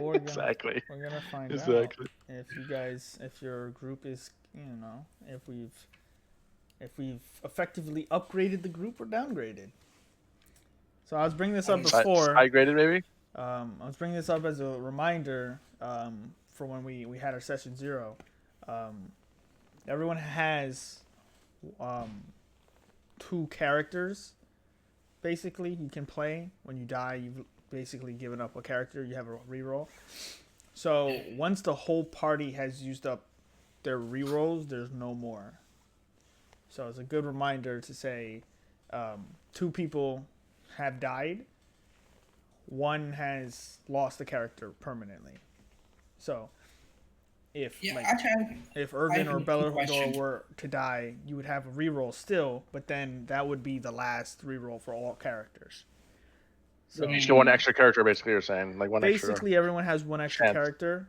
we're Exactly. we're gonna find Exactly. out if your group is, if we've effectively upgraded the group or downgraded. So I was bringing this up before. Side graded maybe. I was bringing this up as a reminder for when we had our session 0. Everyone has um, 2 characters. Basically, you can play when you die. You've basically given up a character. You have a reroll. So once the whole party has used up their rerolls, there's no more. So it's a good reminder to say 2 people have died. 1 has lost the character permanently. So if if Irvin or Bellador were to die, you would have a reroll still, but then that would be the last reroll for all characters. So you get 1 extra character, basically. You're saying like 1 extra. Basically, everyone has 1 extra character,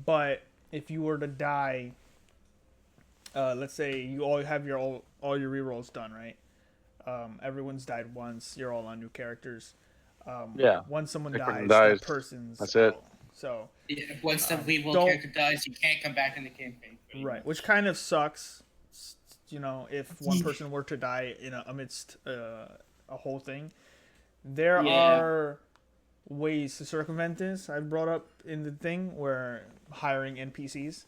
but if you were to die, let's say you all have all your rerolls done, right? Everyone's died once. You're all on new characters. Once someone dies, that person's that's it. Out. So once the reroll character dies, you can't come back in the campaign. Right, which kind of sucks. If one person were to die amidst a whole thing, there are ways to circumvent this. I brought up in the thing where hiring NPCs.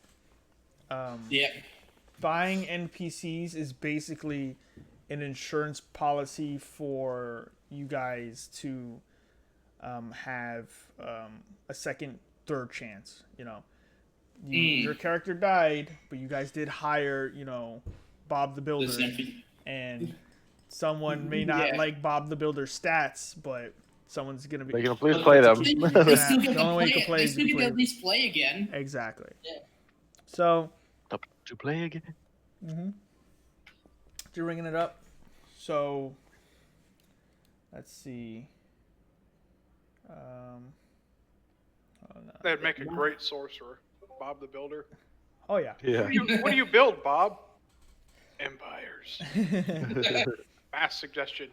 Buying NPCs is basically an insurance policy for you guys to have a second, third chance. Your character died, but you guys did hire, Bob the Builder, and someone may not like Bob the Builder's stats, but someone's gonna be. They can please play them. They still get to at least play again. Exactly. Yeah. So. To play again. Mm-hmm. You're ringing it up. So. Let's see. That'd make a great sorcerer, Bob the Builder. Oh yeah. Yeah. What do you build, Bob? Empires. Mass suggestion.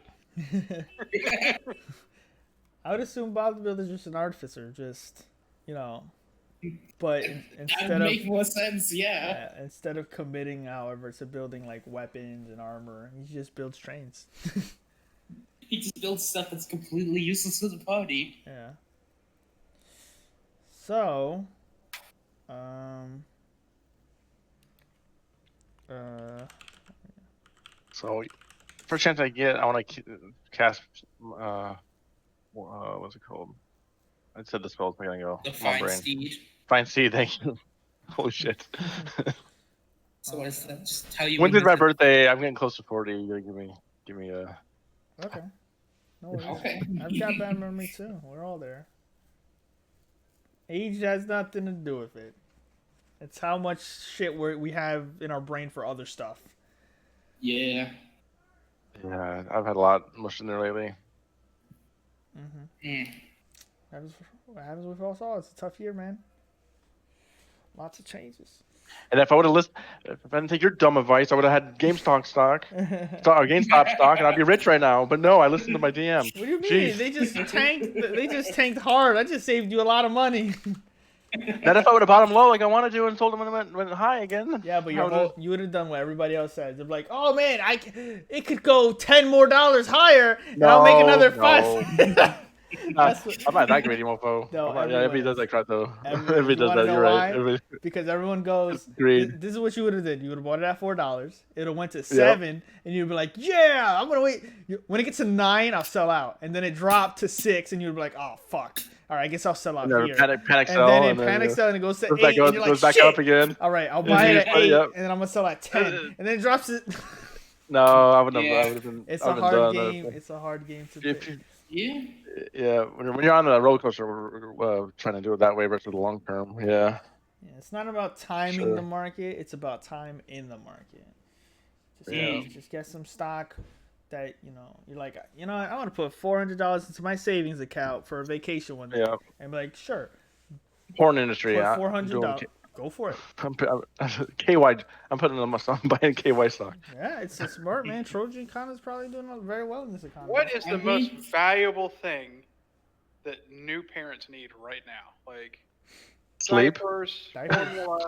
I would assume Bob the Builder is just an artificer, but instead that would make more sense, yeah. Instead of committing, however, to building like weapons and armor, he just builds trains. He just builds stuff that's completely useless to the party. Yeah. So, So, first chance I get, I want to cast. What's it called? I said the spell's not gonna go. The Find Seed. Find Seed. Thank you. Holy shit. So what is that? Just tell you. When's my birthday? I'm getting close to 40. You gotta give me a. Okay. No worries. Okay. I've got bad memory too. We're all there. Age has nothing to do with it. It's how much shit we have in our brain for other stuff. Yeah. Yeah, I've had a lot mushed in there lately. What happens with us all? It's a tough year, man. Lots of changes. And if I didn't take your dumb advice, I would have had GameStop stock, and I'd be rich right now. But no, I listened to my DM. What do you mean? Jeez. They just tanked hard. I just saved you a lot of money. That if I would have bought them low like I wanted to and sold them when it went high again. Yeah, but you would have done what everybody else says. They're like, oh man, it could go $10 more higher, and I'll make another $5. I'm not that greedy, mofo. No, everybody does like that though. Everybody does that. You're right. Because everyone goes, this is what you would have did. You would have bought it at $4. It went to $7, and you'd be like, yeah, I'm gonna wait. When it gets to $9, I'll sell out, and then it dropped to $6, and you'd be like, oh fuck. All right, I guess I'll sell out here. Panic sell, and then panic sell, and it goes to 8, and you're like, back up again. All right, I'll buy it at 8, and then I'm gonna sell at 10, and then it drops it. No, I would have been. It's a hard game. It's a hard game to play. Yeah, when you're on a roller coaster, we're trying to do it that way versus the long term. Yeah. It's not about timing the market; it's about time in the market. Just get some stock that you're like, I want to put $400 into my savings account for a vacation one day. Yeah. And be like, sure. Porn industry, yeah. $400. Go for it. KY. I'm putting on my stock. I'm buying KY stock. Yeah, it's a smart, man. Trojan Con is probably doing very well in this economy. What is the most valuable thing that new parents need right now? Like Sleep. Diapers, Diapers. formula.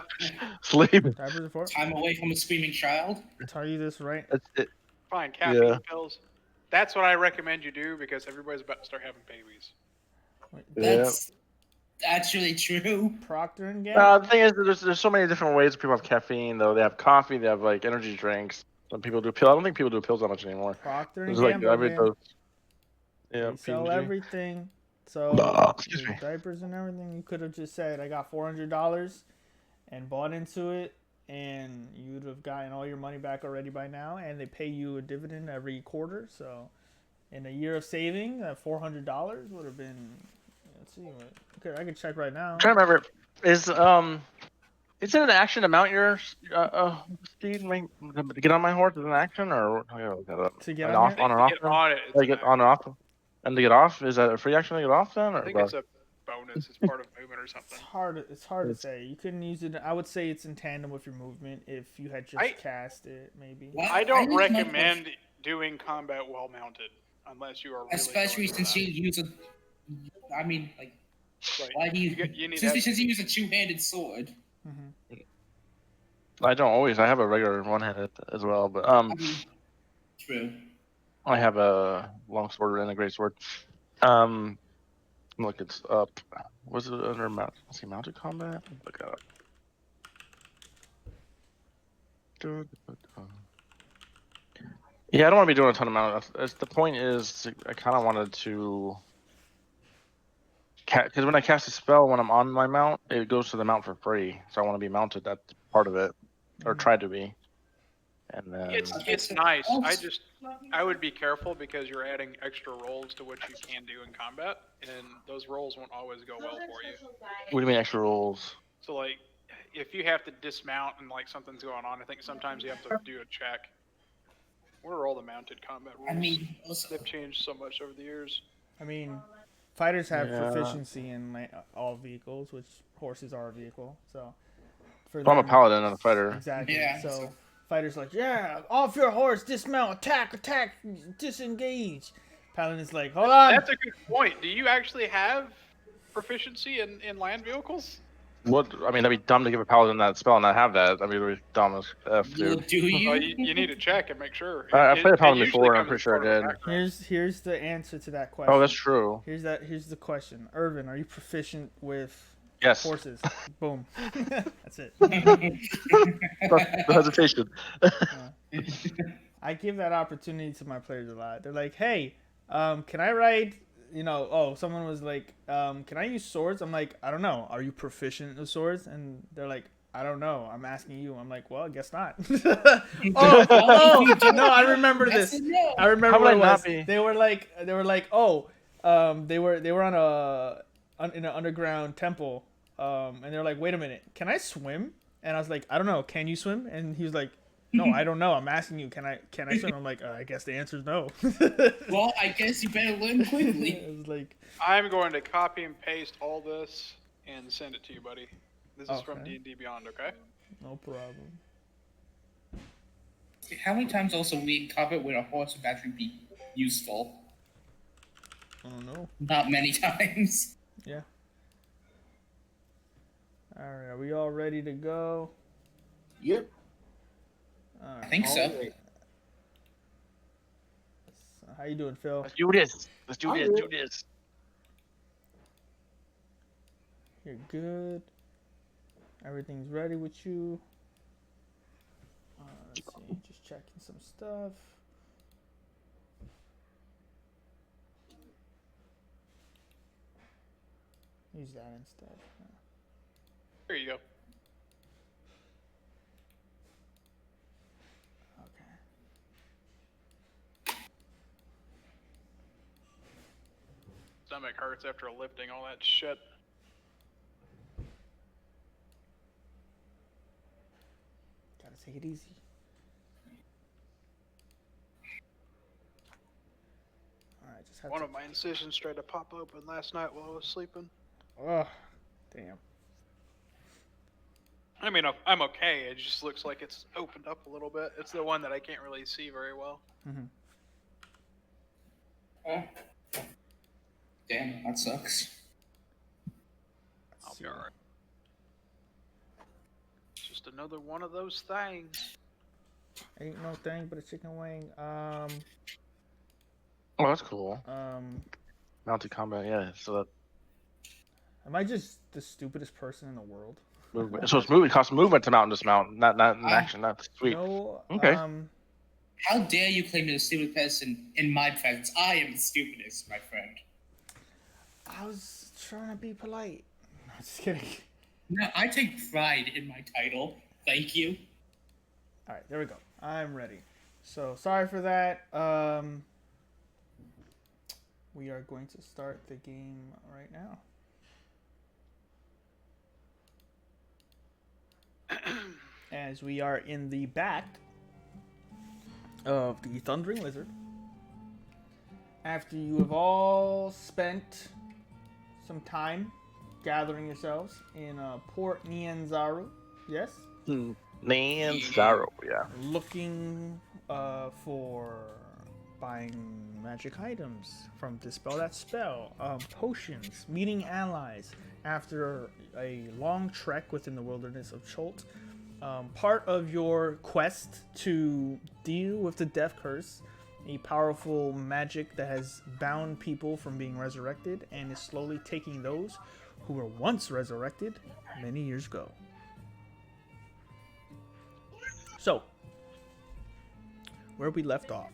Sleep. Diapers are for. Time away from a screaming child. Tell you this right. That's it. Fine, caffeine Yeah. pills. That's what I recommend you do because everybody's about to start having babies. That's actually true. Procter and Gamble. The thing is, there's so many different ways people have caffeine. Though they have coffee, they have like energy drinks. Some people do pills. I don't think people do pills that much anymore. Procter and There's like Gamble. I read Man. those. Yeah, They sell P&G. everything. So Excuse the me. diapers and everything. You could have just said, "I got $400," and bought into it, and you'd have gotten all your money back already by now. And they pay you a dividend every quarter. So, in a year of saving, that $400 would have been. Let's see. Okay, I can check right now. I'm trying to remember. Is it an action to mount your steed? To get on my horse is an action, or I gotta look that up. To get An on off, your- on and To off. get then? on it, it's Like an get on and off, and to get off is that a free action to get off then, or I think it's a bonus. It's part of movement or something. It's hard to say. You couldn't use it. I would say it's in tandem with your movement. If you had just cast it, maybe. What? I don't think my recommend doing combat while mounted unless you are really especially going for since that. you use a. I mean, like, Right. why do you? You need since that. you use a two-handed sword. I don't always. I have a regular one-handed as well, but I mean, true. I have a long sword and a great sword. Look, it's up. Was it under mount? Let's see, mounted combat. Look it up. Yeah, I don't want to be doing a ton of mount. The point is, I kind of wanted to, because when I cast a spell when I'm on my mount, it goes to the mount for free. So I want to be mounted. That's part of it, or try to be. And then It's nice. I would be careful because you're adding extra rolls to what you can do in combat, and those rolls won't always go well for you. what do you mean extra rolls? So like, if you have to dismount and like something's going on, I think sometimes you have to do a check. What are all the mounted combat rules? I mean, also, They've changed so much over the years. I mean, fighters have Yeah. proficiency in like all vehicles, which horses are a vehicle. So, for Well, I'm a them- paladin and a fighter. Exactly. Yeah, So, so- fighters like, yeah, off your horse, dismount, attack, disengage. Paladin's like, hold on. That's a good point. Do you actually have proficiency in land vehicles? What? I mean, that'd be dumb to give a paladin that spell and not have that. I mean, it'd be dumb as F, dude. do you? Well, you need to check and make sure. I've played a paladin usually before, and I'm comes pretty as sure I part of the did. background. Here's the answer to that question. Oh, that's true. Here's the question. Irvin, are you proficient with Yes. horses? Boom. That's it. No hesitation. I give that opportunity to my players a lot. They're like, hey, can I ride? Someone was like, can I use swords? I'm like, I don't know. Are you proficient with swords? And they're like, I don't know. I'm asking you. I'm like, well, I guess not. No, I remember That's this. a no. I remember How would what I it not was. be? They were like, they were in an underground temple, and they're like, wait a minute, can I swim? And I was like, I don't know. Can you swim? And he was like, no, I don't know. I'm asking you, can I swim? I'm like, I guess the answer is no. Well, I guess you better learn quickly. It was like, I'm going to copy and paste all this and send it to you, buddy. This is from Okay. D&D Beyond, okay? no problem. How many times also we in combat with a horse would actually be useful? I don't know. Not many times. Yeah. All right, are we all ready to go? Yep. All I right. think so. How you doing, Phil? Let's do this. Let's do this. Do this. You're good. Everything's ready with you. Let's see, just checking some stuff. Use that instead. Here you go. Okay. Stomach hurts after lifting all that shit. Gotta take it easy. Alright, just have One to. of my incisions tried to pop open last night while I was sleeping. Oh, damn. I mean, I'm okay. It just looks like it's opened up a little bit. It's the one that I can't really see very well. Oh. Damn, that sucks. I'll see. All right. Just another one of those things. Ain't no thing but a chicken wing. Oh, that's cool. Mounted combat, yeah. So that Am I just the stupidest person in the world? movement. So it's movement costs movement to mount and dismount, not in action. That's sweet. No. Okay. How dare you claim you're the stupid person in my presence? I am the stupidest, my friend. I was trying to be polite. No, just kidding. No, I take pride in my title. Thank you. All right, there we go. I'm ready. So sorry for that. We are going to start the game right now. As we are in the back of the Thundering Lizard. After you have all spent some time gathering yourselves in Port Nianzaru, yes? Nianzaru, yeah. Looking for buying magic items from Dispel That Spell, potions, meeting allies after a long trek within the wilderness of Cholt. Part of your quest to deal with the Death Curse, a powerful magic that has bound people from being resurrected and is slowly taking those who were once resurrected many years ago. So, where we left off,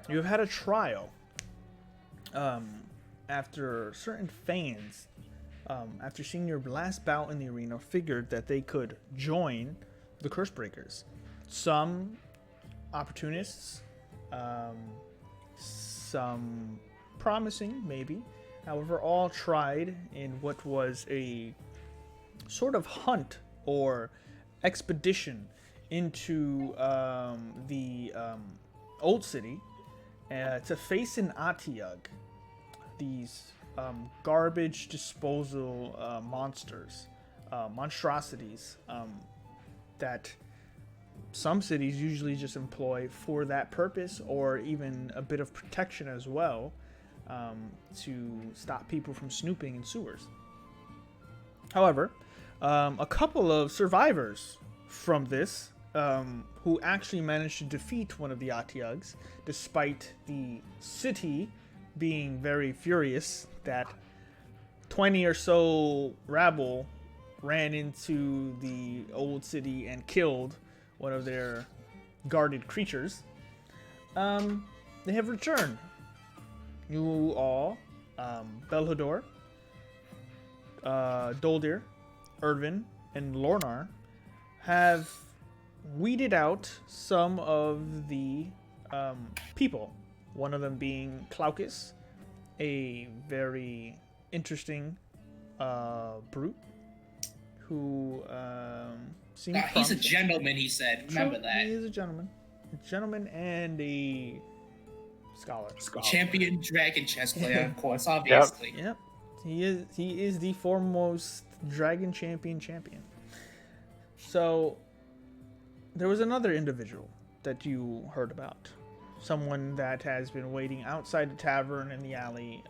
you've had a trial after certain fans, after seeing your last bout in the arena, figured that they could join the Cursebreakers. Some opportunists, some promising, maybe. However, all tried in what was a sort of hunt or expedition into the old city to face an Atiug, these garbage disposal monsters, monstrosities that some cities usually just employ for that purpose, or even a bit of protection as well, to stop people from snooping in sewers. However, a couple of survivors from this, who actually managed to defeat one of the Atiugs, despite the city being very furious that 20 or so rabble ran into the old city and killed one of their guarded creatures. They have returned. You all, Belhador, Doldir, Erdvin, and Lornar, have weeded out some of the people. One of them being Klaukus, a very interesting brute who seems He's a promising. gentleman, he said. Remember True, that. He is a gentleman. A gentleman and a scholar. Champion dragon chess player, of course, obviously. Yep. He is the foremost dragon champion. So there was another individual that you heard about. Someone that has been waiting outside the tavern in the alley,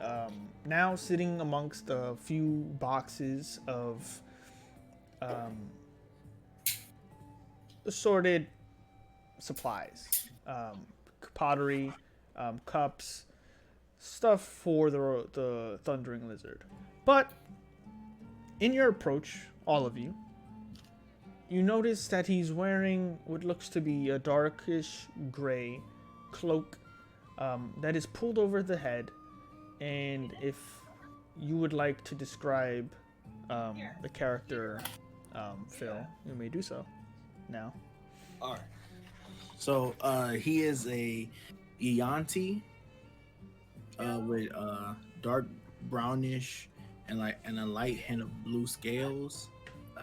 now sitting amongst a few boxes of assorted supplies, pottery, cups, stuff for the Thundering Lizard. But in your approach, all of you, you notice that he's wearing what looks to be a darkish gray cloak that is pulled over the head, and if you would like to describe the character, Phil, you may do so now. All right. So he is a Ianti with dark brownish and a light hint of blue scales,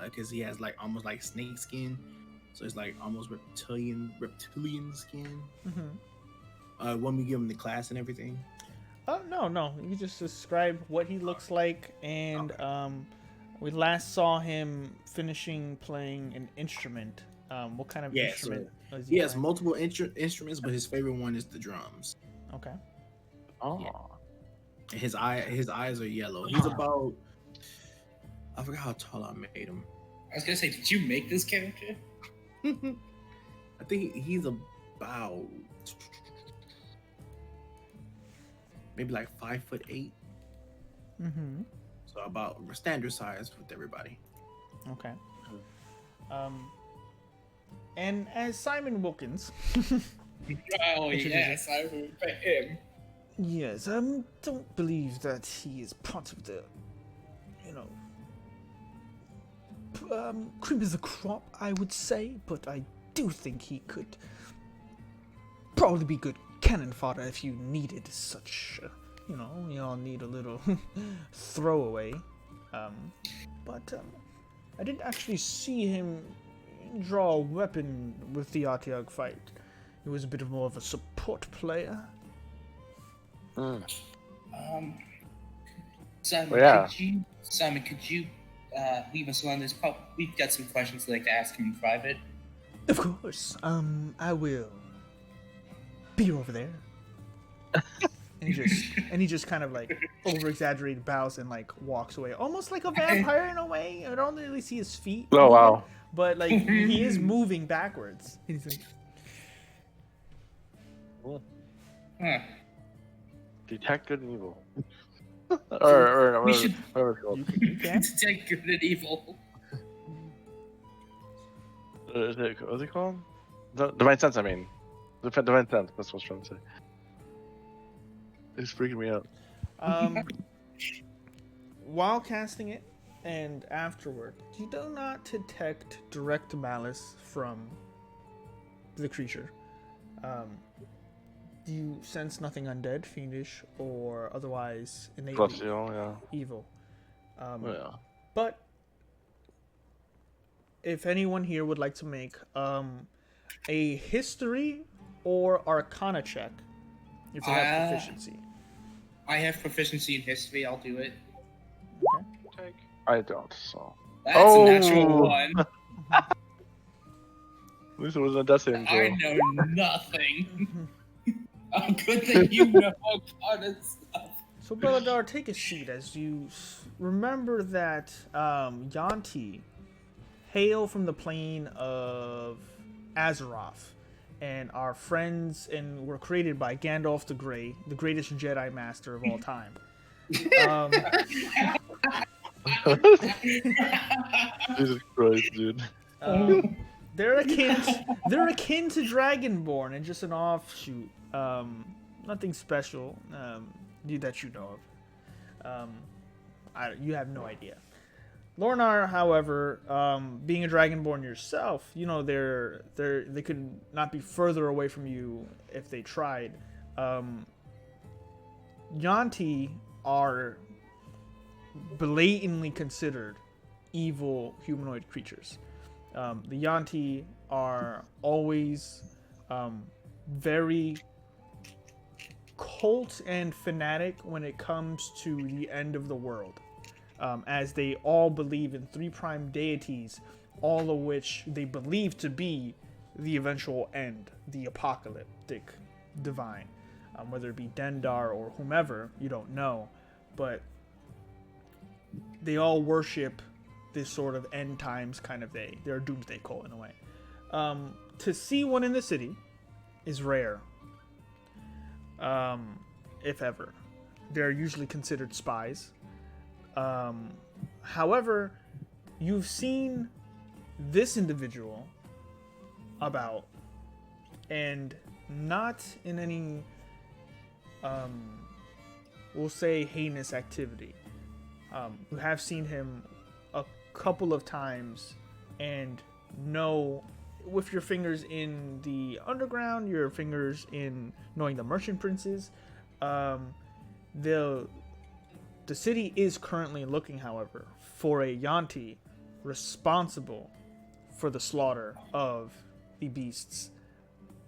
because he has like almost like snake skin, so it's like almost reptilian skin. Mm-hmm. When we give him the class and everything. Oh no! You can just describe what he looks like, and we last saw him finishing playing an instrument. What kind of instrument? So he has multiple instruments, but his favorite one is the drums. Okay. Oh. Yeah. And his eyes are yellow. He's about I forgot how tall I made him. I was gonna say, did you make this character? I think he's about maybe like 5'8". Mm-hmm. So about standard size with everybody. Okay. And as Simon Wilkins, Oh yes, I remember him. yes, don't believe that he is part of the, cream of the crop, I would say, but I do think he could probably be good cannon fodder if you needed such, you all need a little throwaway. But I didn't actually see him draw a weapon with the Artyog fight. He was a bit more of a support player. Simon, Well, yeah. could you leave us alone? We've got some questions we'd like to ask him in private. Of course. I will be over there. And he just kind of like over exaggerated bows and like walks away, almost like a vampire in a way. I don't really see his feet. Oh, wow. But like he is moving backwards. He's like, Huh. Detect good and evil. or We should- whatever it's called. you can. Detect good and evil. What's it called? Divine sense, I mean. Divine sense, that's what I was trying to say. It's freaking me out. While casting it and afterward, you do not detect direct malice from the creature. You sense nothing undead, fiendish, or otherwise innately Celestial, yeah. evil. Yeah. But if anyone here would like to make a history or arcana check, if they have proficiency. I have proficiency in history. I'll do it. Okay. Take. I don't, so. That's Oh. a natural one. At least it wasn't a death saving I throw. know nothing. A good thing you know arcana stuff. So, Beladar, take a seat as you remember that Yanti hail from the plane of Azeroth and are friends and were created by Gandalf the Grey, the greatest Jedi Master of all time. Jesus Christ, dude. They're akin to Dragonborn and just an offshoot. Nothing special that you know of. You have no idea. Lornar, however, being a Dragonborn yourself, they could not be further away from you if they tried. Yanti are blatantly considered evil humanoid creatures. The Yanti are always very cult and fanatic when it comes to the end of the world, as they all believe in three prime deities, all of which they believe to be the eventual end, the apocalyptic divine. Whether it be Dendar or whomever, you don't know, but they all worship this sort of end times kind of day. They're a doomsday cult in a way. To see one in the city is rare, if ever. They're usually considered spies. However, you've seen this individual about, and not in any, we'll say, heinous activity. You have seen him a couple of times and know, with your fingers in the underground, your fingers in knowing the merchant princes, the city is currently looking, however, for a Yanti responsible for the slaughter of the beasts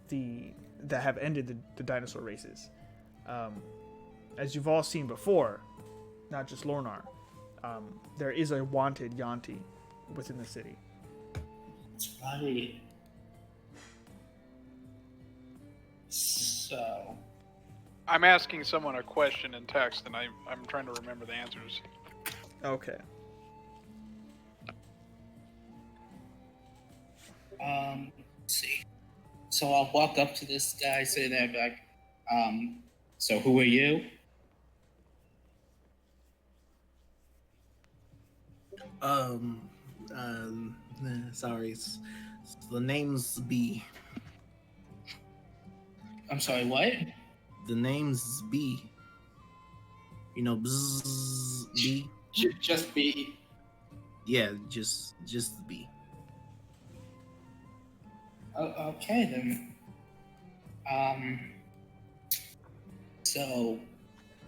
that have ended the dinosaur races. As you've all seen before, not just Lornar, there is a wanted Yanti within the city. That's right. So, I'm asking someone a question in text, and I'm trying to remember the answers. Okay. Let's see. So I'll walk up to this guy sitting there and be like, so who are you? Um, sorry, the name's B. I'm sorry, what? The name's B. You know, bzzz, B. Just be. Yeah, just B. Oh, okay then. So,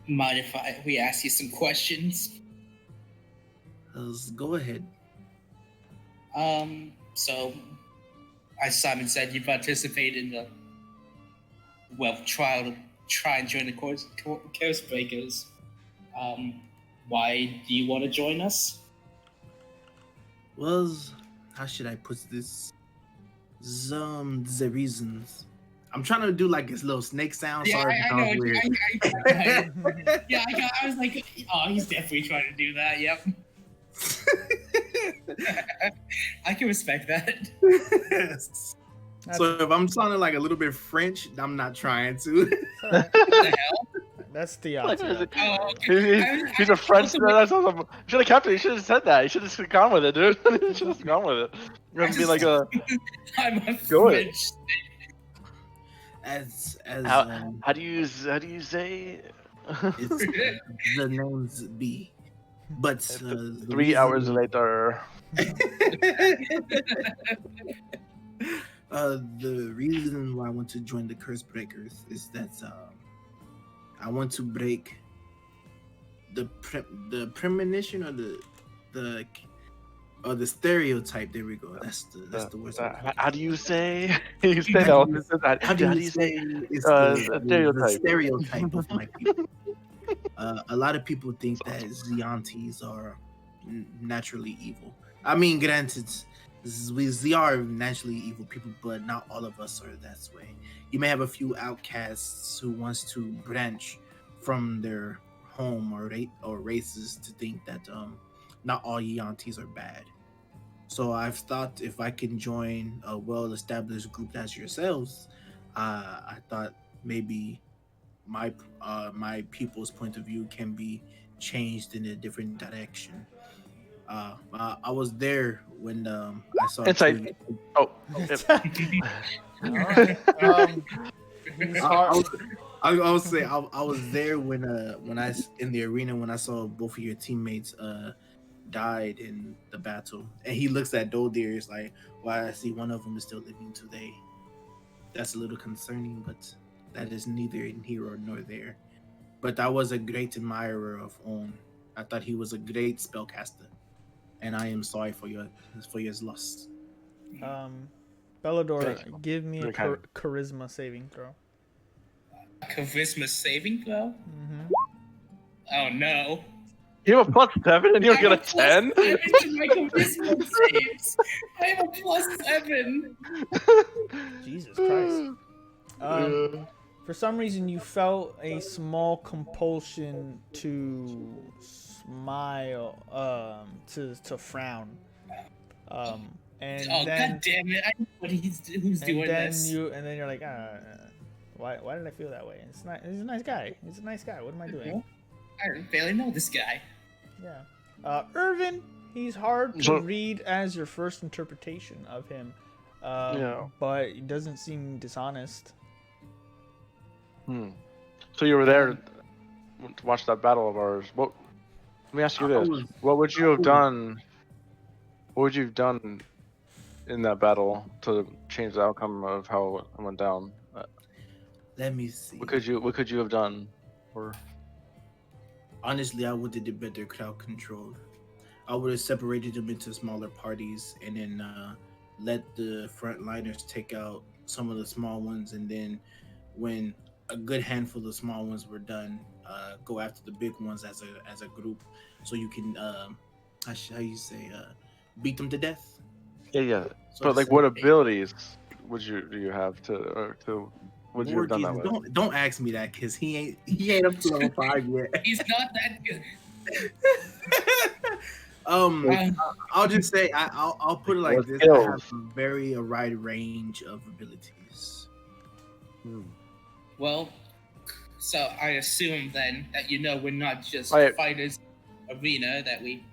mind if we ask you some questions? Go ahead. So, as Simon said, you participate in the trial to try and join the Curse Breakers. Why do you want to join us? Well, how should I put this? The reasons. I'm trying to do like this little snake sound. Yeah, Sorry, I know. Yeah, I was like, oh, he's definitely trying to do that. Yep. I can respect that. So if I'm sounding like a little bit French, I'm not trying to. What the hell? That's theater. Oh, okay. He's a French. Should have kept it. You should have said that. You should have gone with it, dude. You should have gone with it. You're gonna be like a. I'm a Go French. How do you say? It's, the name's B, but 3 hours later. The reason why I want to join the Curse Breakers is that I want to break the premonition or the stereotype. There we go. That's the word. How do you say? You say that. How do you say? It's stereotype. the stereotype of my people. A lot of people think that Ziantis are naturally evil. I mean, granted, we are naturally evil people, but not all of us are that way. You may have a few outcasts who wants to branch from their home or races to think that not all Ziantis are bad. So I've thought if I can join a well-established group as yourselves, I thought maybe my people's point of view can be changed in a different direction. I was there when I saw. Inside. I would say I was there when I in the arena when I saw both of your teammates died in the battle, and he looks at Doldir. It's like, well, I see one of them is still living today. That's a little concerning, but that is neither in here nor there. But I was a great admirer of On. I thought he was a great spellcaster, and I am sorry for your loss. Bellador, give me a charisma saving throw. Charisma saving throw? Mm-hmm. Oh no. You have a +7 and you'll get a 10? I have a +7. Jesus Christ. For some reason, you felt a small compulsion to smile, to frown. And oh, then, god damn it! I know what who's doing this. And then you're like, why did I feel that way? He's a nice guy. He's a nice guy. What am I doing? I barely know this guy. Yeah. Irvin, he's hard to read as your first interpretation of him. But he doesn't seem dishonest. So you were there to watch that battle of ours. Let me ask you this: what would you have done? What would you have done in that battle to change the outcome of how it went down? Let me see. What could you have done? Or honestly, I would have did better crowd control. I would have separated them into smaller parties and then let the frontliners take out some of the small ones, and then when a good handful of small ones were done, go after the big ones as a group, so you can how you say beat them to death. Yeah. So but like, what abilities do you have to would you have done that with? Don't ask me that, because he ain't up to level 5 yet. He's not that good. I'll just say I'll put it like What this: I have skills? a very wide range of abilities. Well, so I assume then that we're not just Right. fighters arena, that we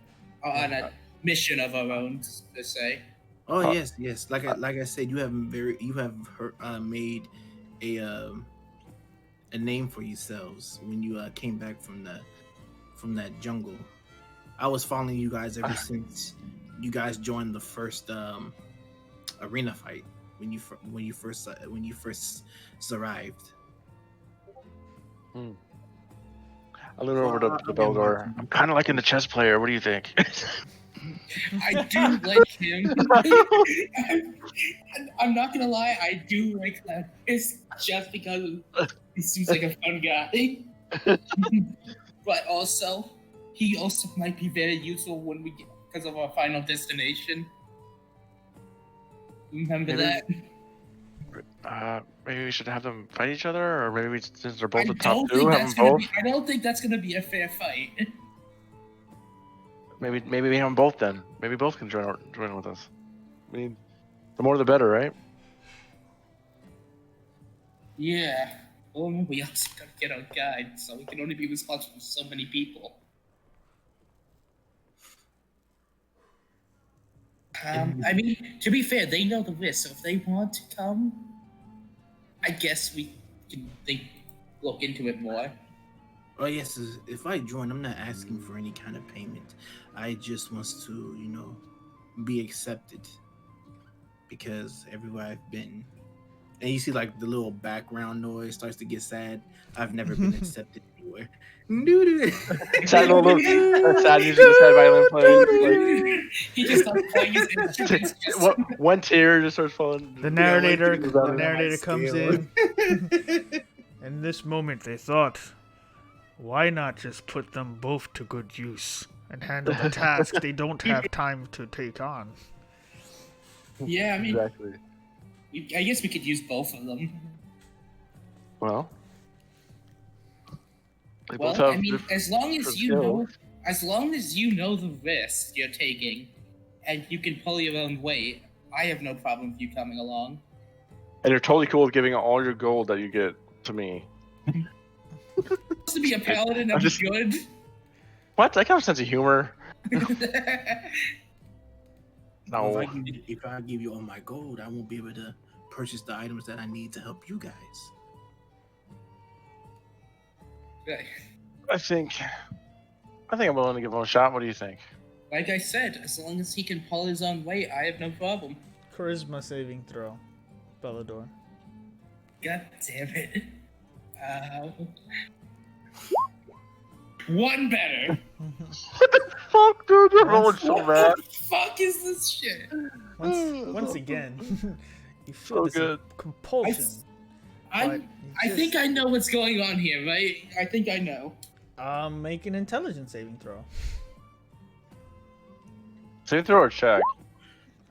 are on a mission of our own, per se. Oh yes. Like I said, you have made a name for yourselves when you came back from that jungle. I was following you guys ever since you guys joined the first arena fight when you first arrived. I lean over to the Beldor. I'm kind of liking the chess player. What do you think? I do like him. I'm not gonna lie, I do like that. It's just because he seems like a fun guy. But also, he also might be very useful when we get because of our final destination. Remember that? Maybe we should have them fight each other, or maybe since they're both I the top don't two, think have that's them gonna both. be. I don't think that's gonna be a fair fight. Maybe we have them both then. Maybe both can join with us. I mean, the more the better, right? Yeah. Well, we also gotta get our guide, so we can only be responsible for so many people. I mean, to be fair, they know the risk, so if they want to come, I guess we can look into it more. Oh yes, if I join, I'm not asking for any kind of payment. I just want to, be accepted. Because everywhere I've been, and you see like the little background noise starts to get sad. I've never been accepted anywhere. Sad little sad music, the sad violin plays. He just starts playing his instruments. One tear just starts falling. The narrator Yeah, comes in. In this moment, they thought, why not just put them both to good use and handle the task they don't have time to take on? Yeah, I mean, Exactly. I guess we could use both of them. Well, I mean, as long as you know the risk you're taking, and you can pull your own weight, I have no problem with you coming along. And you're totally cool with giving all your gold that you get to me. Supposed to be a paladin of good. What? I got a sense of humor. No. Well, if I give you all my gold, I won't be able to purchase the items that I need to help you guys. I think I'm willing to give him a shot. What do you think? Like I said, as long as he can pull his own weight, I have no problem. Charisma saving throw, Bellador. God damn it. One better. What the fuck, dude? You're rolling so bad. What the fuck is this shit? Once again, you feel So this good. compulsion. I think I know what's going on here, right? I think I know. Make an intelligence saving throw. Save throw or check?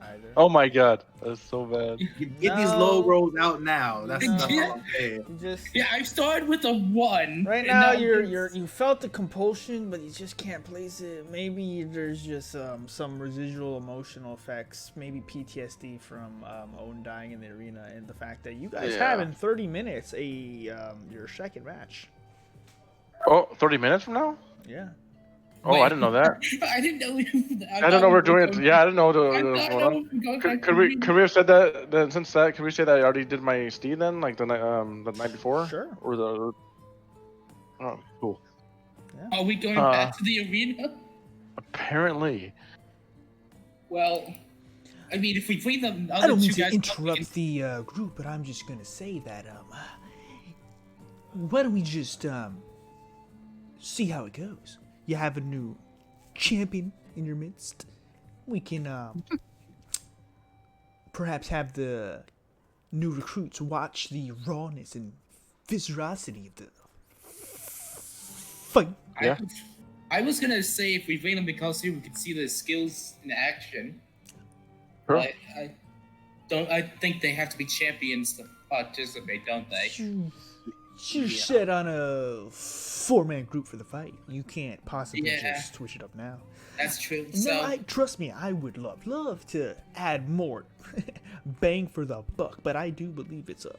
Either. Oh my god, that's so bad. Get these low rolls out now. That's No. not Yeah. okay. You just Yeah, I started with a 1. right and now this- you felt the compulsion, but you just can't place it. Maybe there's just some residual emotional effects, maybe PTSD from Owen dying in the arena, and the fact that you guys have in 30 minutes your second match. Oh, 30 minutes from now? Yeah. Oh, I didn't know that. I didn't know. I don't know we're doing it. Yeah, I didn't know. Could we have said that? Then since that, could we say that I already did my steed then, like the night before? Sure. Or the. Oh, cool. Are we going back to the arena? Apparently. Well, I mean, if we bring the other I don't mean two to guys, interrupt the group, but I'm just gonna say that why don't we just see how it goes? You have a new champion in your midst. We can perhaps have the new recruits watch the rawness and viscerosity of the fight. Yeah. I was gonna say if we bring them because we could see the skills in action. Sure. But I think they have to be champions to participate, don't they? You're set on a 4-man group for the fight. You can't possibly just switch it up now. That's true. No, trust me, I would love to add more bang for the buck, but I do believe it's a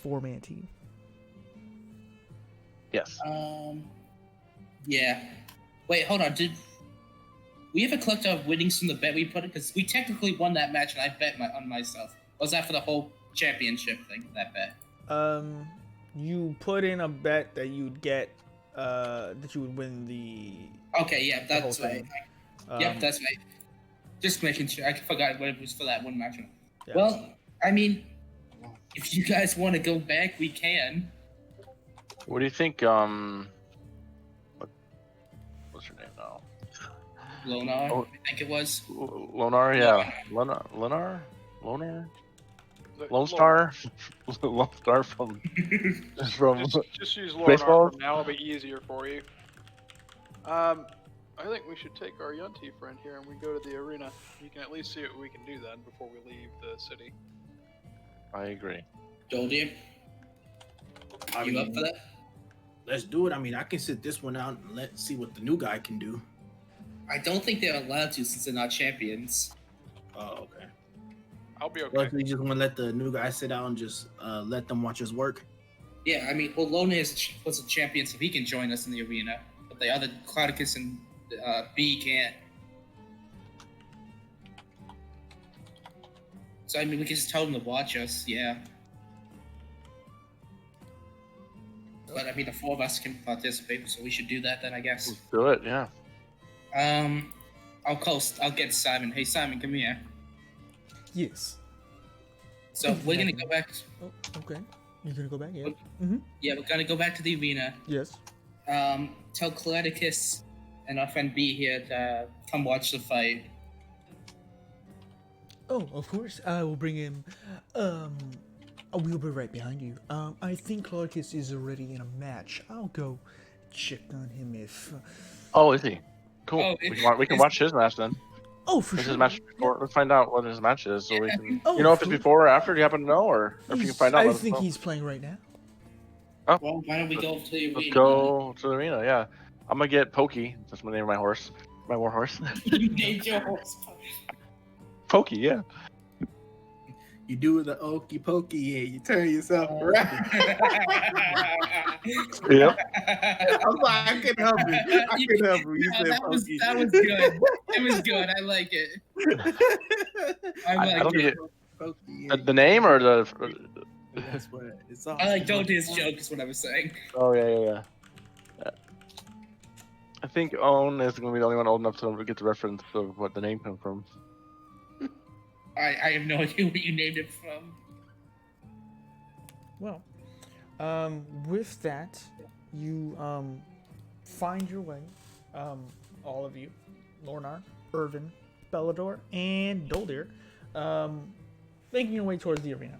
4-man team. Yes. Yeah. Wait, hold on. Did we ever collect our winnings from the bet we put it? Because we technically won that match, and I bet on myself. Or was that for the whole championship thing? That bet. You put in a bet that you'd get, that you would win the. Okay, yeah, that's right. Yep, that's right. Just making sure. I forgot what it was for that one match. Yeah. Well, I mean, if you guys want to go back, we can. What do you think? What's your name now? Lonar, I think it was. Lonar, yeah. Lonar? Lone Star? Lone Star from just use Lonar baseball? for now. It'll be easier for you. I think we should take our Yunti friend here and we go to the arena. You can at least see what we can do then before we leave the city. I agree. Doldir, you up for that? Let's do it. I mean, I can sit this one out and let's see what the new guy can do. I don't think they're allowed to since they're not champions. Oh, okay. I'll be okay. Well, we just want to let the new guy sit out and just let them watch us work. Yeah, I mean, well, Lona was a champion, so he can join us in the arena. But the other Cloudicus and B can't. So, I mean, we can just tell them to watch us, yeah. But, I mean, the 4 of us can participate, so we should do that then, I guess. Let's do it, yeah. I'll get Simon. Hey, Simon, come here. Yes. So, we're gonna go back. Oh, okay. You're gonna go back, yeah. Yeah, we're gonna go back to the arena. Yes. Tell Cloudicus and our friend B here to come watch the fight. Oh, of course. I will bring him. We'll be right behind you. I think Clarkus is already in a match. I'll go check on him if. Oh, is he? Cool. Oh, we can watch his match then. Oh, for Is sure. his match before? Let's find out what his match is, so we can. Oh, You know if it's before or after? Do you happen to know, or if you can find out? I let us think know. he's playing right now. Oh, Well, why don't we go to the arena? let's go to the arena. Yeah, I'm gonna get Pokey. That's the name of my horse. My war horse. You named your horse. Pokey, yeah. You do the okey pokey, yeah. You turn yourself around. Yep. I'm like, I couldn't help it. I couldn't help it. You said that was pokey. good. It was good. I like it. I don't think Pokey, yeah. the name or the. That's what it's all. I like Doldir's joke is what I was saying. Oh yeah. I think Owen is gonna be the only one old enough to get the reference of what the name came from. I have no idea what you named it from. Well, with that, you find your way, all of you, Lornar, Irvin, Bellador, and Doldir, making your way towards the arena.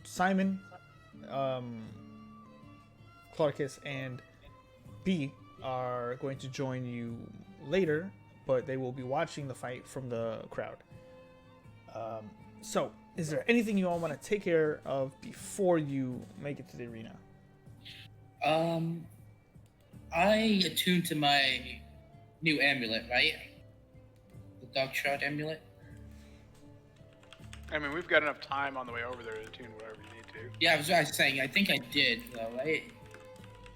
Simon, Clarkus, and B are going to join you later, but they will be watching the fight from the crowd. So, is there anything you all want to take care of before you make it to the arena? I attuned to my new amulet, right? The dog shot amulet. I mean, we've got enough time on the way over there to tune whatever you need to. Yeah, I was saying. I think I did, though, right?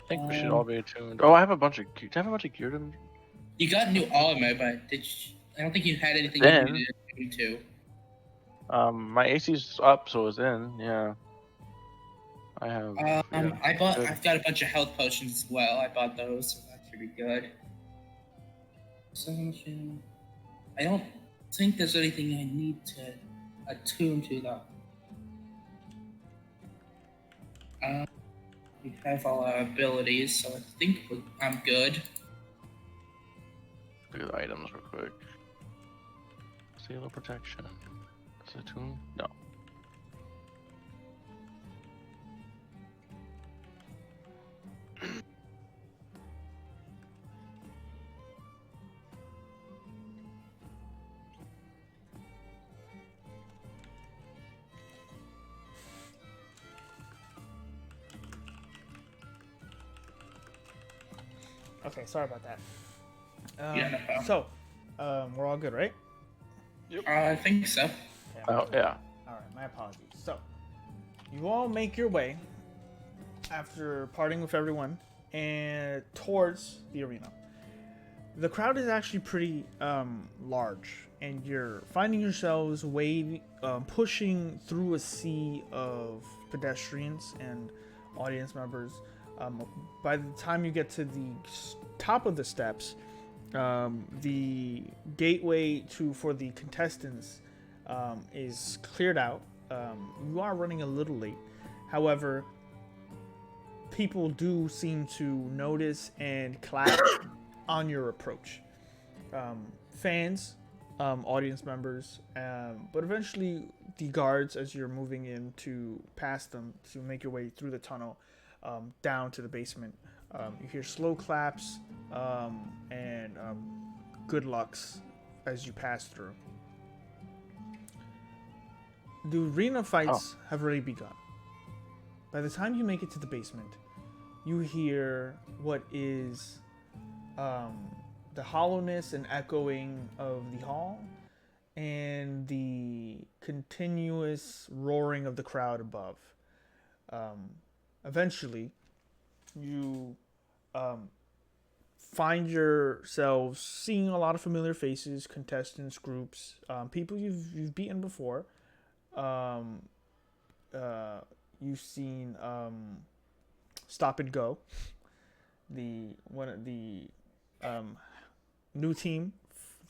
I think we should all be attuned. Oh, I have a bunch of. Do I have a bunch of gear to? You got new armor, but I don't think you had anything Then- you needed to attune to. My AC's up, so it's in. Yeah. I have. yeah. I've got a bunch of health potions as well. I bought those, so that should be good. I don't think there's anything I need to attune to, though. We have all our abilities, so I think I'm good. Look at the items real quick. Seal of protection. Is it attune? No. Okay, sorry about that. Yeah, no problem. So, we're all good, right? I think so. Oh yeah. All right, my apologies. So, you all make your way after parting with everyone and towards the arena. The crowd is actually pretty large, and you're finding yourselves pushing through a sea of pedestrians and audience members. By the time you get to the top of the steps, the gateway for the contestants is cleared out. You are running a little late. However, people do seem to notice and clap on your approach. Fans, audience members, but eventually the guards, as you're moving in to pass them to make your way through the tunnel down to the basement. You hear slow claps and good lucks as you pass through. The arena fights have already begun. By the time you make it to the basement, you hear what is the hollowness and echoing of the hall and the continuous roaring of the crowd above. Eventually, you find yourselves seeing a lot of familiar faces, contestants, groups, people you've beaten before. You've seen Stop and Go, the new team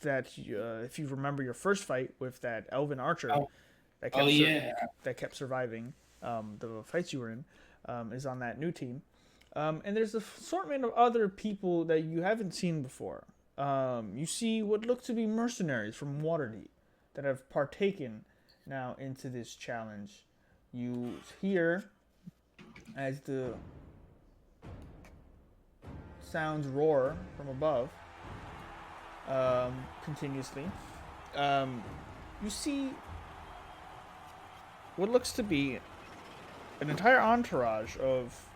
that if you remember your first fight with that elven archer that kept surviving the fights you were in, is on that new team. And there's an assortment of other people that you haven't seen before. You see what look to be mercenaries from Waterdeep that have partaken now into this challenge. You hear as the sounds roar from above continuously. You see what looks to be an entire entourage of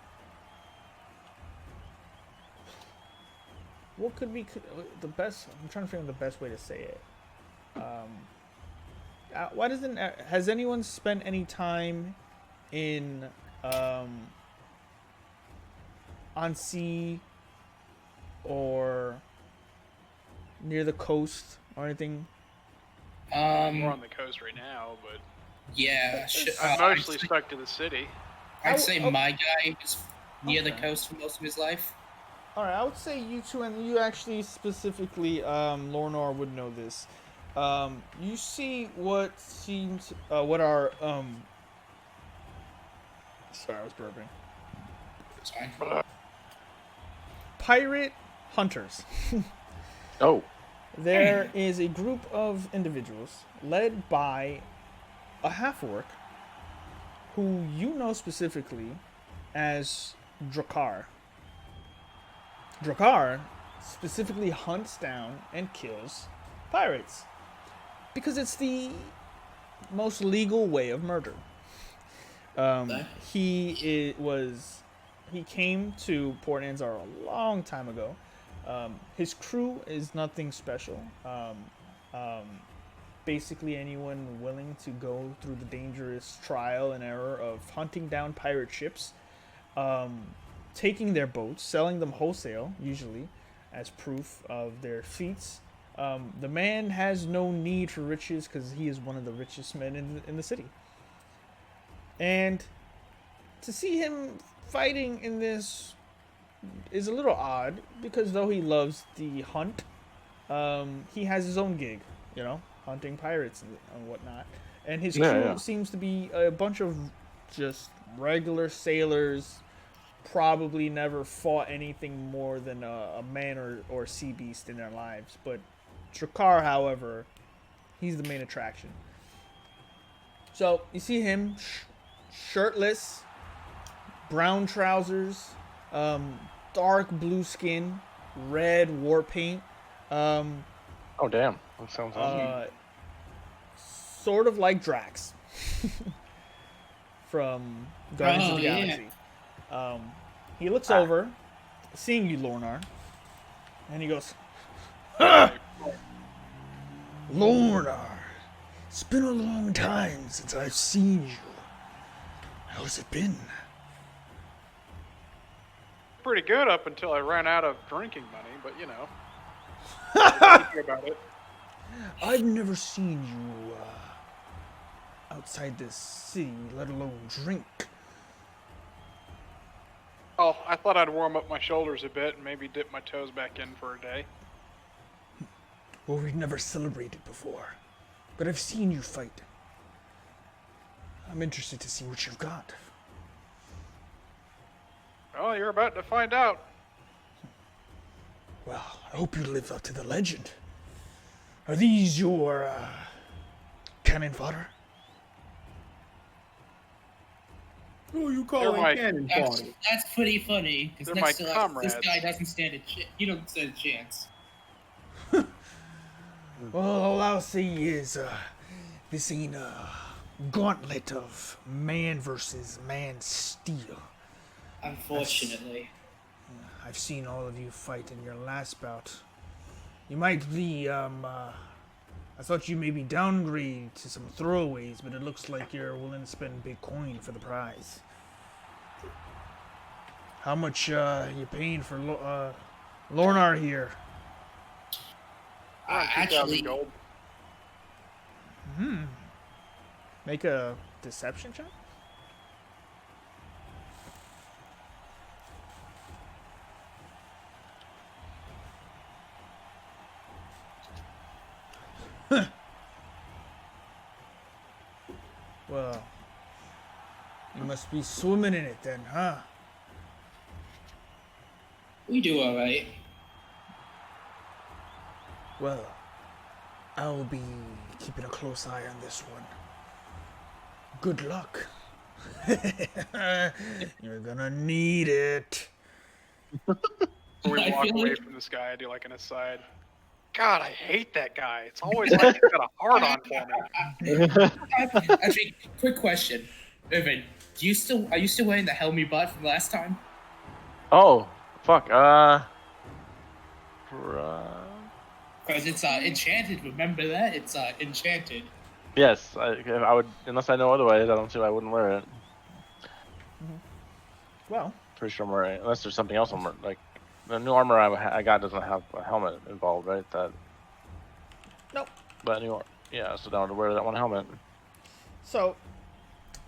what could be the best. I'm trying to figure out the best way to say it. Has anyone spent any time in on sea or near the coast or anything? We're on the coast right now, but yeah, I'm mostly stuck to the city. I'd say my guy is near the coast for most of his life. All right, I would say you two, and you actually specifically, Lornor would know this. You see what seems, what are, sorry, I was burping. It's fine. Pirate hunters. Oh. There is a group of individuals led by a half-orc who you know specifically as Drakkar. Drakkar specifically hunts down and kills pirates because it's the most legal way of murder. He came to Port Anzar a long time ago. His crew is nothing special. Basically anyone willing to go through the dangerous trial and error of hunting down pirate ships, taking their boats, selling them wholesale, usually, as proof of their feats. The man has no need for riches because he is one of the richest men in the city. And to see him fighting in this is a little odd because though he loves the hunt, he has his own gig, hunting pirates and whatnot. And his crew seems to be a bunch of just regular sailors, probably never fought anything more than a man or sea beast in their lives. But Drakkar, however, he's the main attraction. So you see him shirtless, brown trousers, dark blue skin, red war paint. Oh damn! That sounds awesome. Sort of like Drax from Guardians of the Galaxy. He looks over, seeing you, Lornar, And he goes, "Ah! Lorna, it's been a long time since I've seen you. How's it been?" Pretty good up until I ran out of drinking money, but you know. I think about it. I've never seen you outside this city, let alone drink. Oh, I thought I'd warm up my shoulders a bit and maybe dip my toes back in for a day. Well, we've never celebrated before, but I've seen you fight. I'm interested to see what you've got. Oh, you're about to find out. Well, I hope you live up to the legend. Are these your cannon fodder? Who you calling They're my- cannon That's, fodder? that's pretty funny. Because They're next my to us, comrades. this guy doesn't stand a chance. You don't stand a chance. Well, all I'll say is, this ain't a gauntlet of man versus man steel. Unfortunately. I've seen all of you fight in your last bout. You might be, I thought you maybe downgrade to some throwaways, but it looks like you're willing to spend big coin for the prize. How much, you paying for, Lornar here? Around 2,000 Actually, gold. Make a deception check? Well, you must be swimming in it then, huh? we do alright. Well, I'll be keeping a close eye on this one. Good luck. You're gonna need it. When we I walk feel away like- from this guy, I do like an aside. God, I hate that guy. It's always like he's got a hard on for me. Actually, quick question. Irvin, are you still wearing the helmet you bought from last time? Oh, fuck. Because it's enchanted, remember that? It's enchanted. Yes, I would, unless I know otherwise, I don't see why I wouldn't wear it. Well, Pretty sure I'm wearing, unless there's something else I'm wearing. Like, the new armor I got doesn't have a helmet involved, right? That. Nope. But yeah, so now to wear that one helmet. so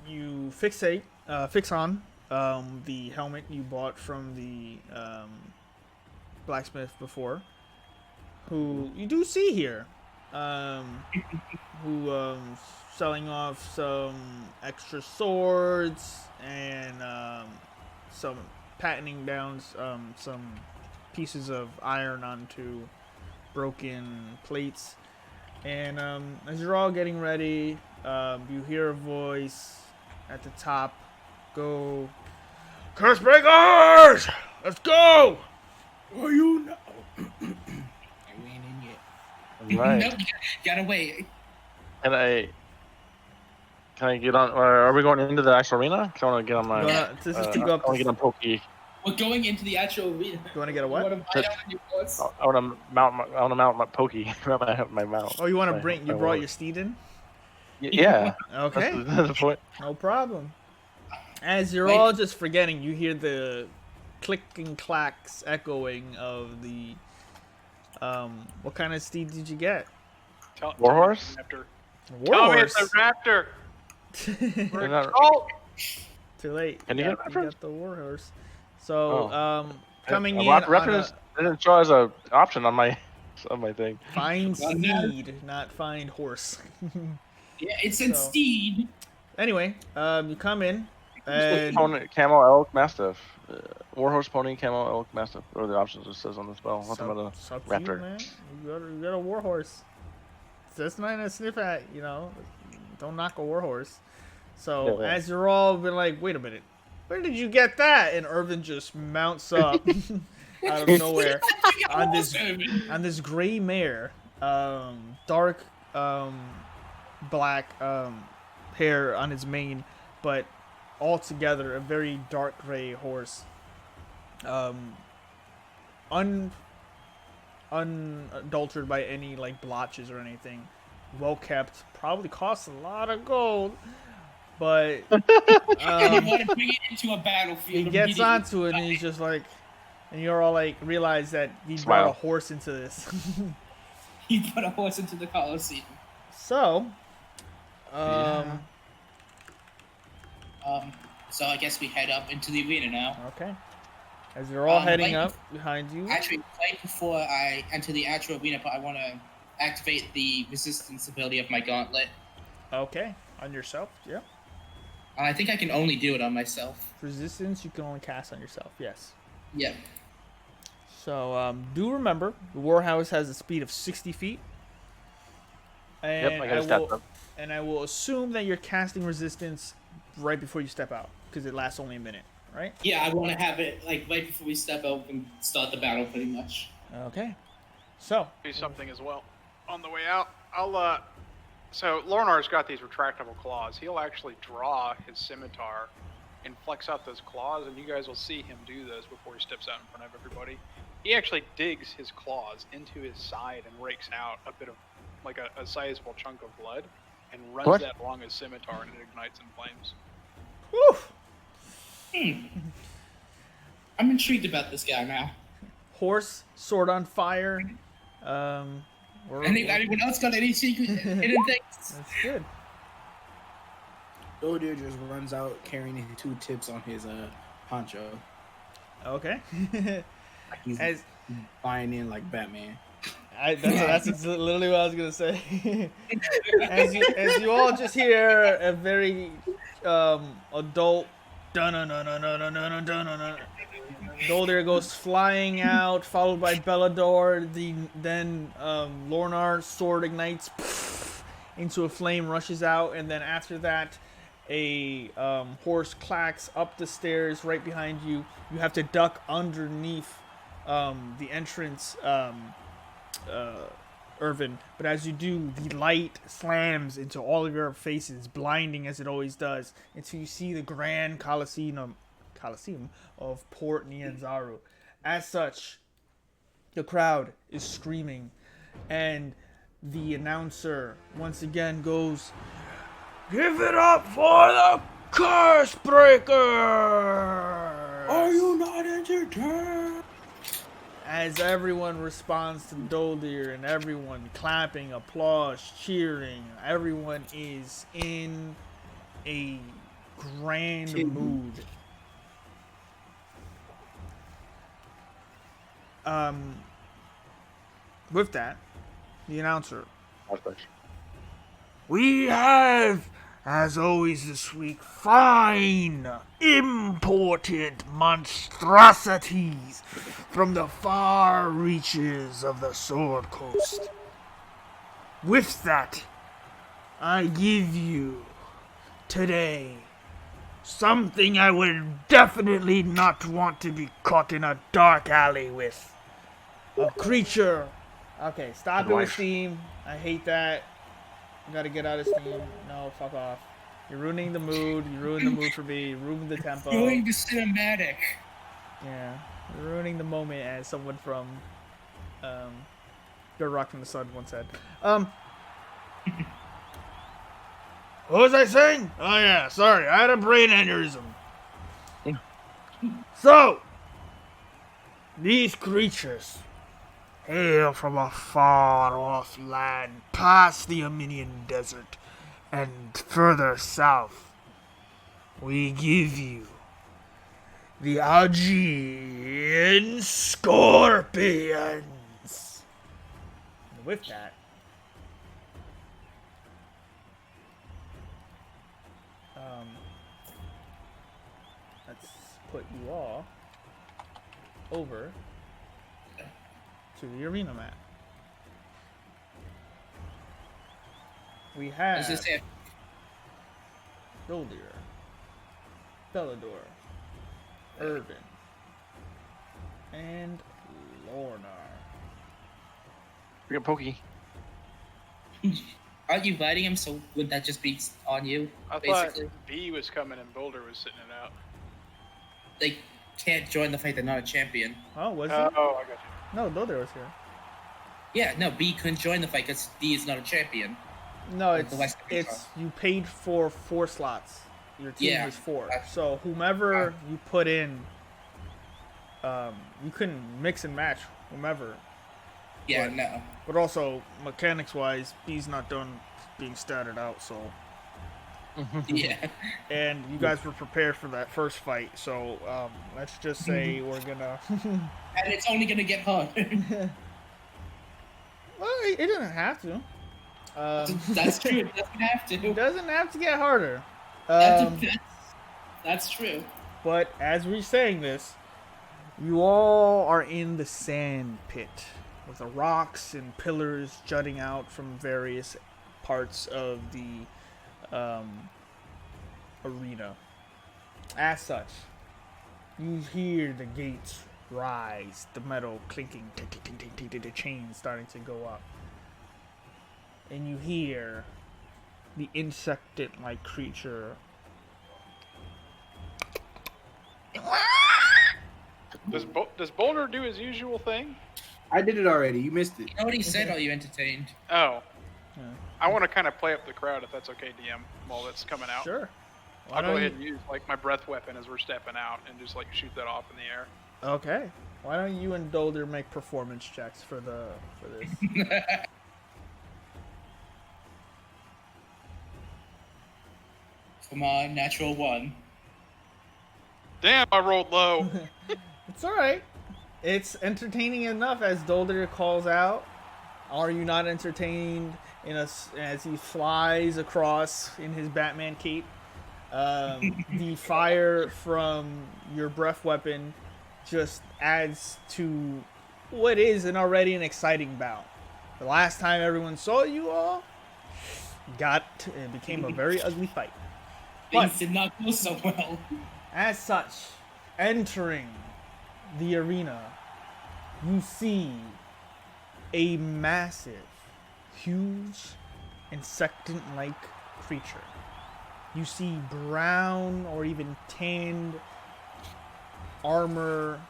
you fix on the helmet you bought from the blacksmith before, who you do see here, who selling off some extra swords and some patenting down some pieces of iron onto broken plates. And as you're all getting ready, you hear a voice at the top go, "Curse-breakers! Let's go!" Are you now? We ain't in yet. Right. Nope, you gotta wait. Can I get on? Or are we going into the actual arena? 'Cause I want to get on my. This is to I go up. want to get on Pokey. We're going into the actual arena. You want to get a You what? wanna buy out on your horse? I want to mount my Pokey. my mount. Oh, you want to my- bring? You my brought horse. your steed in? Yeah. Okay, That's the point. no problem. As you're all just forgetting, you hear the click and clacks echoing of the. What kind of steed did you get? Warhorse? Raptor. Warhorse. Tell me it's a raptor. They're not- Oh, Too late. Can you get you reference? got the warhorse. So, Oh. coming in Reference didn't show as a option on my thing. find Well, no. steed, not find horse. Yeah, it said So- steed. Anyway, you come in and Pony, camo, elk, mastiff. Warhorse, pony, camo, elk, mastiff. Or the options it says on the spell. Nothing about suck a you, raptor. man. You got a warhorse. That's not a sniff at, Don't knock a warhorse. So Yeah, yeah. as you're all been like, wait a minute, where did you get that? And Irvin just mounts up out of nowhere on this gray mare, dark black hair on his mane, but altogether a very dark gray horse. unadulterated by any like blotches or anything. Well kept. Probably costs a lot of gold, but And you want to bring it into a battlefield. he gets immediately. onto it and he's just like, and you're all like, realize that he Smile. brought a horse into this. He put a horse into the Colosseum. So, So I guess we head up into the arena now. okay. As you're all heading right up behind you. Actually, right before I enter the actual arena, I want to activate the resistance ability of my gauntlet. Okay. On yourself, yeah. I think I can only do it on myself. Resistance you can only cast on yourself, yes. Yep. So, do remember, the Warhouse has a speed of 60 feet. And Yep, I got a stat up. And I will assume that you're casting resistance right before you step out, because it lasts only a minute, right? Yeah, I want to have it like right before we step out and start the battle, pretty much. Okay. So, Do something as well. On the way out, so Lornar's got these retractable claws. He'll actually draw his scimitar and flex out those claws, and you guys will see him do this before he steps out in front of everybody. He actually digs his claws into his side and rakes out a bit of, like a sizable chunk of blood, and runs that along his scimitar, and it ignites in flames. whew, I'm intrigued about this guy now. horse, sword on fire. Anyone else got any secret hidden things? That's good. Doldir just runs out carrying his 2 tips on his poncho. Okay. Like he's As flying in like Batman. that's literally what I was gonna say. as you all just hear a very adult dun-dun-dun-dun-dun-dun-dun-dun-dun. Doldir goes flying out, followed by Bellador. Then Lornar's sword ignites into a flame, rushes out, and then after that, a horse clacks up the stairs right behind you. You have to duck underneath the entrance, Irvin. But as you do, the light slams into all of your faces, blinding as it always does, until you see the Grand Coliseum of Port Nianzaru. As such, the crowd is screaming, and the announcer once again goes, "Give it up for the Curse Breakers!" Are you not entertained? As everyone responds to Doldir, and everyone clapping, applause, cheering, everyone is in a grand mood. With that, the announcer. We have, as always this week, fine, important monstrosities from the far reaches of the Sword Coast. With that, I give you, today, something I would definitely not want to be caught in a dark alley with. A creature. Okay, stop it with Steam. I hate that. You gotta get out of Steam. No, fuck off. You're ruining the mood. You ruined the mood for me. You ruined the tempo. Doing the cinematic. Yeah, you're ruining the moment, as someone from Good Rock from the Sun once said. What was I saying? Oh yeah, sorry, I had a brain aneurysm. So, these creatures hail from a far-off land past the Armenian Desert and further south. We give you the Augean Scorpions. And with that, let's put you all over to the arena map. We have Is this it? Doldir, Bellador, Irvin, and Lornar. We got Pokey. Aren't you fighting him? So would that just be on you? I Basically, thought B was coming and Boulder was sitting it out. they can't join the fight. They're not a champion. Oh, was he? Oh, I got you. No, Doldir was here. Yeah, no, B couldn't join the fight because D is not a champion. No, Like the West it's you paid for 4 slots. Your team Yeah. is 4. So whomever you put in, you couldn't mix and match whomever. Yeah, But- no. But also mechanics wise, B's not done being statted out. So Yeah. and you guys were prepared for that first fight. So let's just say we're gonna. And it's only gonna get harder. Well, it doesn't have to. That's true. It doesn't have to. It doesn't have to get harder. That's true. But as we're saying this, you all are in the sand pit with the rocks and pillars jutting out from various parts of the arena. As such, you hear the gates rise, the metal clinking, the chains starting to go up. And you hear the insected-like creature. Does Boulder do his usual thing? I did it already. You missed it. You know what he said? Are you entertained? Oh. Yeah. I want to kind of play up the crowd if that's okay, DM, while that's coming out. Sure. I'll go ahead and use like my breath weapon as we're stepping out and just like shoot that off in the air. Okay. Why don't you and Dolder make performance checks for this? Come on, natural 1. Damn, I rolled low. It's all right. It's entertaining enough as Dolder calls out. Are you not entertained as he flies across in his Batman cape? The fire from your breath weapon just adds to what is an exciting bout. The last time everyone saw you all, it became a very ugly fight. Things did not go so well. As such, entering the arena, you see a massive, huge, insectant-like creature. You see brown or even tanned armor-like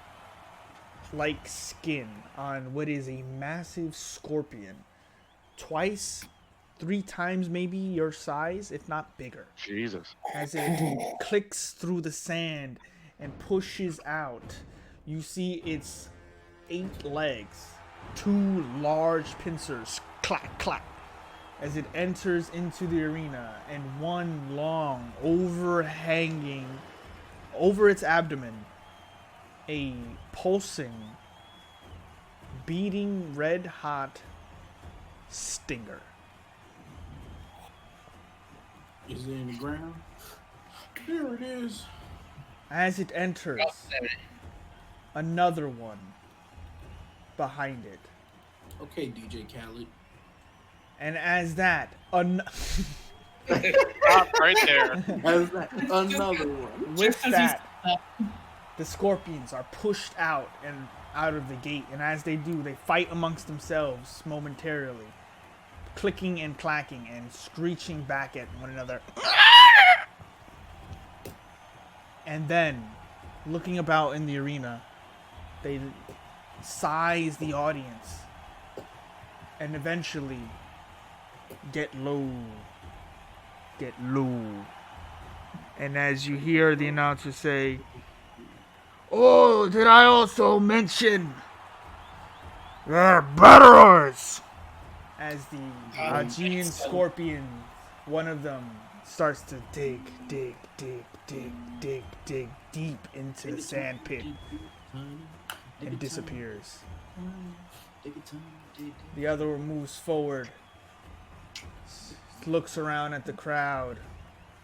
skin on what is a massive scorpion. 3 times maybe your size, if not bigger. Jesus. As it clicks through the sand and pushes out, you see its 8 legs, 2 large pincers, clack, clack, as it enters into the arena, and 1 long, overhanging, over its abdomen, a pulsing, beating red-hot stinger. Is it in the ground? There it is. As it enters, another one behind it. Okay, DJ Khaled. And as that, Stop right there. How's that? Another one. with that, the scorpions are pushed out and out of the gate. And as they do, they fight amongst themselves momentarily, clicking and clacking and screeching back at one another. And then, looking about in the arena, they size the audience and eventually get low. And as you hear the announcer say, "Oh, did I also mention they're batterers?" As the Aegean scorpion, one of them, starts to dig deep into the sand pit and disappears. The other one moves forward, looks around at the crowd,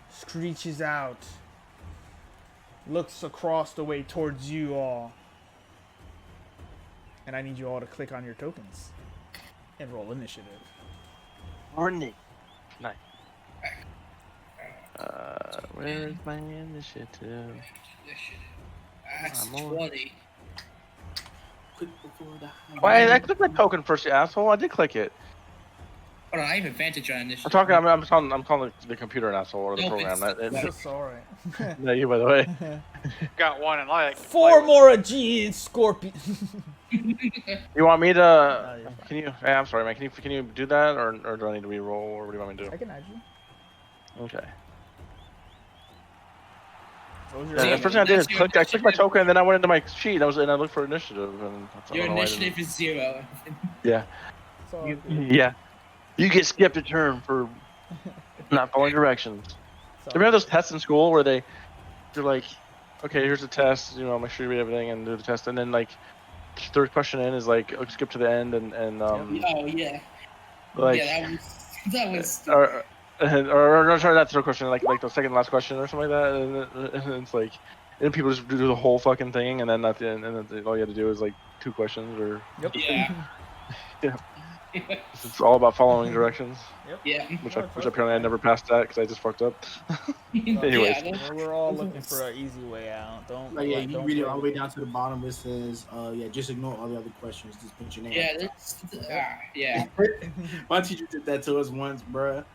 screeches out, looks across the way towards you all. And I need you all to click on your tokens and roll initiative. Morning. Nice. Where's my initiative? That's I'm on. 20. Quick before the high. Why? I clicked my token first, you asshole. I did click it. Hold on, I have advantage on this. I'm calling the computer an asshole or the No, program. it's- So sorry. No, you, by the way. Got one and I like. 4 more Aegean scorpions. You want me to? you're fine. Can you? Hey, I'm sorry, man. Can you do that, or do I need to re-roll, or what do you want me to I do? can add you. Okay. What was your Yeah, the Damn, first thing I did is that's your I clicked my initiative. token, and then I went into my sheet. And I looked for initiative, and I Your don't know why I didn't. initiative is 0. Yeah. It's all good. Yeah. You get skipped a turn for not following directions. It's all Do you remember those good. tests in school where they're like, okay, here's a test, make sure you read everything and do the test, and then like third question in is like skip to the end and Oh yeah, like yeah. That was stupid. or no, sorry, not third question, like the second last question or something like that, and it's like, and people just do the whole fucking thing, and then at the end, and then all you had to do is like 2 questions or Yep. Yeah. yeah. It's all about following directions, Yep. Yeah. which No, it's apparently I okay. never passed that because I just fucked up. Anyways. Yeah. We're all looking for an easy way out. Don't Like, yeah, like, you don't read it blame all the way down to the bottom. It says, yeah, just ignore all the other questions. Just put your name. Yeah. at the top. Yeah. My teacher did that to us once, bruh.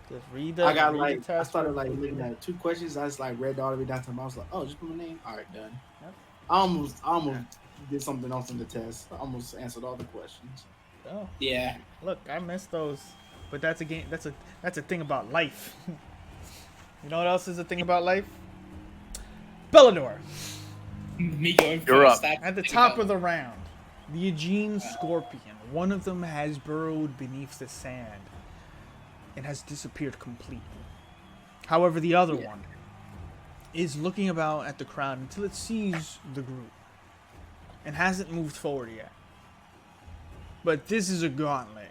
Just read I the got read like, the test. I started for- like looking at 2 questions. I just like read all the way down to the bottom. I was like, oh, just put my name. All right, done. Yep. I almost did something else in the test. I almost answered all the questions. Oh, Yeah. look, I missed those. But that's a game. That's a thing about life. You know what else is a thing about life? Bellador. Me going You're first. up. At the top of the round, the Aegean Scorpion. One of them has burrowed beneath the sand and has disappeared completely. However, the other one is looking about at the crowd until it sees the group and hasn't moved forward yet. But this is a gauntlet.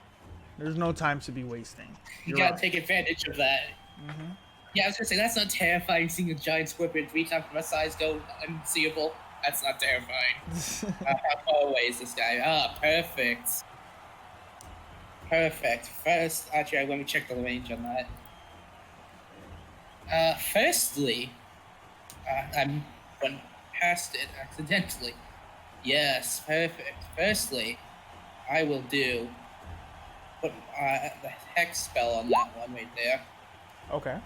There's no time to be wasting. You You're gotta up. take advantage of that. Mhm. Yeah, I was gonna say that's not terrifying. Seeing a giant scorpion 3 times my size go unseeable. That's not terrifying. How far away is this guy? Ah, perfect. Perfect. First, actually, let me check the range on that. Firstly, I'm went past it accidentally. Yes, perfect. Firstly, I will put the hex spell on that one right there. Okay.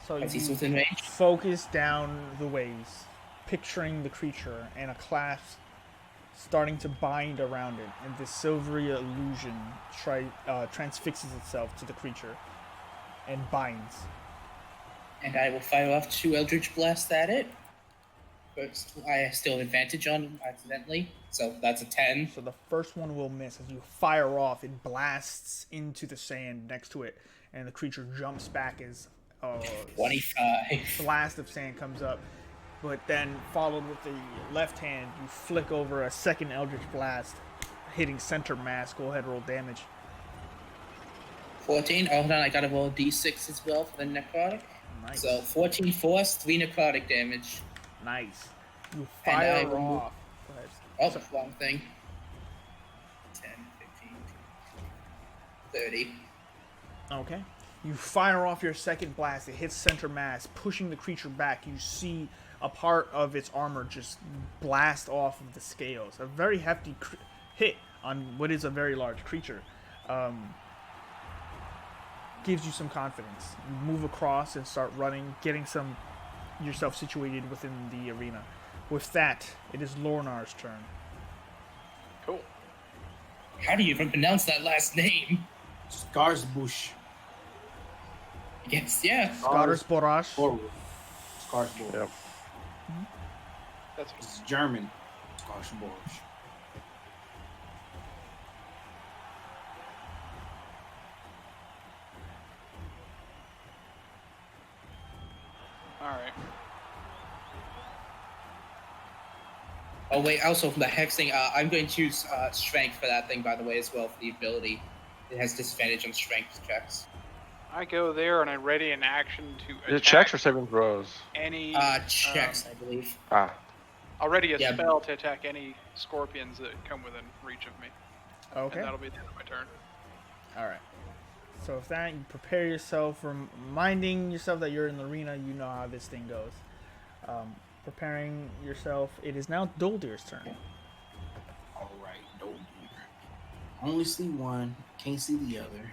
So Because he's you within range. focus down the ways, picturing the creature and a clasp starting to bind around it, and this silvery illusion transfixes itself to the creature and binds. And I will fire off 2 Eldritch Blasts at it. First, I still have advantage on accidentally, so that's a 10. So the first one will miss as you fire off. It blasts into the sand next to it, and the creature jumps back as a 25. blast of sand comes up. But then, followed with the left hand, you flick over a second Eldritch Blast, hitting center mass. Go ahead, roll damage. 14. Oh, hold on, I gotta roll D6 as well for the necrotic. Nice. So 14 force, 3 necrotic damage. Nice. You And fire I will- off. Go ahead. Oh, So- wrong thing. 10, 15, 30. Okay. You fire off your second blast. It hits center mass, pushing the creature back. You see a part of its armor just blast off of the scales. A very hefty hit on what is a very large creature. Gives you some confidence. You move across and start running, getting yourself situated within the arena. With that, it is Lornar's turn. Cool. How do you even pronounce that last name? Skarsbush. Yes, yeah. Skottersporash. Skarsbush. Yep. That's It's German. Skarsbush. all right. Oh wait, also from the hex thing, I'm going to use strength for that thing, by the way, as well, for the ability. It has disadvantage on strength checks. I go there and I ready an action to Is attack it checks or saving throws? any. Checks, I believe. Ah. I'll ready a Yeah. spell to attack any scorpions that come within reach of me. Okay. And that'll be the end of my turn. All right. So with that, you prepare yourself, reminding yourself that you're in the arena. You know how this thing goes. Preparing yourself. It is now Doldir's turn. All right, don't. Only see one, can't see the other.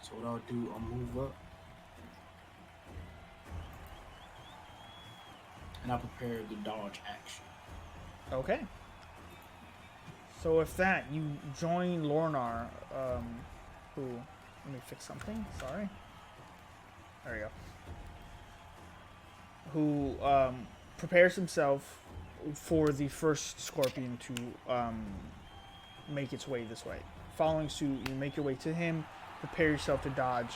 So what I'll do, I'll move up, and I'll prepare the dodge action. Okay. So with that, you join Lornar, who, let me fix something, sorry. There we go. Who prepares himself for the first scorpion to make its way this way. Following suit, you make your way to him, prepare yourself to dodge,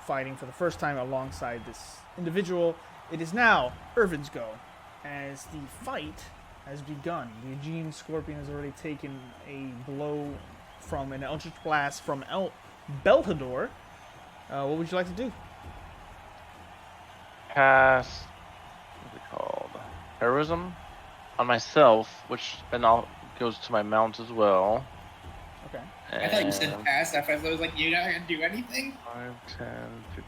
fighting for the first time alongside this individual. It is now Irvin's go, as the fight has begun. The Aegean Scorpion has already taken a blow from an Eldritch Blast from Belhador. What would you like to do? Cast, what's it called? Heroism on myself, which and all goes to my mount as well. Okay. I thought you said pass. At first I was like, you're not gonna do anything? 5, 10, 15,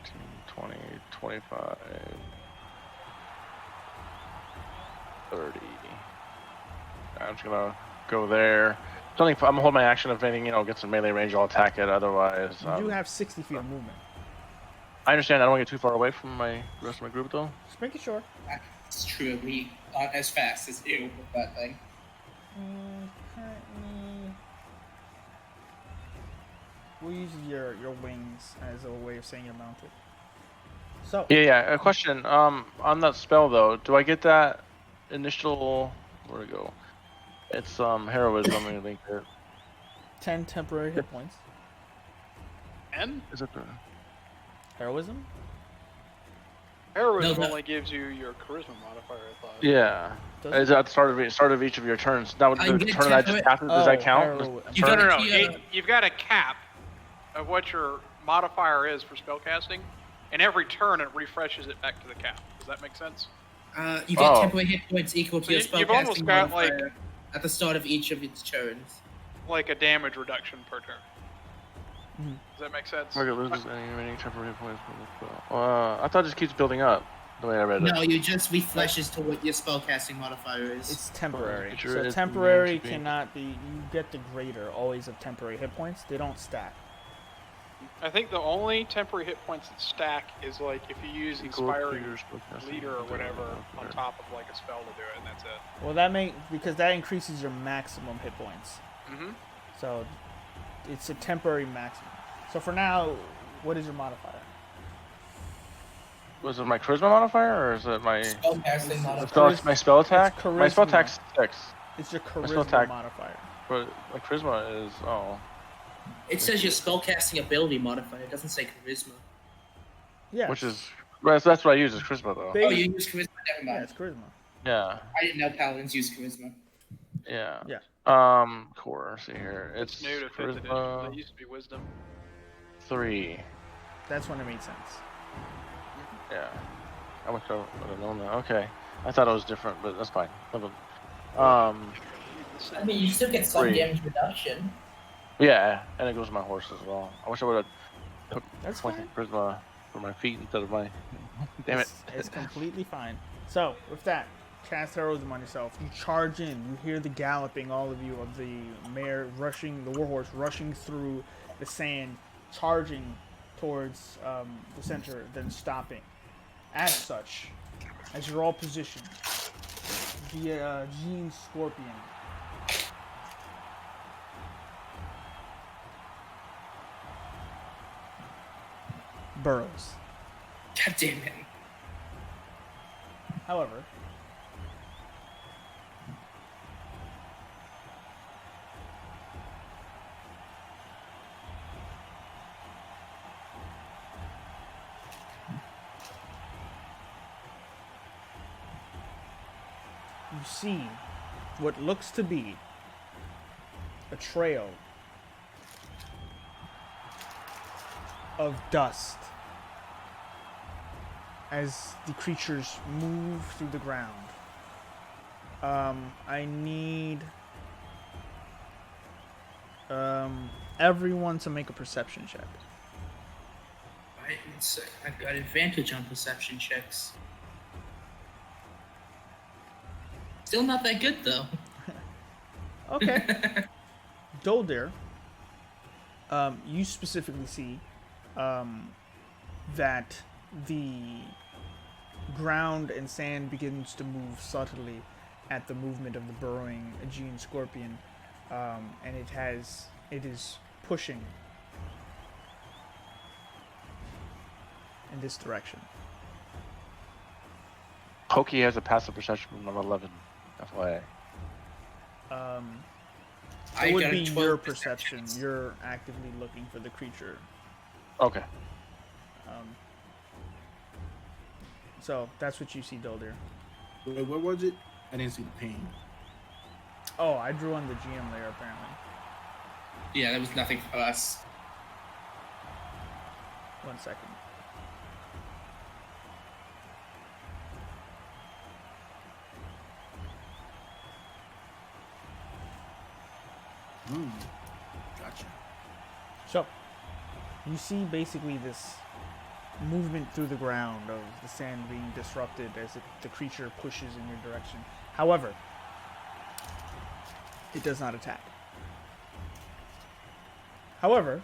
20, 25, 30. I'm just gonna go there. I'm gonna hold my action. If anything, gets in melee range, I'll attack it. Otherwise, You do have 60 feet of movement. I understand. I don't want to get too far away from the rest of my group, though. Just making sure. It's true. We aren't as fast as you with that thing. Currently, we'll use your wings as a way of saying you're mounted. So Yeah. A question. On that spell though, do I get that initial? Where'd it go? It's heroism. I'm gonna link it. 10 temporary hit points. And Is it the? Heroism? heroism No, only gives you your charisma modifier, I thought. Yeah. Does Is that the start of each of your turns? Now, the You turn get that I just passed, does that count? You No, got no, a no. key, You've got a cap of what your modifier is for spellcasting, and every turn it refreshes it back to the cap. Does that make sense? You get temporary hit points equal to So your you've almost spellcasting got, modifier at the start of each of its turns. Like a damage reduction per turn. Mhm. Does that make sense? Target loses any remaining temporary hit points from the spell. I thought it just keeps building up. The way I read it. No, you just refreshes to what your spellcasting modifier is. It's temporary. Picture So it temporary means to be- cannot be. You get the greater always of temporary hit points. They don't stack. I think the only temporary hit points that stack is like if you use Equal to Inspiring your spellcasting Leader or whatever on modifier. top of like a spell to do it, and that's it. Well, because that increases your maximum hit points. Mm-hmm. So it's a temporary maximum. So for now, what is your modifier? Was it my charisma modifier or is it my Spellcasting my spell attack? It's My spell charisma. attack's 6, It's your spell charisma attack- modifier. but my charisma is It says your spellcasting ability modifier. It doesn't say charisma. Yeah. which is that's what I use is charisma though. Big- Oh, you use charisma? Never Yeah, mind. it's charisma. Yeah, I didn't know paladins use charisma. yeah. Yeah. Core. Let's see here. It's new to 5th edition. charisma That used to be Wisdom. 3. That's when it made sense. Yeah. I would have known that. Okay. I thought it was different, but that's fine. I mean, you still get some Three. damage reduction. Yeah, and it goes to my horse as well. I wish I would have took That's points fine. of charisma for my feet instead of my. Damn it. It's completely fine. So, with that, cast heroism on yourself. You charge in. You hear the galloping, all of you, of the mare rushing, the warhorse rushing through the sand, charging towards the center, then stopping. As such, as you're all positioned, the Aegean Scorpion burrows. God damn it. However, you see what looks to be a trail of dust as the creatures move through the ground. I need everyone to make a perception check. Alright, I've got advantage on perception checks. Still not that good, though. Okay. Doldir, you specifically see that the ground and sand begins to move subtly at the movement of the burrowing Aegean Scorpion. and it is pushing in this direction. Pokey has a passive perception of 11. FYI. It would got a be 12 your perception. You're actively looking for the creature. Okay. So that's what you see, Doldir. Wait, what was it? I didn't see the pain. Oh, I drew on the GM layer apparently. Yeah, there was nothing for us. 1 second. Gotcha. So, you see basically this movement through the ground of the sand being disrupted as the creature pushes in your direction. However, it does not attack. However,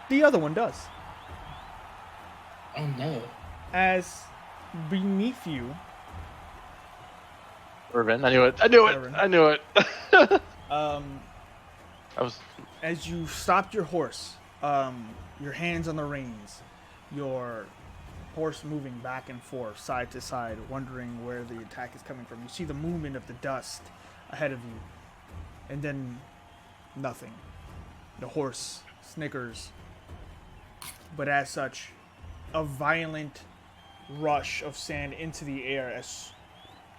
the other one does. Oh no. As beneath you, Irvin, I knew it. I knew it. Irvin. I knew it. I was. as you stopped your horse, your hands on the reins, your horse moving back and forth, side to side, wondering where the attack is coming from. You see the movement of the dust ahead of you, and then nothing. The horse snickers, but as such, a violent rush of sand into the air as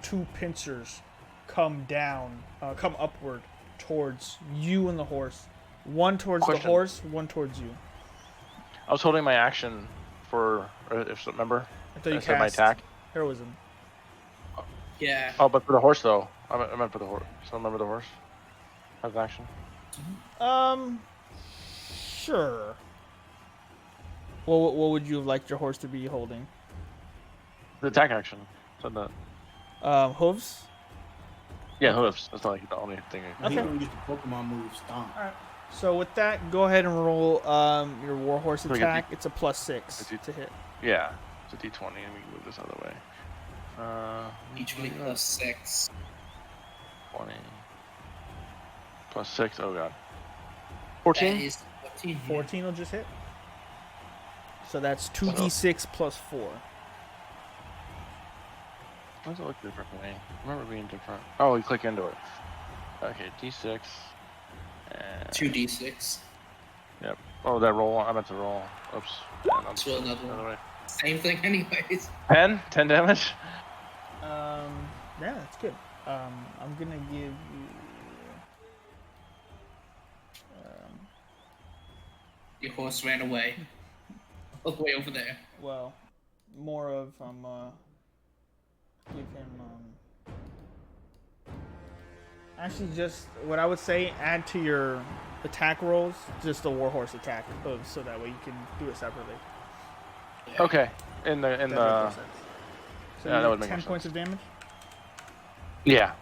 two pincers come upward towards you and the horse. One towards the Question. horse, one towards you. I was holding my action for. If remember, I thought you said my cast attack. heroism. Yeah. Oh, but for the horse though. I meant for the horse. So remember the horse. Has action. Sure. Well, what would you have liked your horse to be holding? The attack action. Said that. Hooves? Yeah, hoofs. That's not like the only thing. He Okay. don't use the Pokemon move Stomp. Alright. So with that, go ahead and roll your warhorse So we get attack. It's a +6 a D- to hit. Yeah, it's a D20, and we can move this other way. Each week plus 6. 20 plus 6. Oh god. That 14. is 14. 14 will just hit. So that's 2d6 plus 4. Why does it look different for me? I remember being different. Oh, you click into it. Okay, D6. And... 2d6. Yep. Oh, that roll. I meant to roll. Oops. And I'm So another the other one. way. Same thing, anyways. 10? 10 damage? Yeah, that's good. I'm gonna give you. Your horse ran away. All the way over there. Well, more of give him actually just what I would say, add to your attack rolls just the warhorse attack hooves, so that way you can do it separately. Okay. In the That makes more sense. So Yeah, you that get would make 10 more points of damage. Yeah.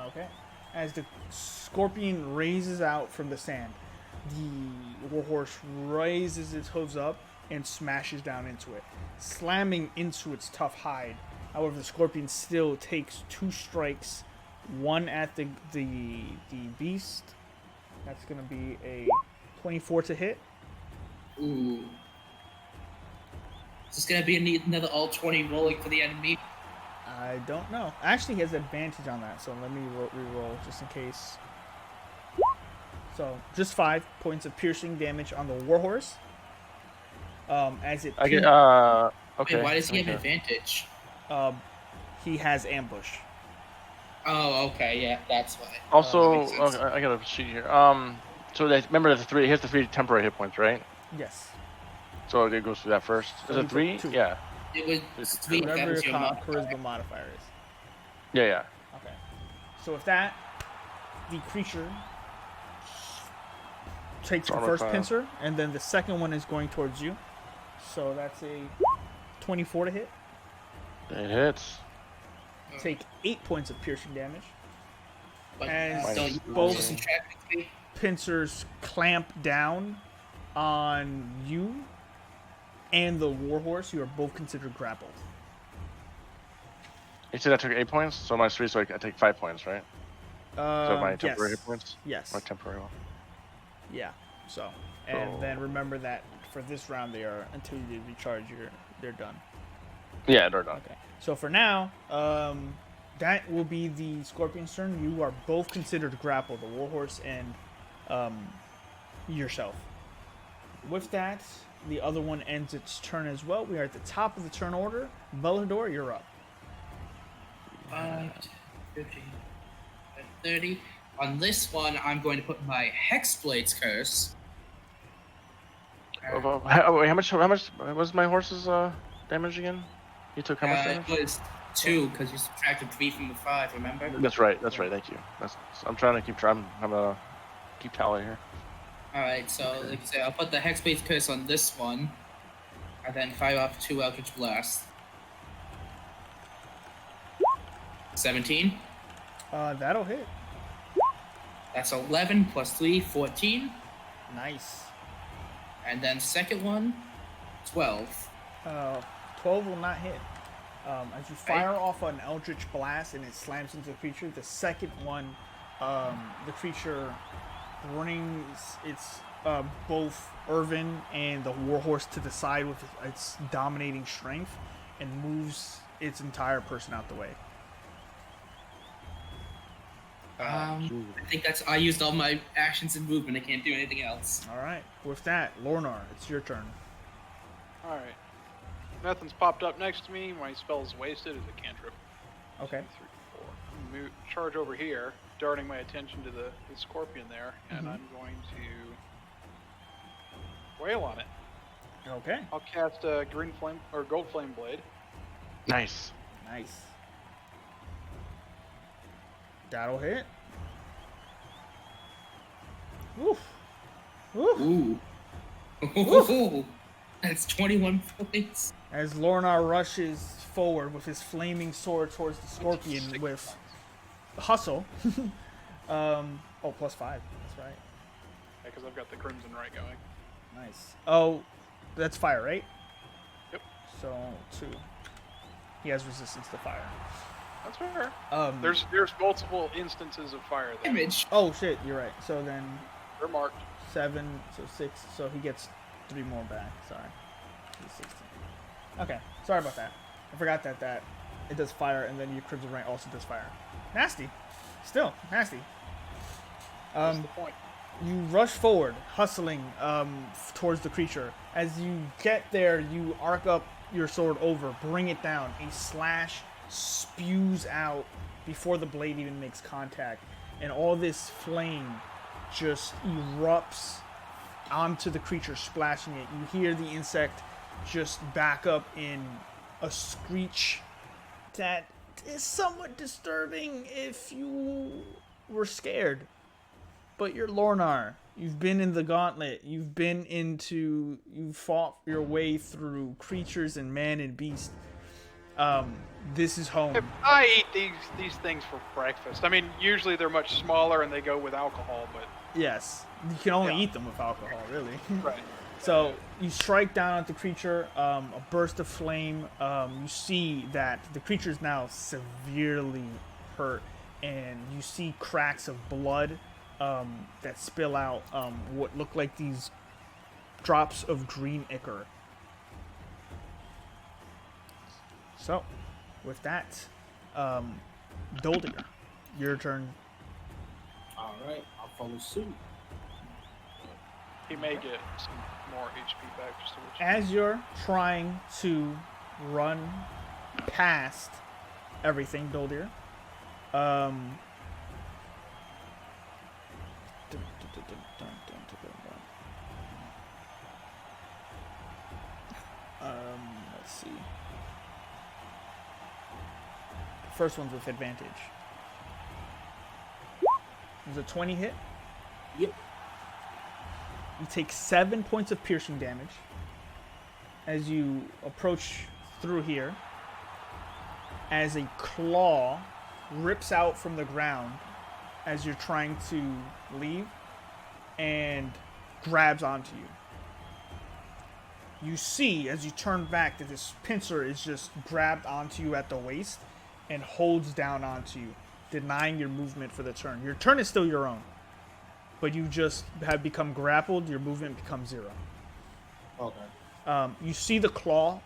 Okay. As the scorpion raises out from the sand, the warhorse raises its hooves up and smashes down into it, slamming into its tough hide. However, the scorpion still takes 2 strikes, one at the beast. That's going to be a 24 to hit. Ooh. Is this gonna be another all 20 rolling for the enemy? I don't know. Actually, he has advantage on that, so let me re-roll just in case. So, just 5 points of piercing damage on the warhorse. As it I get. Okay. Wait, why does he have okay. advantage? he has ambush. Oh, okay, yeah, that's why. Also, That makes sense. okay, I got a sheet here. So remember the 3. He has the 3 temporary hit points, right? Yes. So it goes through that first. Is it 3? 2. Yeah. It was It's 3 if that Whatever was your your modifier. charisma modifier is. Yeah. Okay. So with that, the creature takes the Armor first class. pincer, and then the second one is going towards you. So that's a 24 to hit. It hits. Take 8 points of piercing damage. But As don't you both- also subtract the 3? Pincers clamp down on you and the warhorse. You are both considered grappled. You said I took 8 points, so minus 3, so I take 5 points, right? So my temporary Yes. hit points? Yes. My temporary one. Yeah. So, and So- then remember that for this round they are until you recharge. They're done. Yeah, they're done. Okay. So for now, that will be the Scorpion's turn. You are both considered grappled, the Warhorse and yourself. With that, the other one ends its turn as well. We are at the top of the turn order. Velador, you're up. 5, 15, 30. On this one, I'm going to put my Hexblade's Curse. How much was my horse's damage again? You took how much damage? It was 2 because you subtracted 3 from the 5. Remember? That's right. Thank you. I'm trying to keep trying. I'm gonna keep tally here. All right. So, like I say, I'll put the Hexblade's Curse on this one, and then fire off 2 Eldritch Blasts. 17. That'll hit. That's 11 plus 3, 14. Nice. And then second one, 12. 12 will not hit. As you fire off an Eldritch Blast and it slams into the creature, the second one, the creature brings its both Irvin and the Warhorse to the side with its dominating strength and moves its entire person out the way. I think I used all my actions and movement. I can't do anything else. All right. With that, Lornar, it's your turn. All right. Nothing's popped up next to me. My spell's wasted as a cantrip. Okay. 2, 3, 4. Charge over here, darting my attention to the scorpion there, and I'm going to wail on it. Okay. I'll cast a green flame or gold flame blade. Nice. Nice. That'll hit. Woof. Woof. Ooh. Ooh. That's 21 points. As Lornar rushes forward with his flaming sword towards the scorpion with hustle. +5. That's right. Yeah, because I've got the crimson right going. Nice. Oh, that's fire, right? Yep. So 2. He has resistance to fire. That's fair. There's There's multiple instances of fire there. Image. Oh shit, you're right. So then They're marked. 7, so 6. So he gets 3 more back. Sorry. He's 16. Okay. Sorry about that. I forgot that it does fire, and then your Crimson Ring also does fire. Nasty. Still nasty. That's the point. You rush forward, hustling towards the creature. As you get there, you arc up your sword over, bring it down. A slash spews out before the blade even makes contact, and all this flame just erupts onto the creature, splashing it. You hear the insect just back up in a screech that is somewhat disturbing if you were scared. But you're Lornar. You've been in the gauntlet. You've fought your way through creatures and man and beast. This is home. I eat these things for breakfast. I mean, usually they're much smaller and they go with alcohol, but Yes. You can only eat them with alcohol, really. right. So you strike down at the creature, a burst of flame. You see that the creature is now severely hurt, and you see cracks of blood that spill out what look like these drops of green ichor. So, with that, Doldiger, your turn. All right, I'll follow suit. He may get some more HP back just to let you As you're trying to run past everything, Doldier, let's see. The first one's with advantage. There's a 20 hit. Yep. You take 7 points of piercing damage as you approach through here, as a claw rips out from the ground as you're trying to leave and grabs onto you. You see, as you turn back, that this pincer is just grabbed onto you at the waist and holds down onto you, denying your movement for the turn. Your turn is still your own, but you just have become grappled. Your movement becomes 0. Okay. You see the claw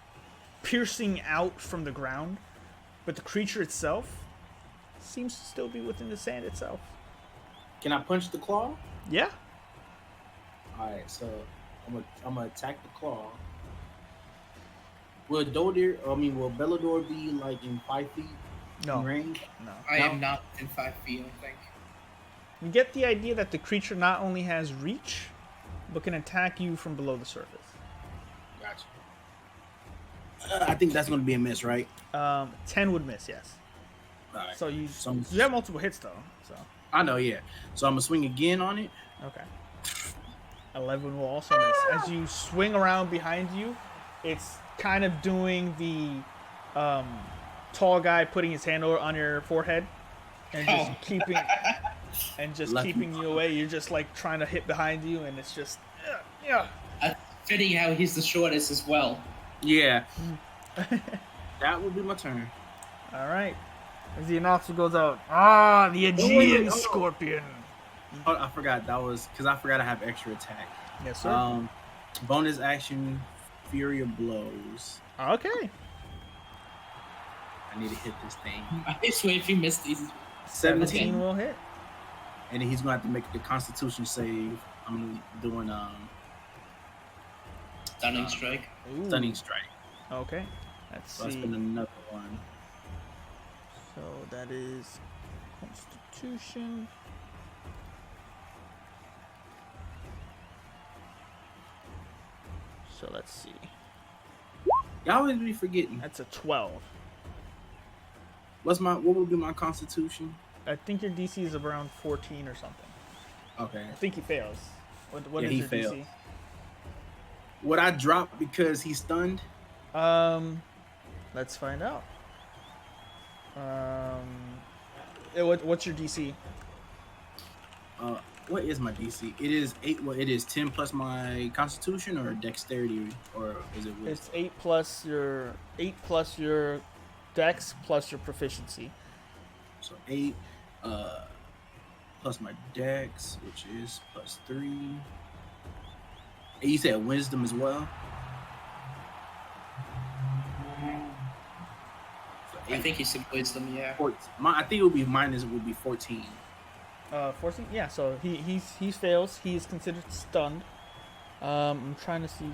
piercing out from the ground, but the creature itself seems to still be within the sand itself. Can I punch the claw? Yeah. All right, so I'm gonna attack the claw. Will Bellador be like in 5 feet in range? No. I am not within 5 feet, I think. You get the idea that the creature not only has reach, but can attack you from below the surface. Gotcha. I think that's gonna be a miss, right? 10 would miss, yes. All right. So you So- you have multiple hits though. So I know, yeah. So I'm gonna swing again on it. okay. 11 will also miss. As you swing around behind you, it's kind of doing the tall guy putting his hand on your forehead and just keeping you away. You're just like trying to hit behind you, and it's just yeah. Fitting how he's the shortest as well. Yeah. That would be my turn. All right. As the announcer goes out, the Aegean wait. Scorpion. Oh, I forgot that was because I forgot I have extra attack. Yes, sir. Bonus action, Fury of Blows. Okay. I need to hit this thing. I swear if you miss these. 17 will hit. And then he's gonna have to make the Constitution save. I'm doing Stunning strike. Ooh. Stunning Strike. Okay. Let's So I see. spend another one. So that is Constitution. So let's see. Y'all always be forgetting. That's a 12. What would be my Constitution? I think your DC is around 14 or something. Okay. I think he fails. What Yeah, is he your failed. DC? Would I drop because he's stunned? Let's find out. What's your DC? What is my DC? It is 8. Well, it is 10 plus my Constitution or Dexterity, or is it? It's 8 plus your Dex plus your proficiency. So 8 plus my Dex, which is plus 3. And you said Wisdom as well. So I think he said wisdom, yeah. 14. I think it would be minus. It would be 14. 14. Yeah. So he fails. He is considered stunned. I'm trying to see.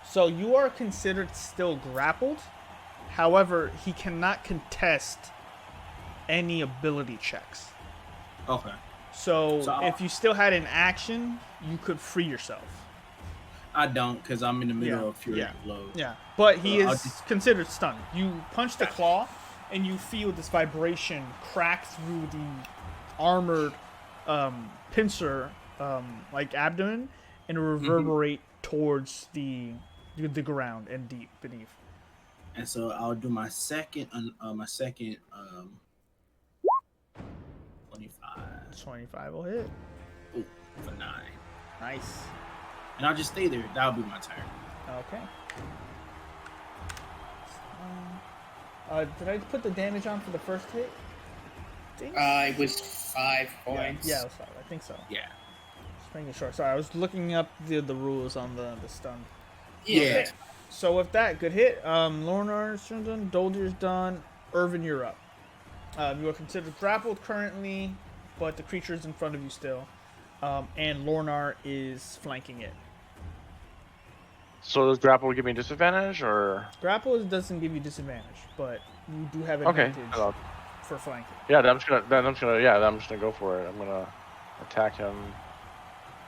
So you are considered still grappled. However, he cannot contest any ability checks. Okay. So So if you still had an action, you could free yourself. I don't, because I'm in the middle Yeah, of Fury yeah. Blow. Yeah, but he I'll is considered stunned. You punch the claw, and you feel this vibration crack through the armored pincer, like abdomen, and reverberate towards the ground and deep beneath. And so I'll do my second 25. 25 will hit. Ooh, for 9. Nice. And I'll just stay there. That'll be my turn. Okay. Did I put the damage on for the first hit? It was 5 points. Yeah, it was 5. I think so. Yeah. Just making sure. Sorry, I was looking up the rules on the stun. Yeah. So with that, good hit. Lornar's done. Doldir's done. Irvin, you're up. You are considered grappled currently, but the creature is in front of you still. And Lornar is flanking it. So does grapple give me disadvantage, or? Grapple doesn't give you disadvantage, but you do have Okay. advantage for flanking. Yeah, I'm just gonna go for it. I'm gonna attack him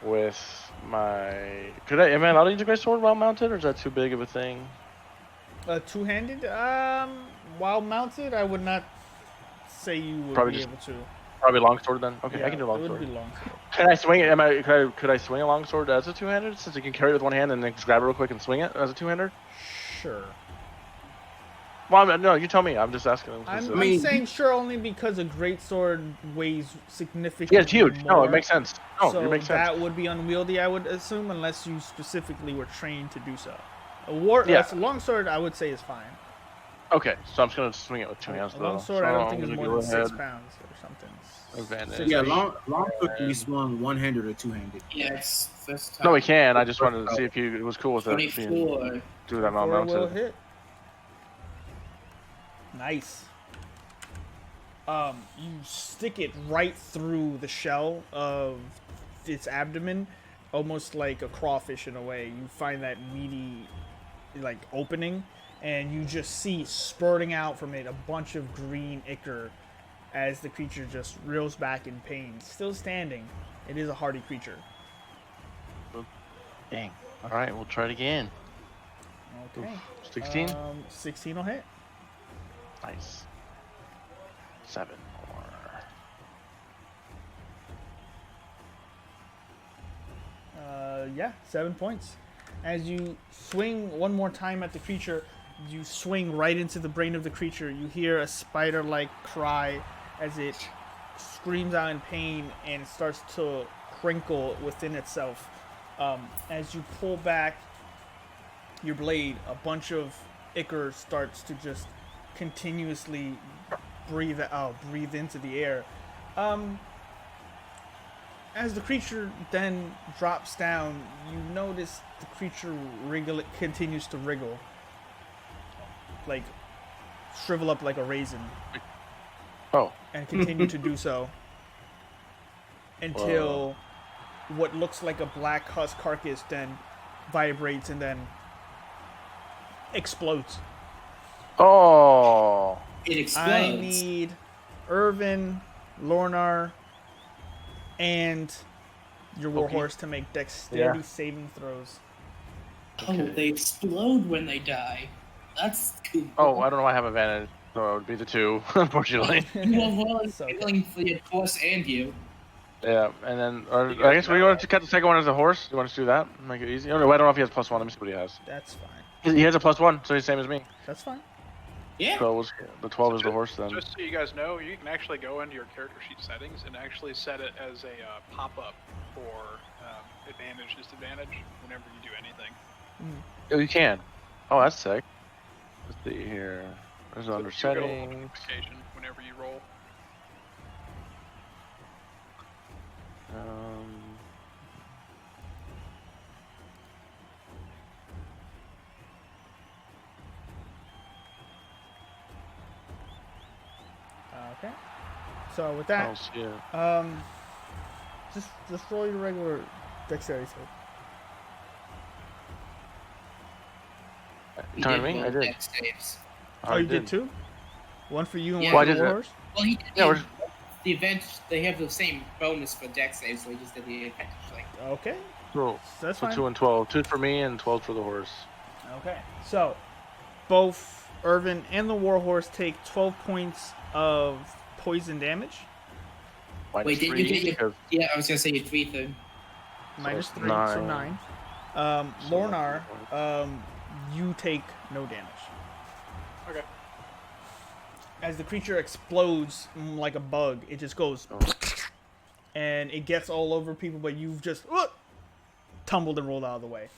with my. Am I allowed to use a great sword while mounted, or is that too big of a thing? Two-handed. While mounted, I would not say you would Probably be just- able to. Probably longsword then. Okay, Yeah, I can do it would longsword. be longsword. Can I swing it? Could I swing a longsword as a two-handed, since you can carry it with one hand and then just grab it real quick and swing it as a two-hander? Sure. Well, no, you tell me. I'm just asking. I'm saying sure only because a greatsword weighs significantly Yeah, it's huge. more. No, it makes sense. No, So it makes sense. that would be unwieldy, I would assume, unless you specifically were trained to do so. A longsword, I would say, is fine. Okay, so I'm just gonna swing it with 2 hands A though. longsword, So I don't I'm think is gonna more go than ahead. 6 pounds or something. Advantage. Yeah, Six-ish. longsword can be swung one-handed or two-handed. Yes, first time. No, we can. I just wanted to see if he was cool with it being 24. do that 24 will unmounted. hit. Nice. You stick it right through the shell of its abdomen, almost like a crawfish in a way. You find that meaty, like, opening, and you just see spurting out from it a bunch of green ichor as the creature just reels back in pain. Still standing. It is a hardy creature. Dang. All right, we'll try it again. Okay. 16? 16 will hit. Nice. 7 more. Yeah, 7 points. As you swing one more time at the creature, you swing right into the brain of the creature. You hear a spider-like cry as it screams out in pain and starts to crinkle within itself. As you pull back your blade, a bunch of ichor starts to just continuously breathe into the air. As the creature then drops down, you notice the creature continues to wriggle, like shrivel up like a raisin, Oh. and continue to do so until what looks like a black husk carcass then vibrates and then explodes. Oh. It explodes. I need Irvin, Lornar, and your warhorse to make dexterity saving throws. Oh, they explode when they die. That's cool. Oh, I don't know why I have advantage, so it would be the 2, unfortunately. You have well So- feeling for your horse and you. Yeah, and then I guess we want to cut the second one as a horse. You want us to do that? Make it easy? Oh, no, I don't know if he has +1. Let me see what he has. That's fine. He has a +1, so he's the same as me. That's fine. Yeah. So the 12 is the horse then. Just so you guys know, you can actually go into your character sheet settings and actually set it as a pop-up for advantage, disadvantage whenever you do anything. Oh, you can. Oh, that's sick. Let's see here. There's So under you get a little settings. notification whenever you roll. Okay. So with that, I'll see it. just roll your regular dexterity save. He Turn me? roll I did. dex saves. Oh, you did too? One for you and Yeah. one Well, I for did the that. warhorse? Well, he did Yeah, we're- the event. They have the same bonus for dex saves, so he just did the advantage. Like, Okay. Cool. That's So fine. 2 and 12. 2 for me and 12 for the horse. Okay. So both Irvin and the warhorse take 12 points of poison damage. wait, did you get your? 'cause- Yeah, I was gonna say your 3 thing. Minus it's 3, so 9. 9. So Lornar, that's you take no damage. Okay. As the creature explodes like a bug, it just goes, Oh. and it gets all over people, but you've just tumbled and rolled out of the way.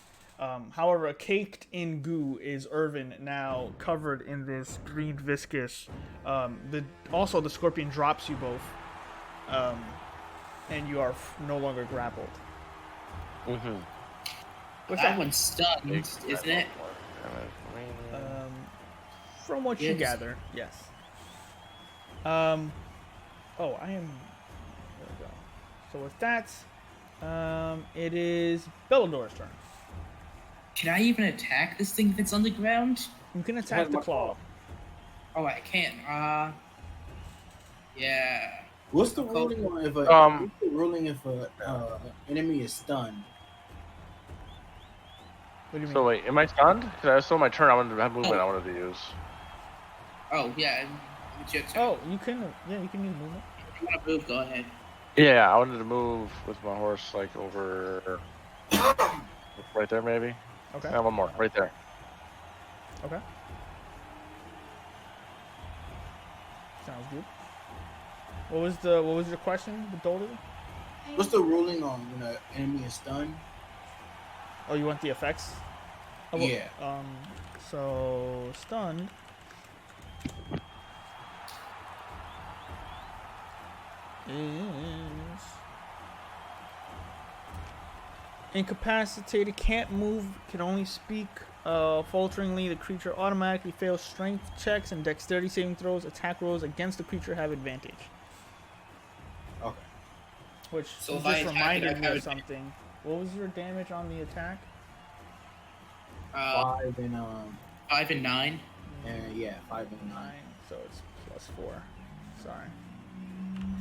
However, caked in goo is Irvin, now covered in this green viscous. Also, the scorpion drops you both, and you are no longer grappled. Mm-hmm. That one's stunned, isn't it? From what you Yes. gather, yes. Oh, I am. There we go. So with that, it is Bellador's turn. Can I even attack this thing if it's on the ground? You can attack the claw. Oh, I can. Yeah. What's the ruling on if a enemy is stunned? What do you mean? So wait, am I stunned? Because I still my turn. I wanted to have movement. I wanted to use. Oh, yeah. It's your turn. Oh, you can. Yeah, you can use movement. If you want to move, go ahead. Yeah, I wanted to move with my horse like over, right there maybe. Okay. Yeah, one more, right there. Okay. Sounds good. What was your question, Dolly? What's the ruling on when an enemy is stunned? Oh, you want the effects? Oh, well, Yeah. So stunned is incapacitated, can't move, can only speak falteringly. The creature automatically fails strength checks and dexterity saving throws. Attack rolls against the creature have advantage. Okay. Which So if just I attack reminded it, me I of have something. What was your damage on the attack? 5 and 5 and 9. yeah, 5 and 9. 9, so it's +4. Sorry.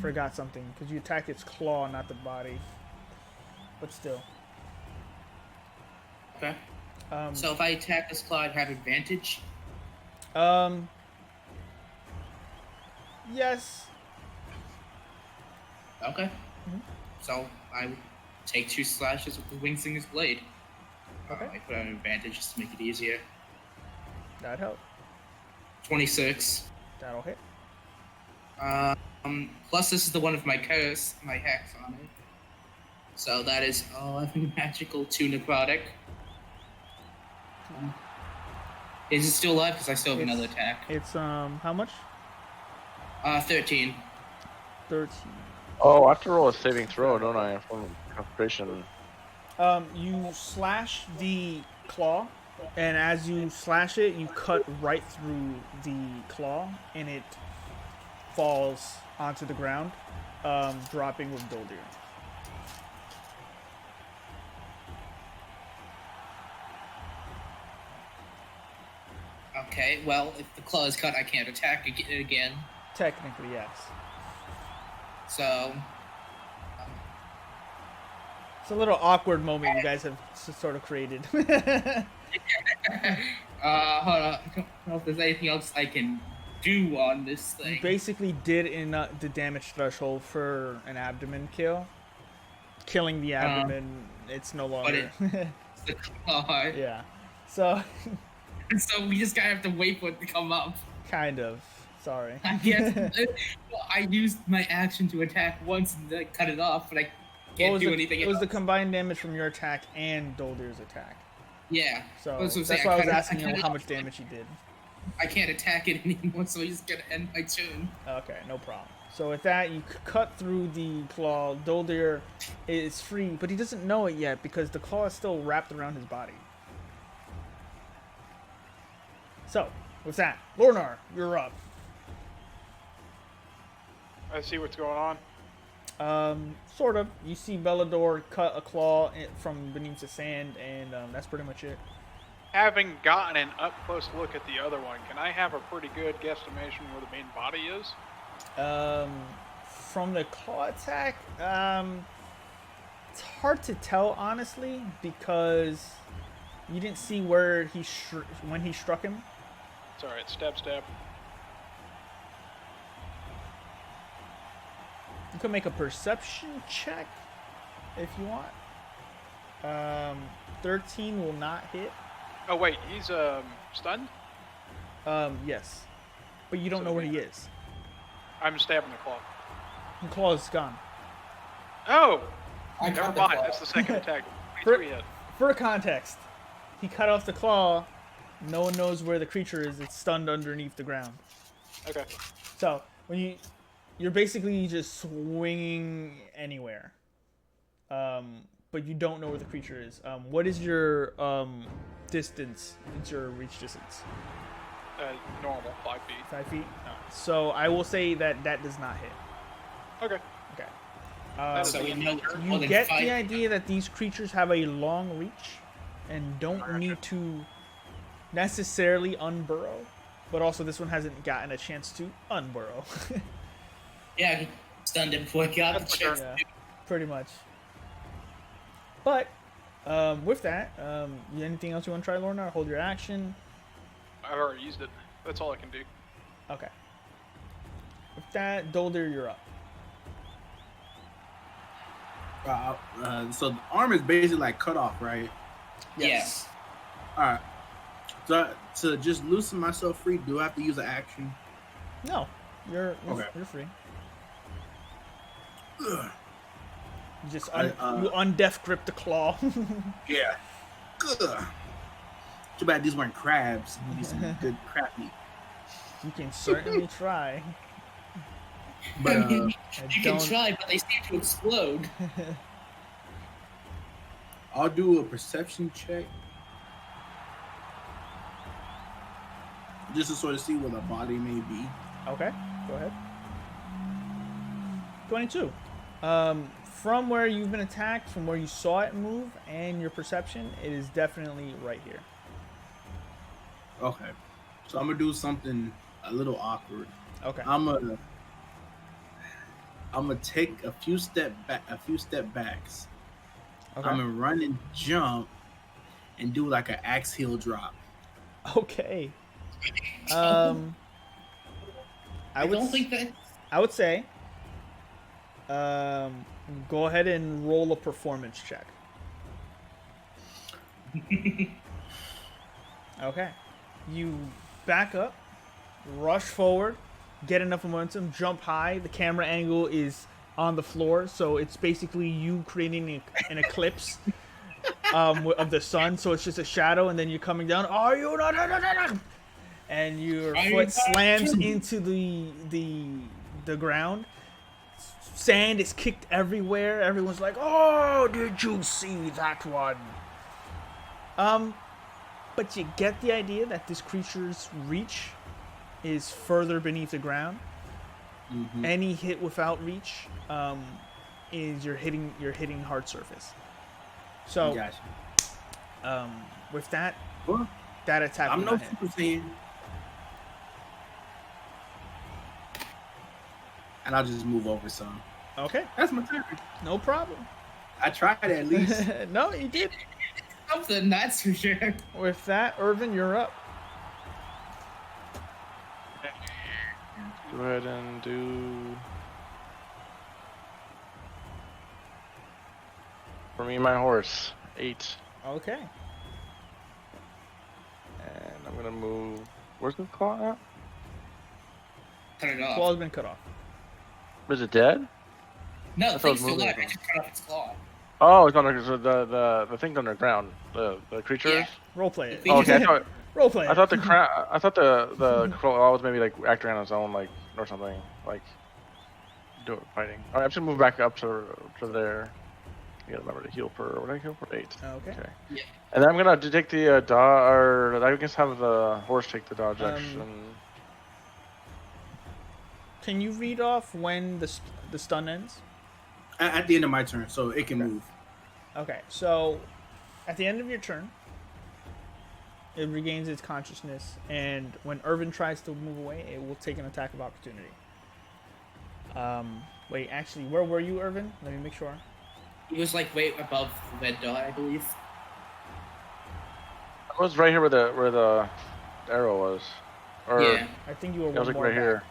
Forgot something, because you attacked its claw, not the body. But still. Okay. So if I attack this claw, I'd have advantage. Yes. Okay. Mhm. So I would take 2 slashes with the Wingsinger's blade. Okay. I put on advantage just to make it easier. That'd help. 26. That'll hit. Plus this is the one with my curse, my hex on it. So that is 11 magical, 2 necrotic. Is it still alive? Because I still have another attack. It's, how much? 13. 13. Oh, I have to roll a saving throw, don't I? From concentration. You slash the claw, and as you slash it, you cut right through the claw, and it falls onto the ground, dropping with Doldir. Okay, well, if the claw is cut, I can't attack it again. Technically, yes. So, It's a little awkward moment you guys have sort of created. hold on. I don't know if there's anything else I can do on this You thing. basically did in the damage threshold for an abdomen kill. Killing the abdomen, it's no longer. It's the claw. Yeah. So, So we just gotta have to wait for it to come up. kind of. Sorry. I guess I used my action to attack once and then cut it off, but I can't do anything It else. was the combined damage from your attack and Doldir's attack. Yeah. So That's what I'm that's saying, why I was cut it- asking cut you it how off. much damage he did. I can't attack it anymore, so he's gonna end my turn. Okay, no problem. So with that, you cut through the claw. Doldir is free, but he doesn't know it yet because the claw is still wrapped around his body. So, with that, Lornar, you're up. I see what's going on. Sort of. You see Bellador cut a claw from beneath the sand, and that's pretty much it. Having gotten an up-close look at the other one, can I have a pretty good guesstimation where the main body is? From the claw attack, it's hard to tell honestly because you didn't see where when he struck him. It's alright, stab. You could make a perception check if you want. 13 will not hit. Oh wait, he's stunned? Yes, but you don't know where he is. I'm stabbing the claw. The claw is gone. Oh! I Never cut the mind, claw. that's the second attack. For- 23 hit. For context, he cut off the claw. No one knows where the creature is. It's stunned underneath the ground. Okay. So when you're basically just swinging anywhere, but you don't know where the creature is. What is your distance? It's your reach distance. Normal, 5 feet. 5 feet. So I will say that does not hit. Okay. Okay. That's So we know more You than get 5. the idea that these creatures have a long reach and don't need to necessarily unburrow, but also this one hasn't gotten a chance to unburrow. Yeah, he stunned him before he got the That's for chance. sure. Yeah, pretty much. But with that, anything else you want to try, Lorna? Hold your action. I've already used it. That's all I can do. Okay. With that, Doldir, you're up. So the arm is basically like cut off, right? Yes. All right. So to just loosen myself free, do I have to use an action? No, you're Okay. free. Ugh. You just I, you undeath grip the claw. Yeah. Ugh. Too bad these weren't crabs. These some good crab meat. You can certainly try. But I mean, I you can don't- try, but they seem to explode. I'll do a perception check just to sort of see where the body may be. Okay, go ahead. 22. From where you've been attacked, from where you saw it move, and your perception, it is definitely right here. Okay, so I'm gonna do something a little awkward. Okay. I'm gonna take a few step backs. Okay. I'm gonna run and jump and do like an axe heel drop. Okay. I would don't think that. I would say, go ahead and roll a performance check. Okay. You back up, rush forward, get enough momentum, jump high. The camera angle is on the floor, so it's basically you creating an eclipse of the sun. So it's just a shadow, and then you're coming down. Are you not? And your foot slams into the ground. Sand is kicked everywhere. Everyone's like, "Oh, did you see that one?" But you get the idea that this creature's reach is further beneath the ground. Mm-hmm. Any hit without reach is you're hitting hard surface. So, Gotcha. with that, Well, that attack. I'm will no not hit. Super Saiyan. And I'll just move over some. Okay, That's my turn. no problem. I tried at least. No, you did. Something, that's for sure. With that, Irvin, you're up. Go ahead and do. For me, my horse. 8. Okay. And I'm gonna move. Where's the claw at? Cut it off. Claw's been cut off. Is it dead? No, I the thought it thing's was still moving. alive. I just cut off its claw. Oh, it's under so the thing's underground. The creature Yeah. is. Role play it. Oh, okay, I thought Role play it. I thought the claw was maybe like acting on its own, like or something, like do it fighting. All right, I'm just gonna move back up to there. You gotta remember to heal for what did I heal for 8. Okay. Okay. Yeah. And then I'm gonna take the dodge, or I guess have the horse take the dodge action. Can you read off when the stun ends? At the end of my turn, so it can move. Okay, so at the end of your turn, it regains its consciousness, and when Irvin tries to move away, it will take an attack of opportunity. Wait, actually, where were you, Irvin? Let me make sure. He was like way above the red dot, I believe. I was right here where the arrow was. Or Yeah. I think you were I was one like more right back. here.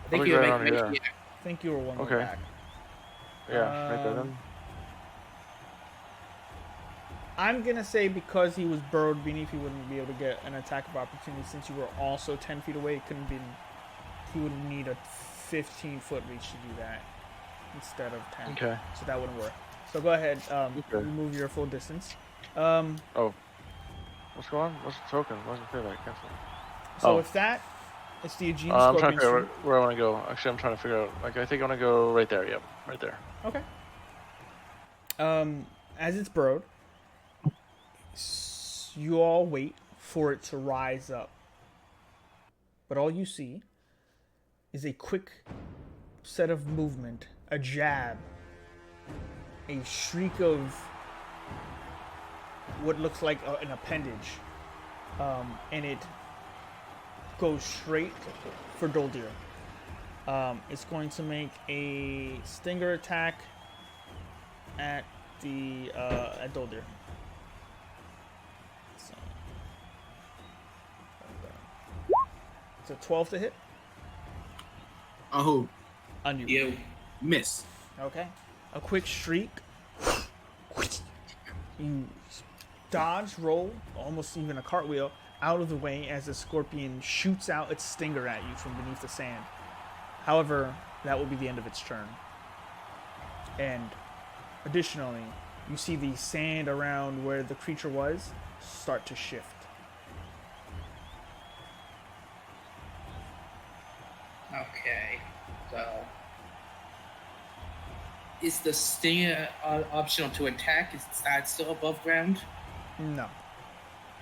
I think was you were right like, around here. yeah. I think you were one more Okay. back. Yeah, right there then. I'm gonna say because he was burrowed beneath, he wouldn't be able to get an attack of opportunity since you were also 10 feet away. It couldn't be. He would need a 15-foot reach to do that instead of 10. Okay. So that wouldn't work. So go ahead. Okay. Remove your full distance. Oh. What's going on? What's the token? What's the payback? Cancel. So Oh. with that, it's the Aegean I'm trying Scorpion to figure out Stream. where I want to go. Actually, I'm trying to figure out. Like, I think I want to go right there. Yep, right there. Okay. As it's burrowed, you all wait for it to rise up. But all you see is a quick set of movement, a jab, a shriek of what looks like an appendage, and it goes straight for Doldir. It's going to make a stinger attack at at Doldir. So, it's a 12 to hit On who? on you. You. Miss. Okay. A quick shriek. You dodge, roll, almost even a cartwheel out of the way as the scorpion shoots out its stinger at you from beneath the sand. However, that will be the end of its turn. And additionally, you see the sand around where the creature was start to shift. Okay. Is the stinger optional to attack? Is that still above ground? No.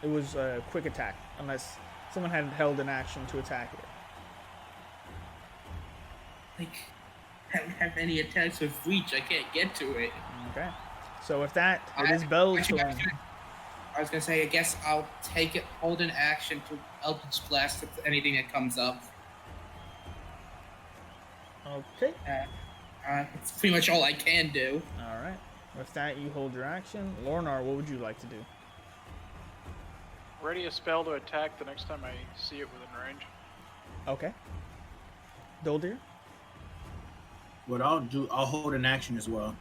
It was a quick attack, unless someone had held an action to attack it. Like, I don't have any attacks with reach. I can't get to it. Okay. So with that, it is Bella's Actually, turn. I was gonna say, I guess I'll take it, hold an action to Eldritch Blast with anything that comes up. Okay. It's pretty much all I can do. All right. With that, you hold your action. Lornar, what would you like to do? Ready a spell to attack the next time I see it within range. Okay. Doldir? What I'll do, I'll hold an action as well.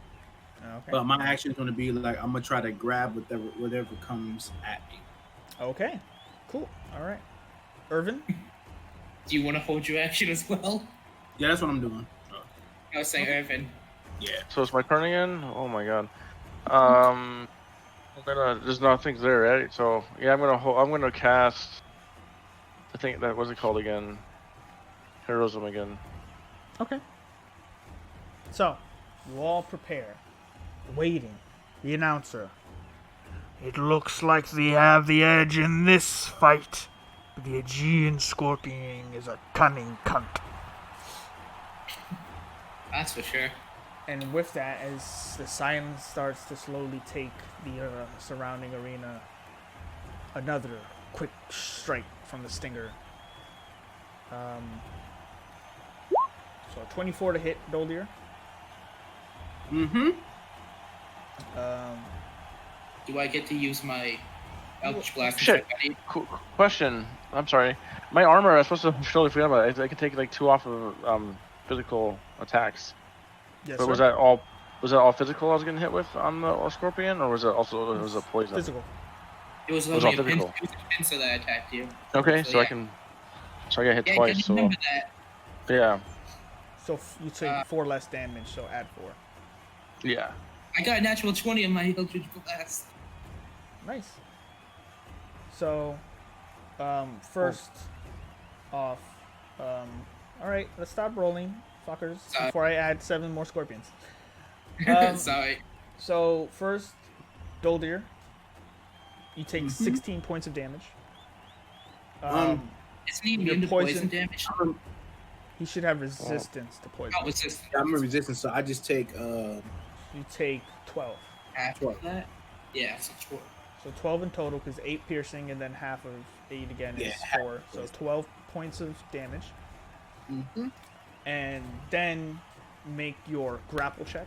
Okay. But my action is going to be like I'm gonna try to grab whatever comes at me. Okay. Cool. All right. Irvin? Do you want to hold your action as well? Yeah, that's what I'm doing. I was saying, Irvin. Yeah. So it's my turn again? Oh my god. I'm gonna. There's nothing there, right? So yeah, I'm gonna cast. I think that what's it called again? Heroism again. Okay. So, you all prepare. Waiting. The announcer. It looks like they have the edge in this fight. But the Aegean Scorpion is a cunning cunt. That's for sure. And with that, as the silence starts to slowly take the surrounding arena, another quick strike from the stinger. So 24 to hit, Doldir. Mm-hmm. Do I get to use my Eldritch Blast? Shit. Question. I'm sorry. My armor, I was supposed to totally forget about it. I can take like 2 off of physical attacks. Yes, But sir. was that all physical I was getting hit with on the scorpion, or was it also poison? Physical. It was was only all a physical. pincer that attacked you. Okay, so yeah. I got hit Yeah, twice. I So remember that. yeah, So you take 4 less damage, so add 4. yeah. I got a natural 20 on my Eldritch Blast. Nice. So, first off, alright, let's stop rolling, fuckers, before I add 7 more scorpions. Sorry. So, first, Doldir, you take 16 points of damage. Isn't he your immune to poison- poison damage? He should have resistance to poison. Oh, resistance. I'm a resistance, so I just take You take 12. Half 12. of that? Yeah, so 12. So 12 in total, because 8 piercing, and then half of 8 again is Yeah, 4. So 12 points of damage. Mm-hmm. And then make your grapple check.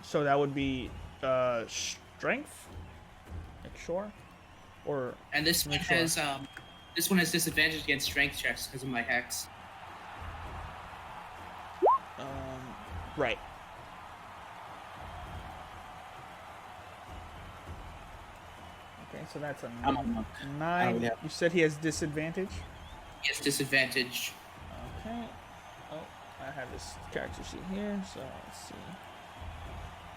So that would be strength? Like, sure? Or And this one Sure. has disadvantage against strength checks because of my hex. right. Okay, so that's a I'm a monk. 9. yeah. You said he has disadvantage? Yes, disadvantage. Okay. Oh, I have this character sheet here, so let's see.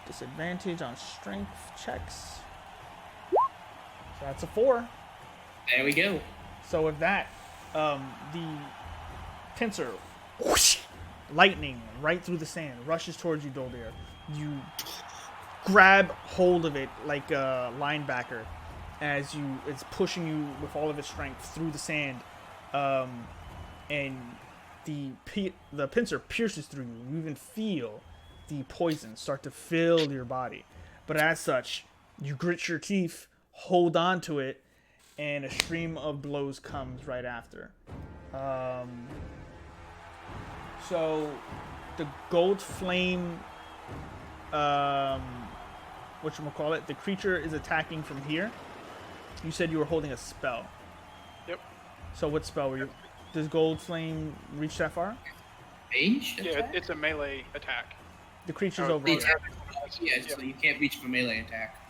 Disadvantage on strength checks. So that's a 4. There we go. So with that, the pincer, whoosh, lightning right through the sand, rushes towards you, Doldir. You grab hold of it like a linebacker as it's pushing you with all of its strength through the sand, and the pincer pierces through you. You even feel the poison start to fill your body. But as such, you grit your teeth, hold on to it, and a stream of blows comes right after. So the gold flame, whatchamacallit, the creature is attacking from here. You said you were holding a spell. Yep. So what spell were you? Does gold flame reach that far? Range? Yeah, attack? it's a melee attack. The creature's Oh, over The here. attack, yeah, so you can't reach for melee attack.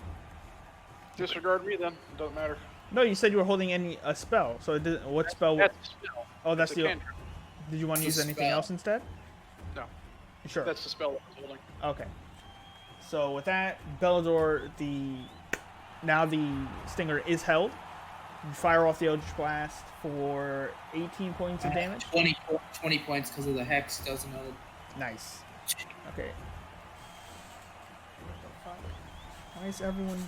Disregard me then. It doesn't matter. No, you said you were holding a spell. So what spell? That's the spell. Oh, that's It's a the. cantrip. Did you want to It's a use anything spell. else instead? No. Sure. That's the spell I was holding. Okay. So with that, Bellador, now the stinger is held. You fire off the Eldritch Blast for 18 points of damage. 20 points because of the hex, doesn't know. Nice. Okay. Why is everyone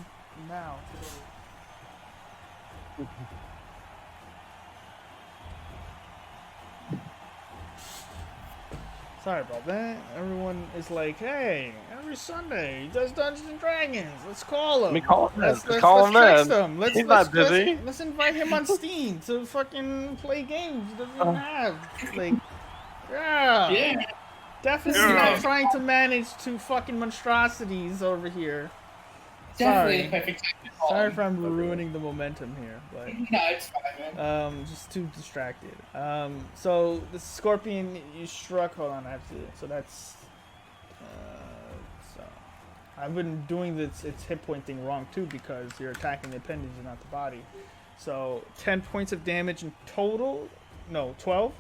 now today? Sorry about that. Everyone is like, hey, every Sunday he does Dungeons and Dragons. Let's call him. Let me call him. Let's call him text then. him. Let's He's not busy. Let's invite him on Steam to fucking play games he doesn't even have. It's like, yeah. Definitely not trying to manage two fucking monstrosities over here. Definitely the Sorry. perfect time to call Sorry him. if I'm ruining the momentum here, but No, it's fine, man. just too distracted. So the scorpion you struck. Hold on, I have to. So that's. So I've been doing its hit point thing wrong too because you're attacking the appendage and not the body. So 10 points of damage in total. No, 12.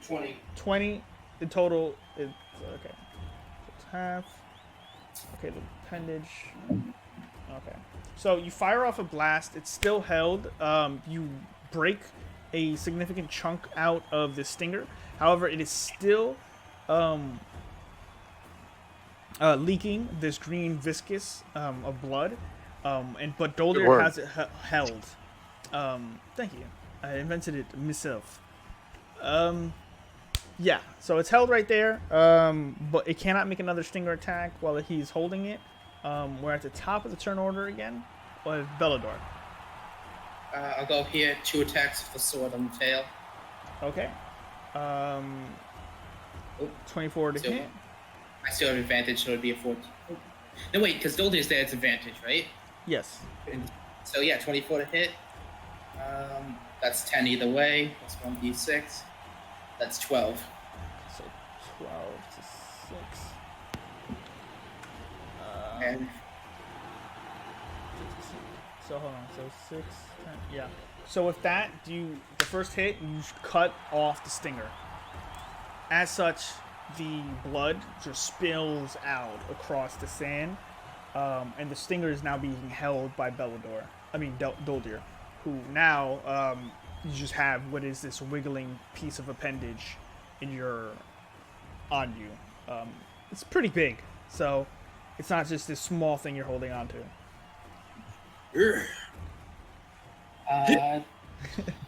20. 20 in total. It's okay. It's half. Okay, the appendage. Okay. So you fire off a blast. It's still held. You break a significant chunk out of the stinger. However, it is still leaking this green viscous of blood. But Doldir has it held. Thank you. I invented it myself. Yeah, so it's held right there, but it cannot make another stinger attack while he's holding it. We're at the top of the turn order again. With Bellador. I'll go here. 2 attacks with the sword on the tail. Okay. 24 to So, hit. I still have advantage, so it'd be a 14. No, wait, because Doldir's there, it's advantage, right? Yes. So yeah, 24 to hit. That's 10 either way. That's 1d6. That's 12. So 12 to 6. And So hold on. So 6, 10. Yeah. So with that, the first hit, you cut off the stinger. As such, the blood just spills out across the sand, and the stinger is now being held by Bellador. I mean Doldir, who now you just have what is this wiggling piece of appendage on you. It's pretty big, so it's not just this small thing you're holding on to.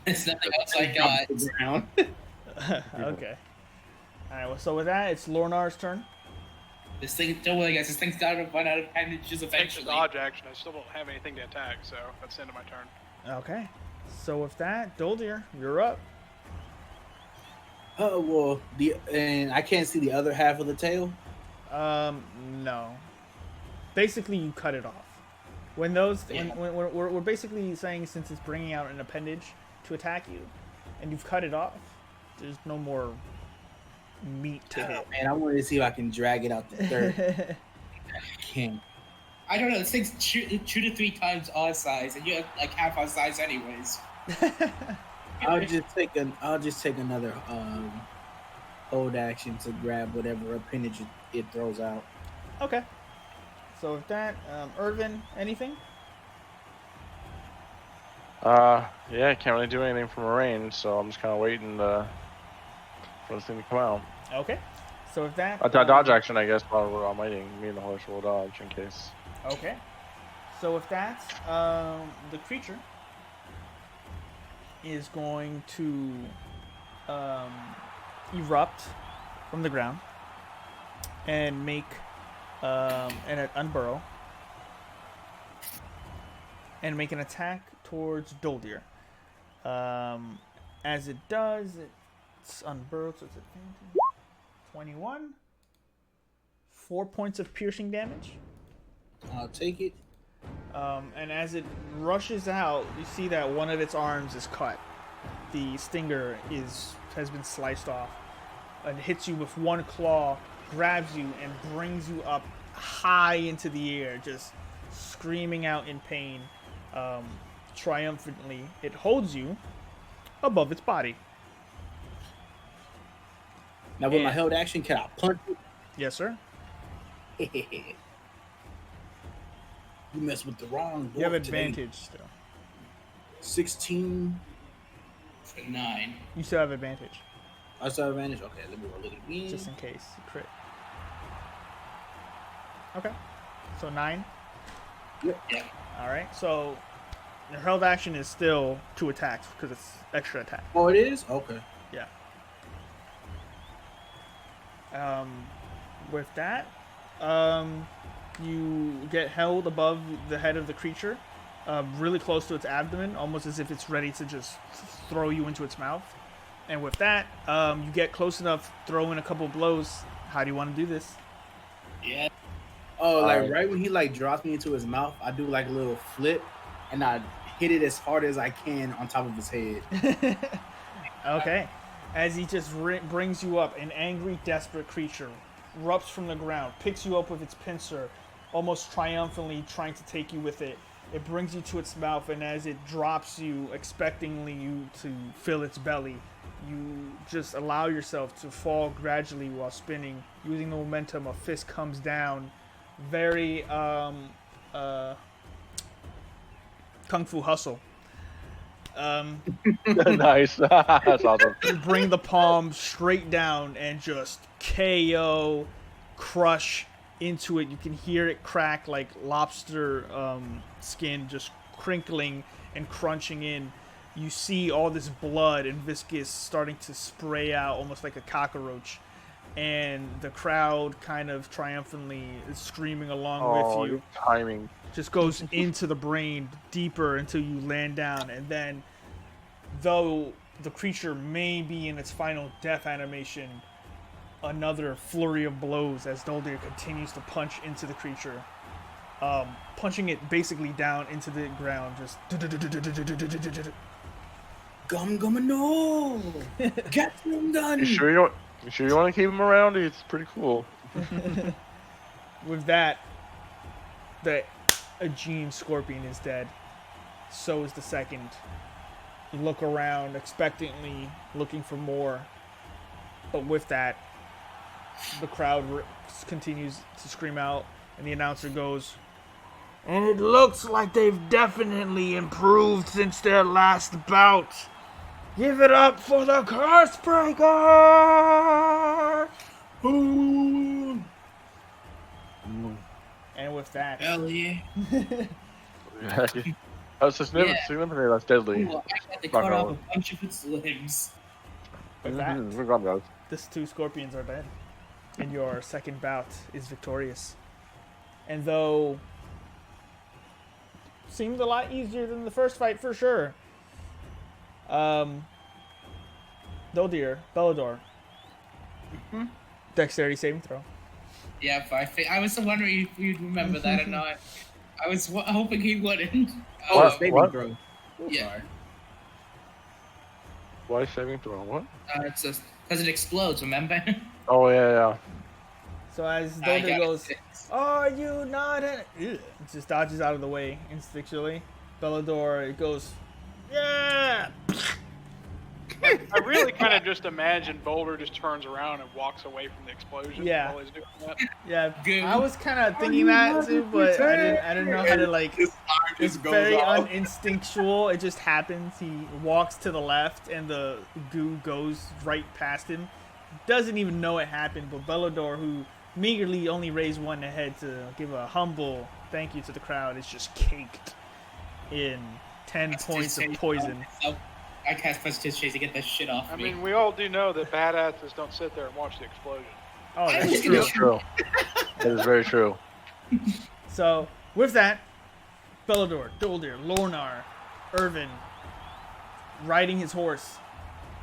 it's nothing else I got. Okay. Alright, well, so with that, it's Lornar's turn. This thing, don't worry, guys. This thing's got to run out of appendages Thanks eventually. to dodge action, I still don't have anything to attack, so that's the end of my turn. Okay. So with that, Doldir, you're up. Well, and I can't see the other half of the tail. No. Basically, you cut it off. When we're basically saying since it's bringing out an appendage to attack you, and you've cut it off, there's no more meat to hit. Man, I wanted to see if I can drag it out the third. I can't. I don't know. This thing's 2 to 3 times our size, and you're like half our size, anyways. I'll just take another hold action to grab whatever appendage it throws out. Okay. So with that, Irvin, anything? Yeah, I can't really do anything from a range, so I'm just kind of waiting for this thing to come out. Okay. So with that, Dodge action, I guess, while I'm waiting. Me and the horse will dodge in case. Okay. So with that, the creature is going to erupt from the ground and make and unburrow and make an attack towards Doldir. As it does, it's unburrowed, so it's advantage. 21. 4 points of piercing damage. I'll take it. And as it rushes out, you see that one of its arms is cut. The stinger has been sliced off, and hits you with one claw, grabs you, and brings you up high into the air, just screaming out in pain. Triumphantly, it holds you above its body. Now, with my held action, can I punch it? Yes, sir. You mess with the wrong dwarf You have today. advantage still. 16. 9. You still have advantage, I still have advantage? Okay, let me roll it again. just in case. Crit. Okay. So 9. Yeah. All right. So the held action is still 2 attacks because it's extra attack. Oh, it is? Okay. Yeah. With that, you get held above the head of the creature, really close to its abdomen, almost as if it's ready to just throw you into its mouth. And with that, you get close enough, throw in a couple blows. How do you want to do this? Yeah. Oh, like right when he like drops me into his mouth, I do like a little flip, and I hit it as hard as I can on top of his head. Okay. As he just brings you up, an angry, desperate creature erupts from the ground, picks you up with its pincer, almost triumphantly trying to take you with it. It brings you to its mouth, and as it drops you, expectingly you to fill its belly, you just allow yourself to fall gradually while spinning. Using the momentum, a fist comes down. Very Kung Fu Hustle. Nice. That's awesome. You bring the palm straight down and just KO, crush into it. You can hear it crack like lobster skin, just crinkling and crunching in. You see all this blood and viscous starting to spray out almost like a cockroach. And the crowd kind of triumphantly is screaming along with you. Timing. Just goes into the brain deeper until you land down. And then, though the creature may be in its final death animation, another flurry of blows as Doldir continues to punch into the creature. Punching it basically down into the ground. Just... Gum no! Get him done! You sure you want to keep him around? It's pretty cool. With that, the Aegean Scorpion is dead. So is the second. You look around expectantly, looking for more. But with that, the crowd continues to scream out, and the announcer goes, "And it looks like they've definitely improved since their last bout. Give it up for the Curse Breaker!" Ooh. And with that, Hell yeah. That's significantly less deadly. Ooh, I had to cut off a bunch of its limbs. with that, We're gone, guys. these 2 scorpions are dead. And your second bout is victorious. And though seemed a lot easier than the first fight for sure. Doldir, Bellador. Dexterity saving throw. Yeah, I was wondering if you'd remember that or not. I was hoping he wouldn't. Oh, What? saving What? throw. Yeah. Sorry. Why saving throw? What? It's just because it explodes, remember? Oh, yeah. So as I Doldir got goes, 6. "Are you not an..." It just dodges out of the way instinctually. Bellador, it goes, "Yeah!" I really kind of just imagine Boulder just turns around and walks away from the explosion Yeah. while he's doing that. Yeah, Good. I was kind of thinking that too, but I didn't know how to like. His arm It's just goes very off. uninstinctual. It just happens. He walks to the left, and the goo goes right past him. Doesn't even know it happened. But Bellador, who meagerly only raised one ahead to give a humble thank you to the crowd, is just caked in 10 points of poison. So I cast Prestidigitation to get that shit off I me. mean, we all do know that badasses don't sit there and watch the explosion. Oh, I that's was true. gonna- It's true. It is very true. So, with that, Bellador, Doldir, Lornar, Irvin, riding his horse,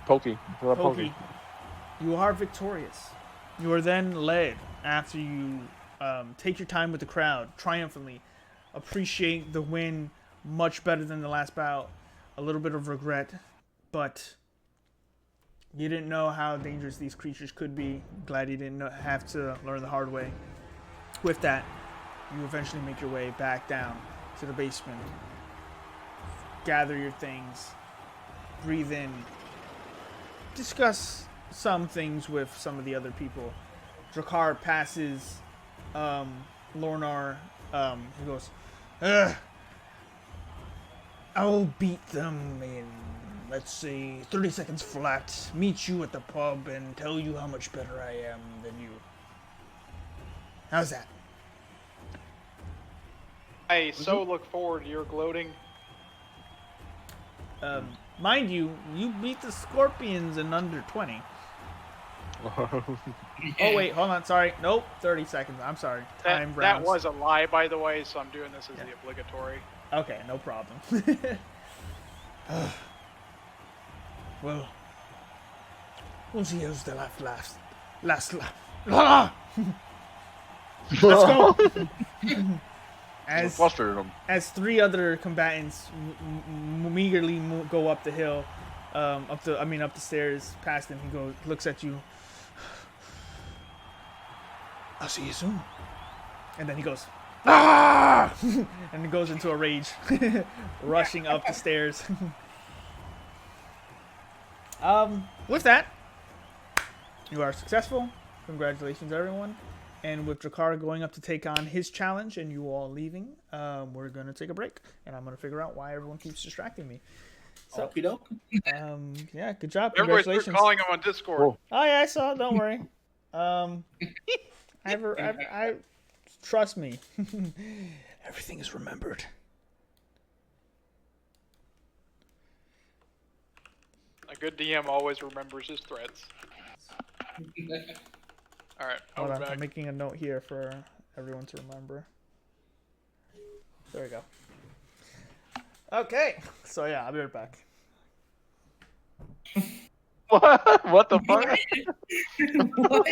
Pokey. Pokey, you are victorious. You are then led, after you take your time with the crowd, triumphantly, appreciate the win much better than the last bout, a little bit of regret, but you didn't know how dangerous these creatures could be. Glad you didn't have to learn the hard way. With that, you eventually make your way back down to the basement. Gather your things, breathe in, discuss some things with some of the other people. Drakkar passes Lornar. He goes, "Ugh. I'll beat them in, let's say, 30 seconds flat. Meet you at the pub and tell you how much better I am than you. How's that?" I so look forward to your gloating. Mind you, you beat the Scorpions in under 20. Oh wait, hold on. Sorry, nope. 30 seconds. I'm sorry. Time That rounds. was a lie, by the way. So I'm doing this as the obligatory. Okay, no problem. Well, we'll see who's the last. Let's go. Flustered him. As three other combatants meagerly go up the hill, up the stairs past him, he looks at you. I'll see you soon. And then he goes, ah! And he goes into a rage, rushing up the stairs. With that, you are successful. Congratulations, everyone. And with Drakar going up to take on his challenge and you all leaving, we're going to take a break. And I'm going to figure out why everyone keeps distracting me. So, yeah, good job. Everybody's Congratulations. calling him on Discord. Cool. Oh, yeah, I saw. Don't worry. I trust me. Everything is remembered. A good DM always remembers his threats. All right, Hold on, back. I'm making a note here for everyone to remember. There we go. Okay, so yeah, I'll be right back. What the fuck? What?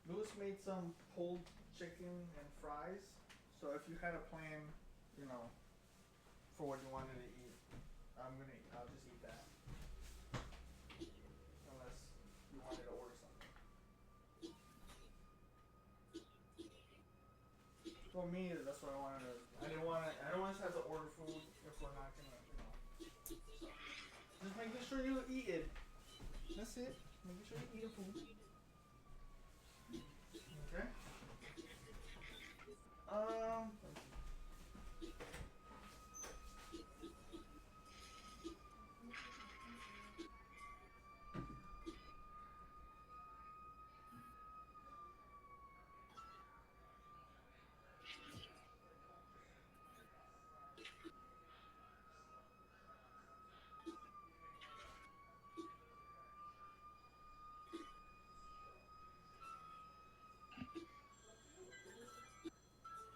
Lewis made some pulled chicken and fries. So if you had a plan, you know, for what you wanted to eat, I'll just eat that. Unless you wanted to order something. Well, me, that's what I wanted to. I don't want us to have to order food if we're not gonna, you know. Just making sure you eat it. That's it. Making sure you eat the food. Okay.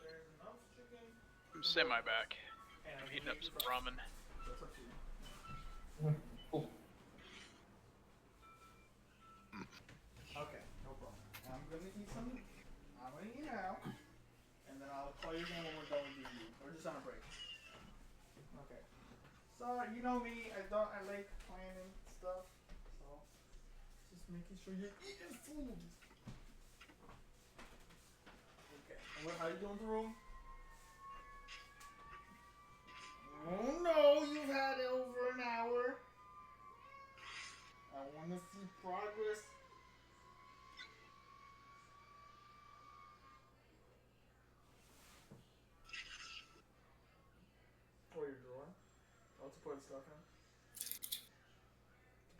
There's enough chicken. I'm semi-back. I'm heating up some ramen. That's up to you. Cool. Okay, no problem. I'm gonna eat some. I'm gonna eat now, and then I'll call you again when we're done with D&D. We're just on a break. Okay. So you know me, I like planning stuff. So just making sure you're eating food. Okay. And how you doing, the room? Oh no, you've had it over an hour. I want to see progress. Or your drawer. Oh, to put stuff in.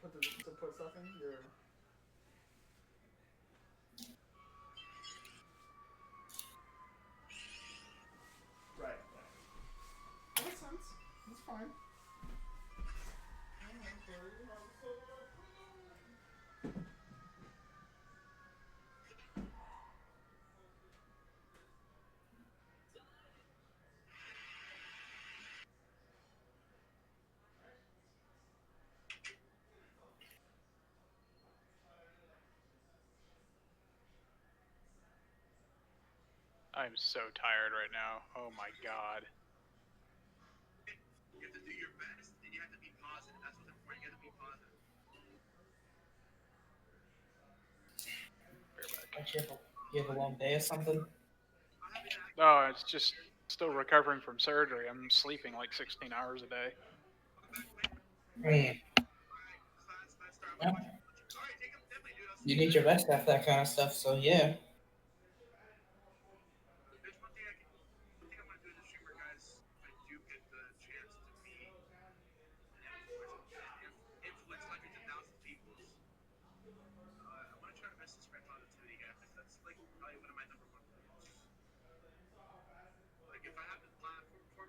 To put stuff in your. Right. That makes sense. That's fine. I'm so tired right now. Oh my god. You have to do your best, and you have to be positive. That's what's important. You have to be positive. You have a long day or something? No, it's just still recovering from surgery. I'm sleeping like 16 hours a day. Yeah. You need your rest after that kind of stuff, so yeah. There's one thing I'm gonna do in the stream, guys. If I do get the chance to meet influence hundreds of thousands of people. I want to try to best to spread positivity, guys. That's like probably one of my number one goals. Like if I have the platform for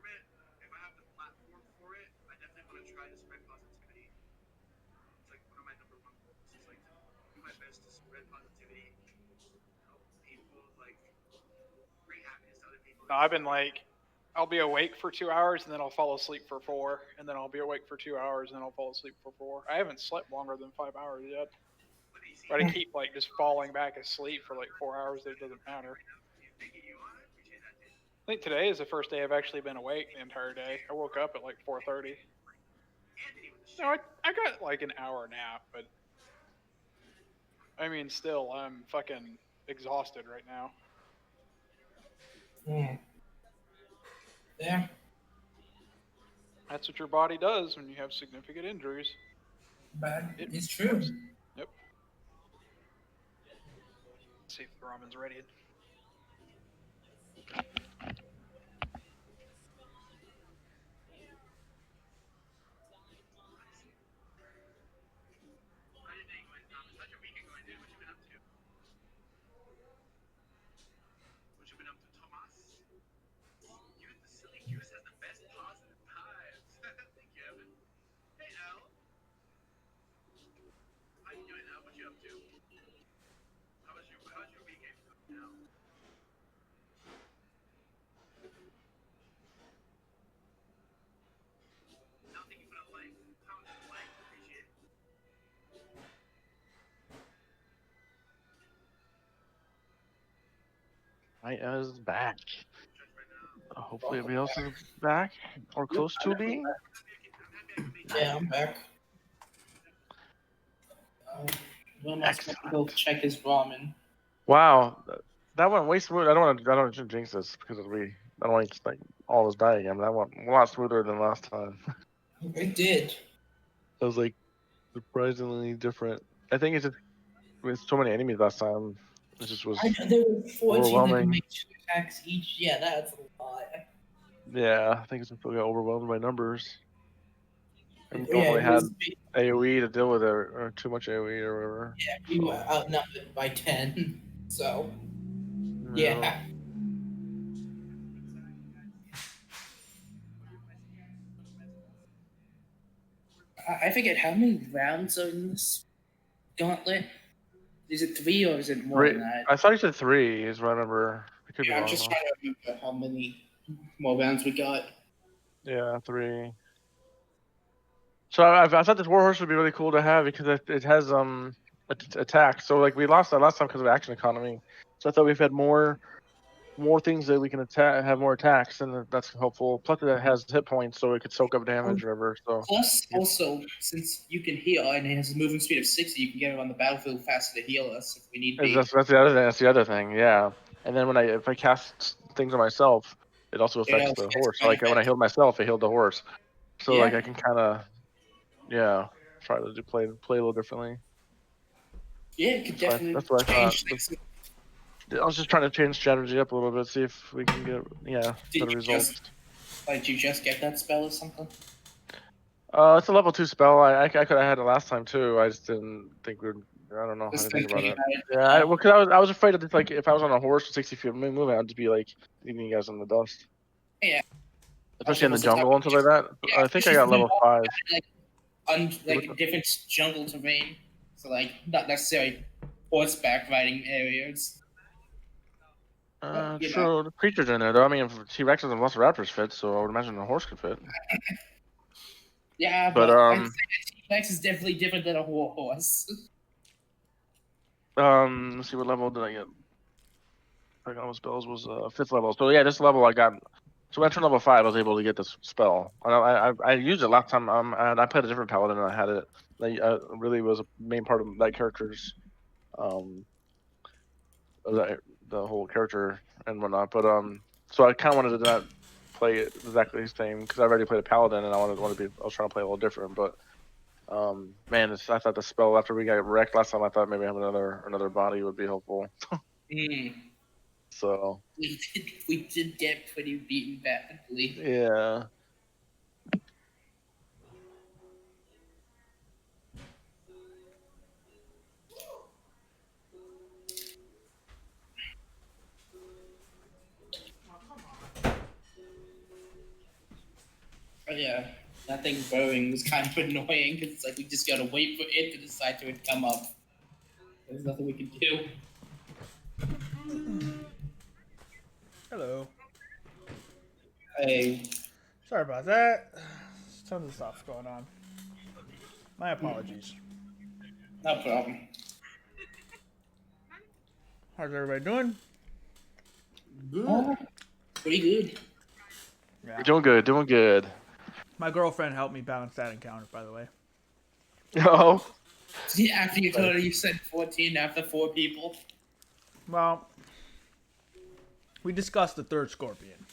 it, I definitely want to try to spread positivity. It's like one of my number one goals. It's like to do my best to spread positivity, help people, like bring happiness to other people. No, I've been like, I'll be awake for 2 hours and then I'll fall asleep for 4, and then I'll be awake for 2 hours and then I'll fall asleep for 4. I haven't slept longer than 5 hours yet. But I keep like just falling back asleep for like 4 hours. That it doesn't matter. I think today is the first day I've actually been awake the entire day. I woke up at like 4:30. No, I got like an hour nap, but I mean, still, I'm fucking exhausted right now. Yeah. That's what your body does when you have significant injuries. But it's true. Yep. Let's see if the ramen's ready. What you been up to, Thomas? The silly goose has the best positive vibes. Thank you, Evan. Hey, Al. How you doing, Al? What you up to? How's your weekend going, Al? Maya is back. Hopefully everybody else is back or close to being. Yeah, I'm back. Will must go check his ramen. Wow, that went way smooth. I don't want to jinx this because I don't want to like all this die again. But that went a lot smoother than last time. It did. It was like surprisingly different. I think it's just with so many enemies last time. It just was I know there were 14 that overwhelming. can make 2 attacks each. Yeah, that's a lot. Yeah, I think it's just got overwhelmed by numbers. And we Yeah, don't really it had was big. AOE to deal with it, or too much AOE or whatever. Yeah, we were outnumbered by 10. So, yeah. I forget how many rounds are in this gauntlet. Is it 3 or is it more than that? I thought you said 3 is what I remember. I could be Yeah, I'm wrong. just though. trying to remember how many more rounds we got. Yeah, 3. So I thought this warhorse would be really cool to have because it has attack. So like we lost that last time because of action economy. So I thought we've had more things that we can attack, have more attacks, and that's helpful. Plus it has hit points, so it could soak up damage or whatever. So Plus, also, since you can heal and it has a moving speed of 60, you can get it on the battlefield faster to heal us if we need be. that's the other thing. That's the other thing. Yeah. And then if I cast things on myself, it also affects also the gets horse. So like when I benefit. healed myself, it healed the horse. So like Yeah. I can kind of try to play a little differently. Yeah, it could definitely That's what I thought. change things. I was just trying to change strategy up a little bit, see if we can get better results. Did you just get that spell or something? It's a level 2 spell. I could have had it last time too. I just didn't think we would. I don't know how to Just think about it. thinking Yeah, because I was afraid of just like if I was on a horse with 60 feet moving, I'd just be like leaving you guys in the dust. Yeah. Especially in the Also, most of the jungle and stuff like that. Yeah, I think I got level 5. like different jungle terrain, so like not necessarily horseback riding areas. You know. True. The creatures in there though. I mean, T-Rexes and Velociraptors fit, so I would imagine a horse could fit. Yeah, But, I'd say a T-Rex is definitely different than a horse. Let's see, what level did I get? I got spells was 5th level. So yeah, this level I got. So when I turned level 5, I was able to get this spell. I used it last time. And I played a different paladin and I had it. That really was a main part of that character's, the whole character and whatnot. But so I kind of wanted to not play it exactly the same because I already played a paladin and I was trying to play a little different. But man, I thought the spell after we got wrecked last time, I thought maybe having another body would be helpful. So we did get pretty beaten badly. yeah. But yeah, that thing burrowing was kind of annoying because it's like we just gotta wait for it to decide to come up. There's nothing we can do. Hello. Hey, Sorry about that. Tons of stuff going on. My apologies. no problem. How's everybody doing? Good. Pretty good. Yeah. We're doing good. My girlfriend helped me balance that encounter, by the way. Oh. Yeah, after you told her you said 14 after 4 people. Well, we discussed the 3rd scorpion.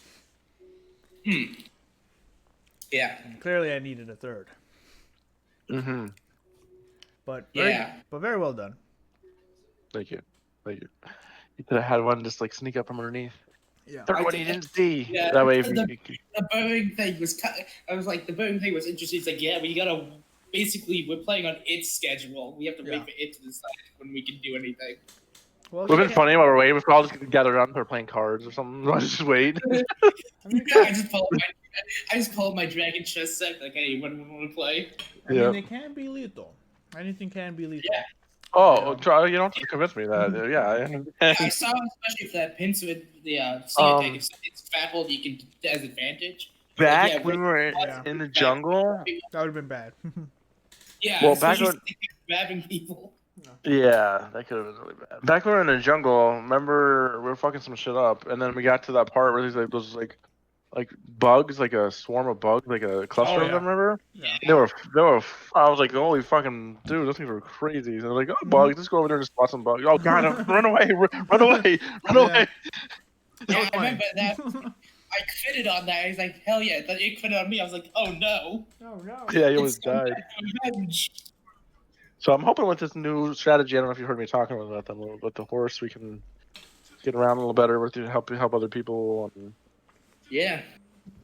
Yeah. And clearly, I needed a 3rd. Mm-hmm. But Yeah. very well done. Thank you. You could have had one just like sneak up from underneath. Yeah. Third one you didn't see. Yeah, That way, if the you burrowing thing was I was like, the burrowing thing was interesting. It's like, yeah, we gotta basically we're playing on its schedule. We have to wait for it to decide when we can do anything. Well, would have been funny while we're waiting. We could all just gather around for playing cards or something. I'll just wait. I just pulled my dragon chess set. Like, hey, when do we want to play? I mean, it can be lethal. Anything can be lethal. Yeah. Oh, try. You don't have to convince me that. Yeah. I saw, especially for that pincer with the sneak attack. If it's grappled, you can has advantage. Back yeah, when we were in the jungle. That would have been bad. Yeah. Well, back when grabbing people. Yeah, that could have been really bad. Back when we were in the jungle, remember we were fucking some shit up, and then we got to that part where there's like those like bugs, like a swarm of bugs, like a cluster Oh, of them. yeah. Remember? Yeah. They were. I was like, holy fucking dude, those things were crazy. And they're like, oh, bugs, let's go over there and spot some bugs. Oh god, run away, run away, run away. Yeah, was I remember funny. that. I critted on that. He's like, hell yeah. But it critted on me. I was like, oh no. Oh no. Yeah, he It's almost died. revenge. So I'm hoping with this new strategy, I don't know if you heard me talking about them, with the horse, we can get around a little better with help other people and Yeah.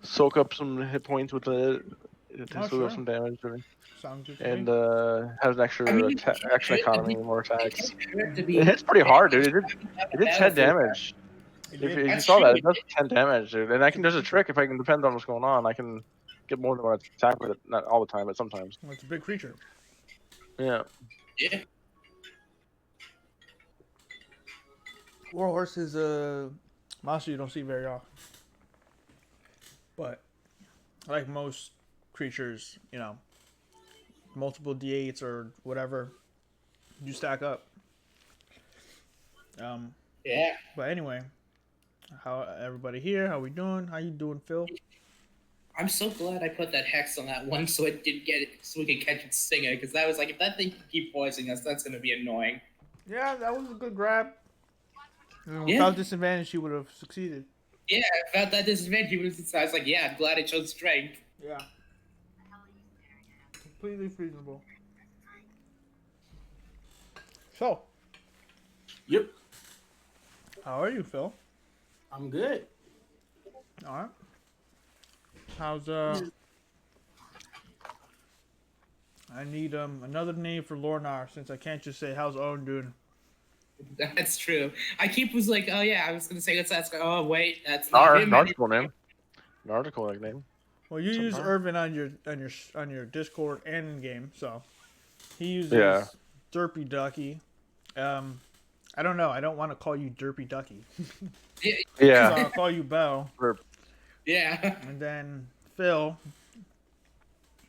soak up some hit points with it. Soak sure. up some damage Sounds good to and me. has an extra I mean, action it- economy, it- more attacks. To be It hits pretty hard, dude. It did 10 damage. It If did. you That's saw that, true. it does 10 damage, dude. And there's a trick if I can depend on what's going on. I can get more than one attack with it. Not all the time, but sometimes. Well, it's a big creature. Yeah. Yeah. Warhorse is a monster you don't see very often. But like most creatures, you know, multiple D8s or whatever, you stack up. Yeah. But anyway, how everybody here? How we doing? How you doing, Phil? I'm so glad I put that hex on that one so it didn't get it, so we could catch its stinger. Because that was like, if that thing can keep poisoning us, that's gonna be annoying. Yeah, that was a good grab. And Yeah. without disadvantage, you would have succeeded. Yeah, without that disadvantage, I was like, yeah, I'm glad it showed strength. Yeah. Completely reasonable. So, Yep, how are you, Phil? I'm good. All right. How's I need another name for Lornar since I can't just say how's Owen doing. That's true. I was like, oh yeah, I was gonna say let's ask. Oh wait, that's not him. Nard's cool name. Nard's a cool nickname. Well, you use Sometime. Irvin on your Discord and in game, so he uses Yeah. Derpy Ducky. I don't know. I don't want to call you Derpy Ducky, so Yeah. I'll call you Bell. Yeah. And then Phil,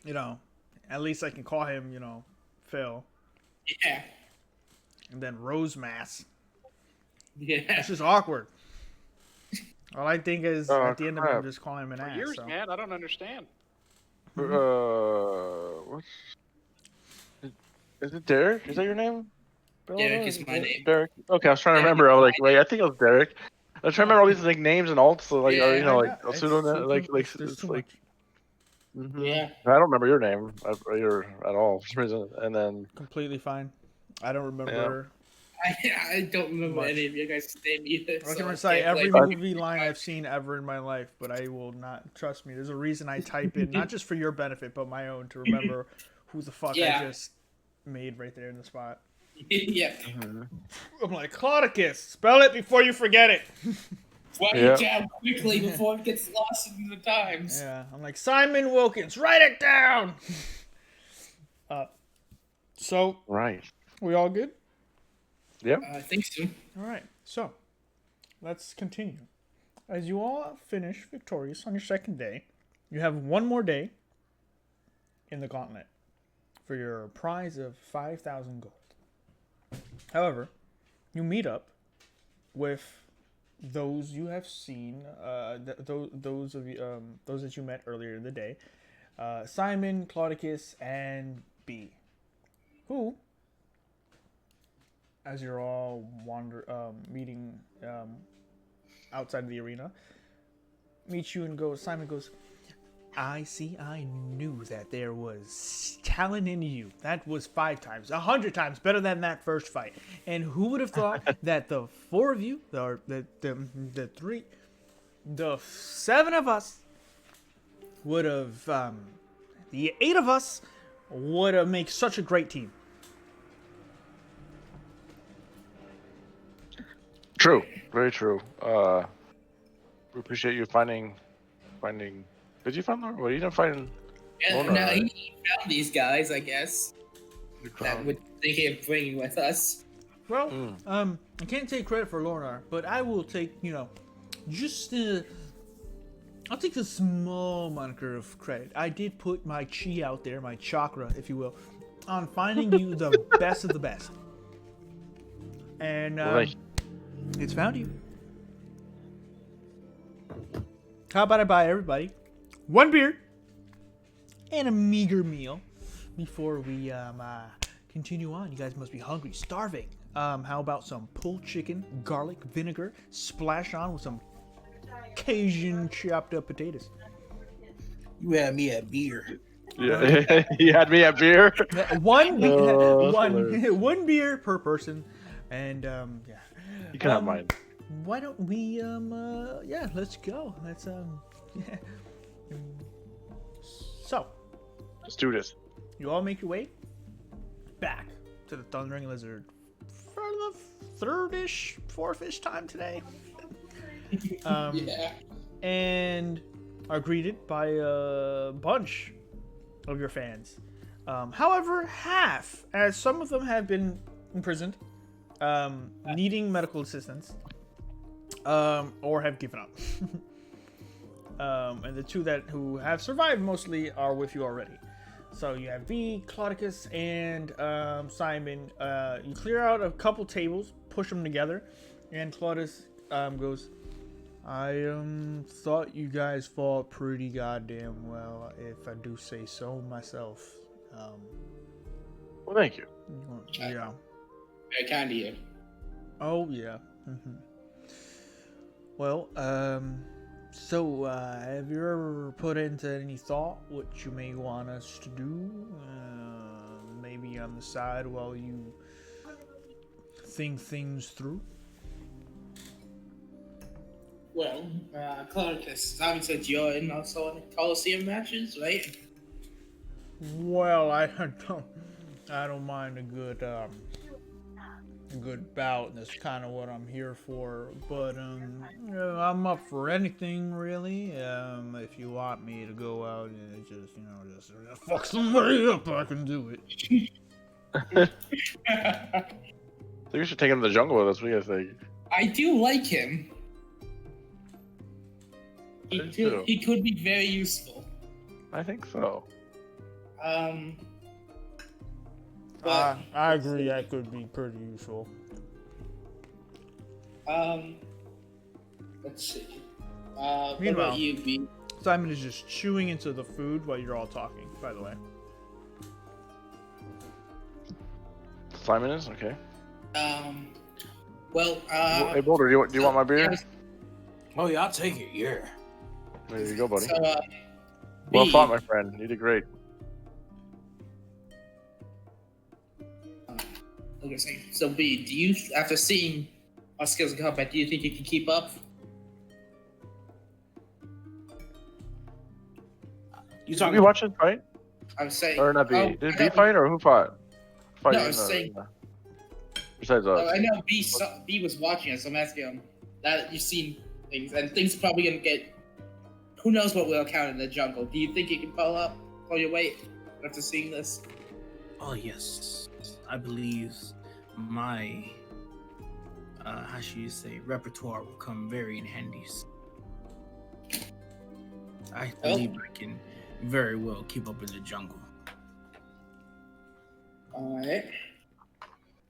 you know, at least I can call him, you know, Phil. Yeah. And then Rosemass. Yeah. It's just awkward. All I think is Oh, at the end of it, crap. I'm just calling him an For ass. years, So. man. I don't understand. What's is it Derek? Is that your name? Derek is my name. Derek. Okay, I was trying to remember. I was like, wait, I think it was Derek. I was trying to remember all these like names and alts, so, like, Yeah, or, you know, I like know. It's pseudo, super- like there's it's too like. much. Mhm. Yeah. I don't remember your name at all for some reason. And then Completely fine. I don't remember. I don't remember Much. any of you guys' name either. I so can I recite can't every blame- movie line I've seen ever in my life, but I will not. Trust me, there's a reason I type in, not just for your benefit, but my own, to remember who the fuck Yeah. I just made right there in the spot. Yeah. I'm like, Claudicus, spell it before you forget it. Write Yeah. it down quickly before it gets lost in the times. Yeah, I'm like, Simon Wilkins, write it down! So, right. we all good? I think so. All right, so let's continue. As you all finish victorious on your second day, you have one more day in the gauntlet for your prize of 5,000 gold. However, you meet up with those you have seen, those of you, those that you met earlier in the day, Simon, Claudicus, and B, who, as you're all meeting outside of the arena, meets you and goes, Simon goes, I knew that there was talent in you. That was 5 times, 100 times better than that first fight. And who would have thought that the 4 of you, or the 7 of us would have, the 8 of us would have made such a great team. True. Very true. We appreciate you finding. Did you find them? Well, you didn't find. Yeah, Lorna, no, right? he found these guys, I guess, that would think of bringing with us. Well, I can't take credit for Lornar, but I will take, just I'll take the small moniker of credit. I did put my chi out there, my chakra, if you will, on finding you the best of the best. And Well, thank it's found you. How about I buy everybody one beer and a meager meal before we continue on? You guys must be hungry, starving. How about some pulled chicken, garlic vinegar, splashed on with some Cajun chopped up potatoes? You had me at beer. Yeah, you had me at beer. One Oh, that's hilarious. one beer per person, and yeah. You can have mine. Why don't we yeah, let's go. Let's yeah. So, Let's do this. you all make your way back to the Thundering Lizard for the third-ish, fourth-ish time today. Yeah. And are greeted by a bunch of your fans. However, half, as some of them have been imprisoned, needing medical assistance, or have given up. And the two who have survived mostly are with you already. So you have V, Claudicus, and Simon. You clear out a couple tables, push them together, and Claudicus goes, I thought you guys fought pretty goddamn well, if I do say so myself. Well, thank you. Yeah. Very kind of you. Oh yeah. Well, so have you ever put into any thought what you may want us to do? Maybe on the side while you think things through? Well, Clarkus, Simon said you're in also in the Coliseum matches, right? Well, I don't mind a good bout. That's kind of what I'm here for. But I'm up for anything really. If you want me to go out and just fuck somebody up, I can do it. So you should take him to the jungle with us. What do you guys think? I do like him. I do too. He could be very useful. I think so. But I agree. That could be pretty useful. let's see. What Meanwhile- about you, B? Simon is just chewing into the food while you're all talking. By the way. Simon is okay. Well, Hey Boulder, do you want my beer? Oh yeah, I'll take it. Yeah. There you go, buddy. So, Well B, fought, my friend. You did great. Okay, so B, do you, after seeing our skills in combat, do you think you can keep up? You Did talking? we watch it fight? I was saying. Or not B? Oh, Did I B know- fight or who fought? Fight No, I in was the- saying- Besides us. I know B was watching us, so I'm asking him that you've seen things, and things are probably gonna get. Who knows what we'll encounter in the jungle? Do you think you can pull your weight after seeing this? Oh yes, I believe my how should you say repertoire will come very in handy. I believe I can very well keep up in the jungle. Alright.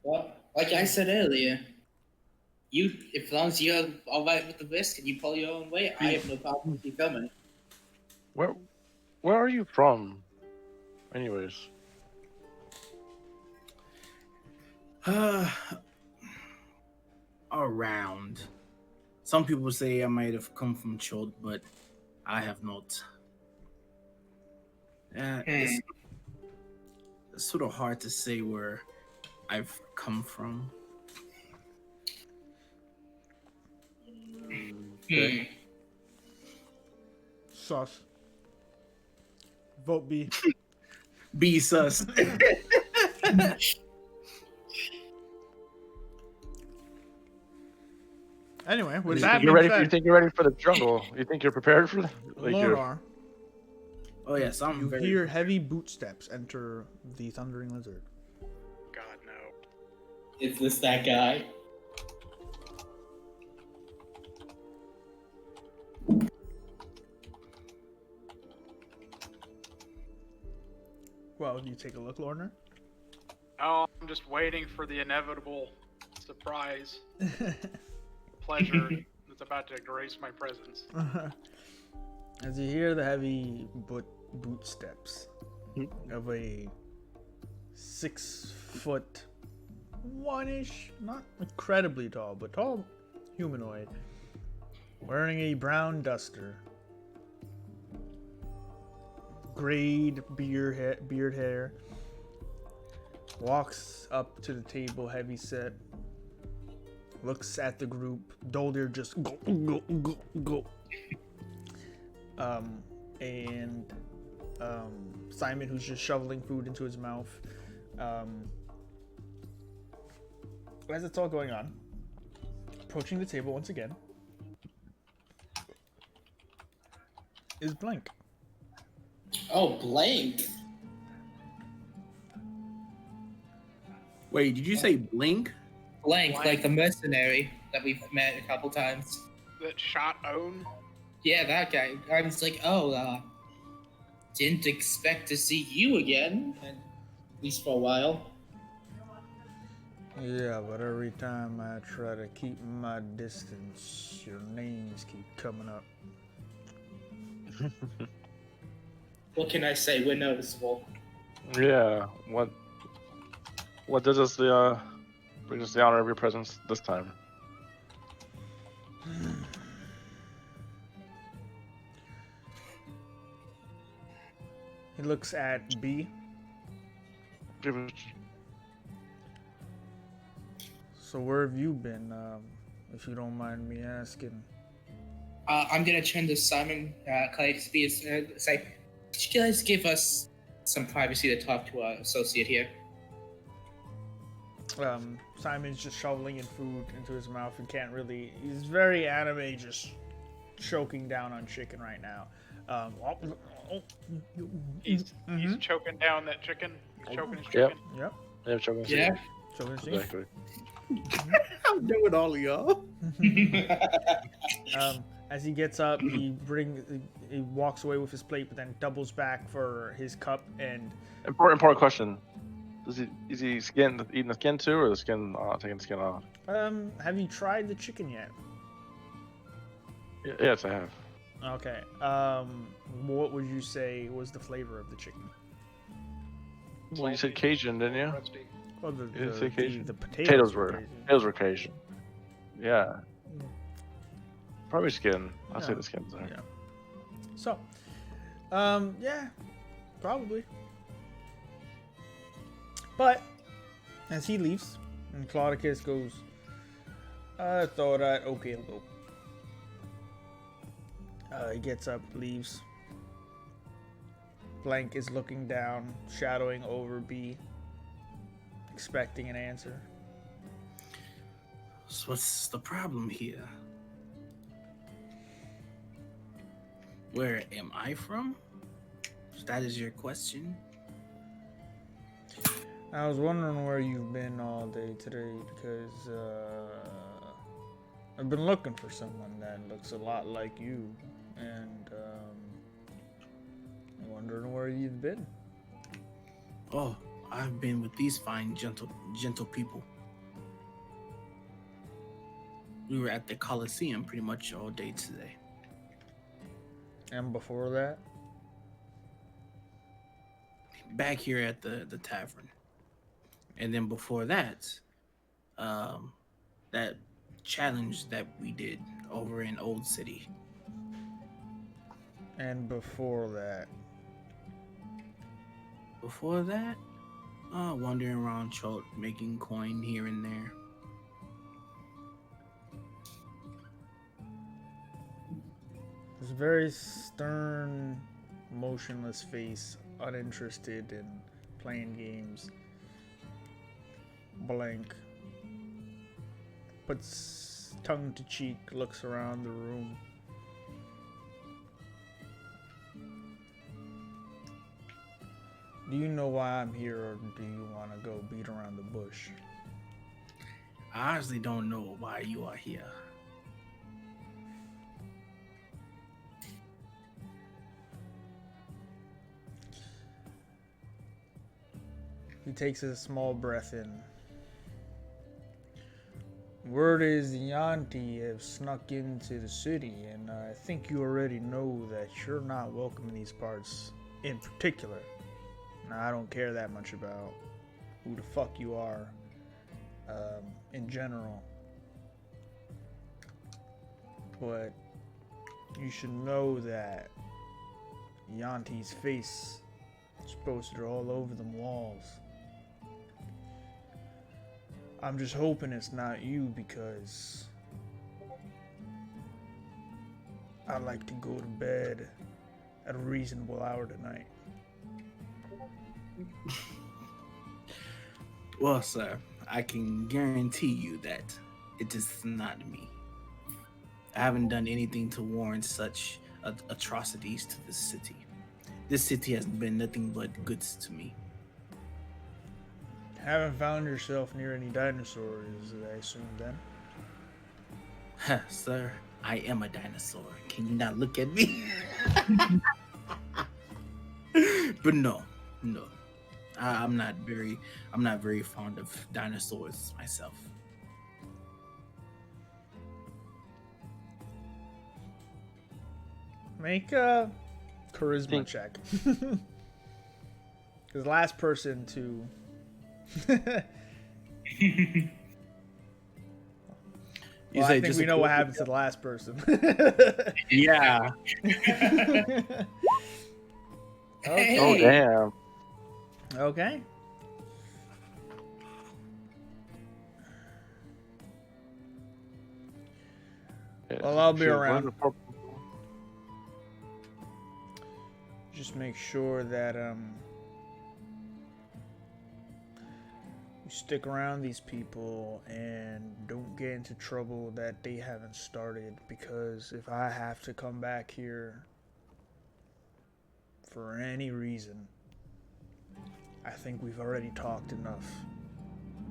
Well, like I said earlier, as long as you're alright with the risk and you pull your own weight, I have no problem with you coming. Where are you from? Anyways. Around. Some people say I might have come from Chod, but I have not. It's sort of hard to say where I've come from. Okay. Sus. Vote B. Be sus. Anyway, with You that think you're ready? being You said, think you're ready for the jungle? You think you're prepared for that? Lonar, Oh yes, I'm you very. hear heavy bootsteps enter the Thundering Lizard. God no. Is this that guy? Well, you take a look, Lorner. Oh, I'm just waiting for the inevitable surprise pleasure that's about to grace my presence. As you hear the heavy boot steps of a 6 foot 1-ish, not incredibly tall, but tall humanoid, wearing a brown duster, grayed beard hair, walks up to the table, heavy set, looks at the group. Doldir just go. And Simon, who's just shoveling food into his mouth. As it's all going on, approaching the table once again is Blank. Oh, Blank. Wait, did you say Blink? Blank, like the mercenary that we've met a couple times. That shot Own. Yeah, that guy. I was like, didn't expect to see you again, at least for a while. Yeah, but every time I try to keep my distance, your names keep coming up. What can I say? We're noticeable. Yeah. What does us the brings us the honor of your presence this time? He looks at B. So where have you been, if you don't mind me asking? I'm gonna turn to Simon, Clay, to say, could you guys give us some privacy to talk to our associate here? Simon's just shoveling in food into his mouth and can't really. He's very anime, just choking down on chicken right now. He's choking down that chicken. He's choking his chicken. Yep. Yeah, choking. Yeah. Choking his chicken. Exactly. I'm doing all of y'all. As he gets up, he walks away with his plate, but then doubles back for his cup and. Important question. Is he eating the skin too, or the skin taking the skin off? Have you tried the chicken yet? Yes, I have. Okay. What would you say was the flavor of the chicken? Well, you said Cajun, didn't you? Rusty. Well, You said Cajun. the potatoes were Cajun. Yeah. Probably skin. I'll say Yeah. the skin's there. Yeah. So, yeah, probably. But as he leaves, and Claudicus goes, I thought okay, I'll go. He gets up, leaves. Blank is looking down, shadowing over B, expecting an answer. So what's the problem here? Where am I from? If that is your question. I was wondering where you've been all day today because I've been looking for someone that looks a lot like you, and I'm wondering where you've been. Oh, I've been with these fine, gentle people. We were at the Coliseum pretty much all day today. And before that? Back here at the tavern. And then before that, that challenge that we did over in Old City. And before that? Before that, wandering around Chult, making coin here and there. This very stern, motionless face, uninterested in playing games. Blank. Puts tongue to cheek, looks around the room. Do you know why I'm here, or do you want to go beat around the bush? I honestly don't know why you are here. He takes a small breath in. Word is the Yanti have snuck into the city, and I think you already know that you're not welcome in these parts in particular. Now, I don't care that much about who the fuck you are in general. But you should know that Yanti's face is posted all over them walls. I'm just hoping it's not you because I like to go to bed at a reasonable hour tonight. Well, sir, I can guarantee you that it is not me. I haven't done anything to warrant such atrocities to this city. This city has been nothing but goods to me. Haven't found yourself near any dinosaurs, I assume, then? Sir, I am a dinosaur. Can you not look at me? But no. I'm not very fond of dinosaurs myself. Make a charisma check. Because the last person to... Well, I think we know what happens to the last person. Yeah. Okay. Oh damn. Okay. Well, I'll be around. Just make sure that you stick around these people and don't get into trouble that they haven't started, because if I have to come back here for any reason, I think we've already talked enough,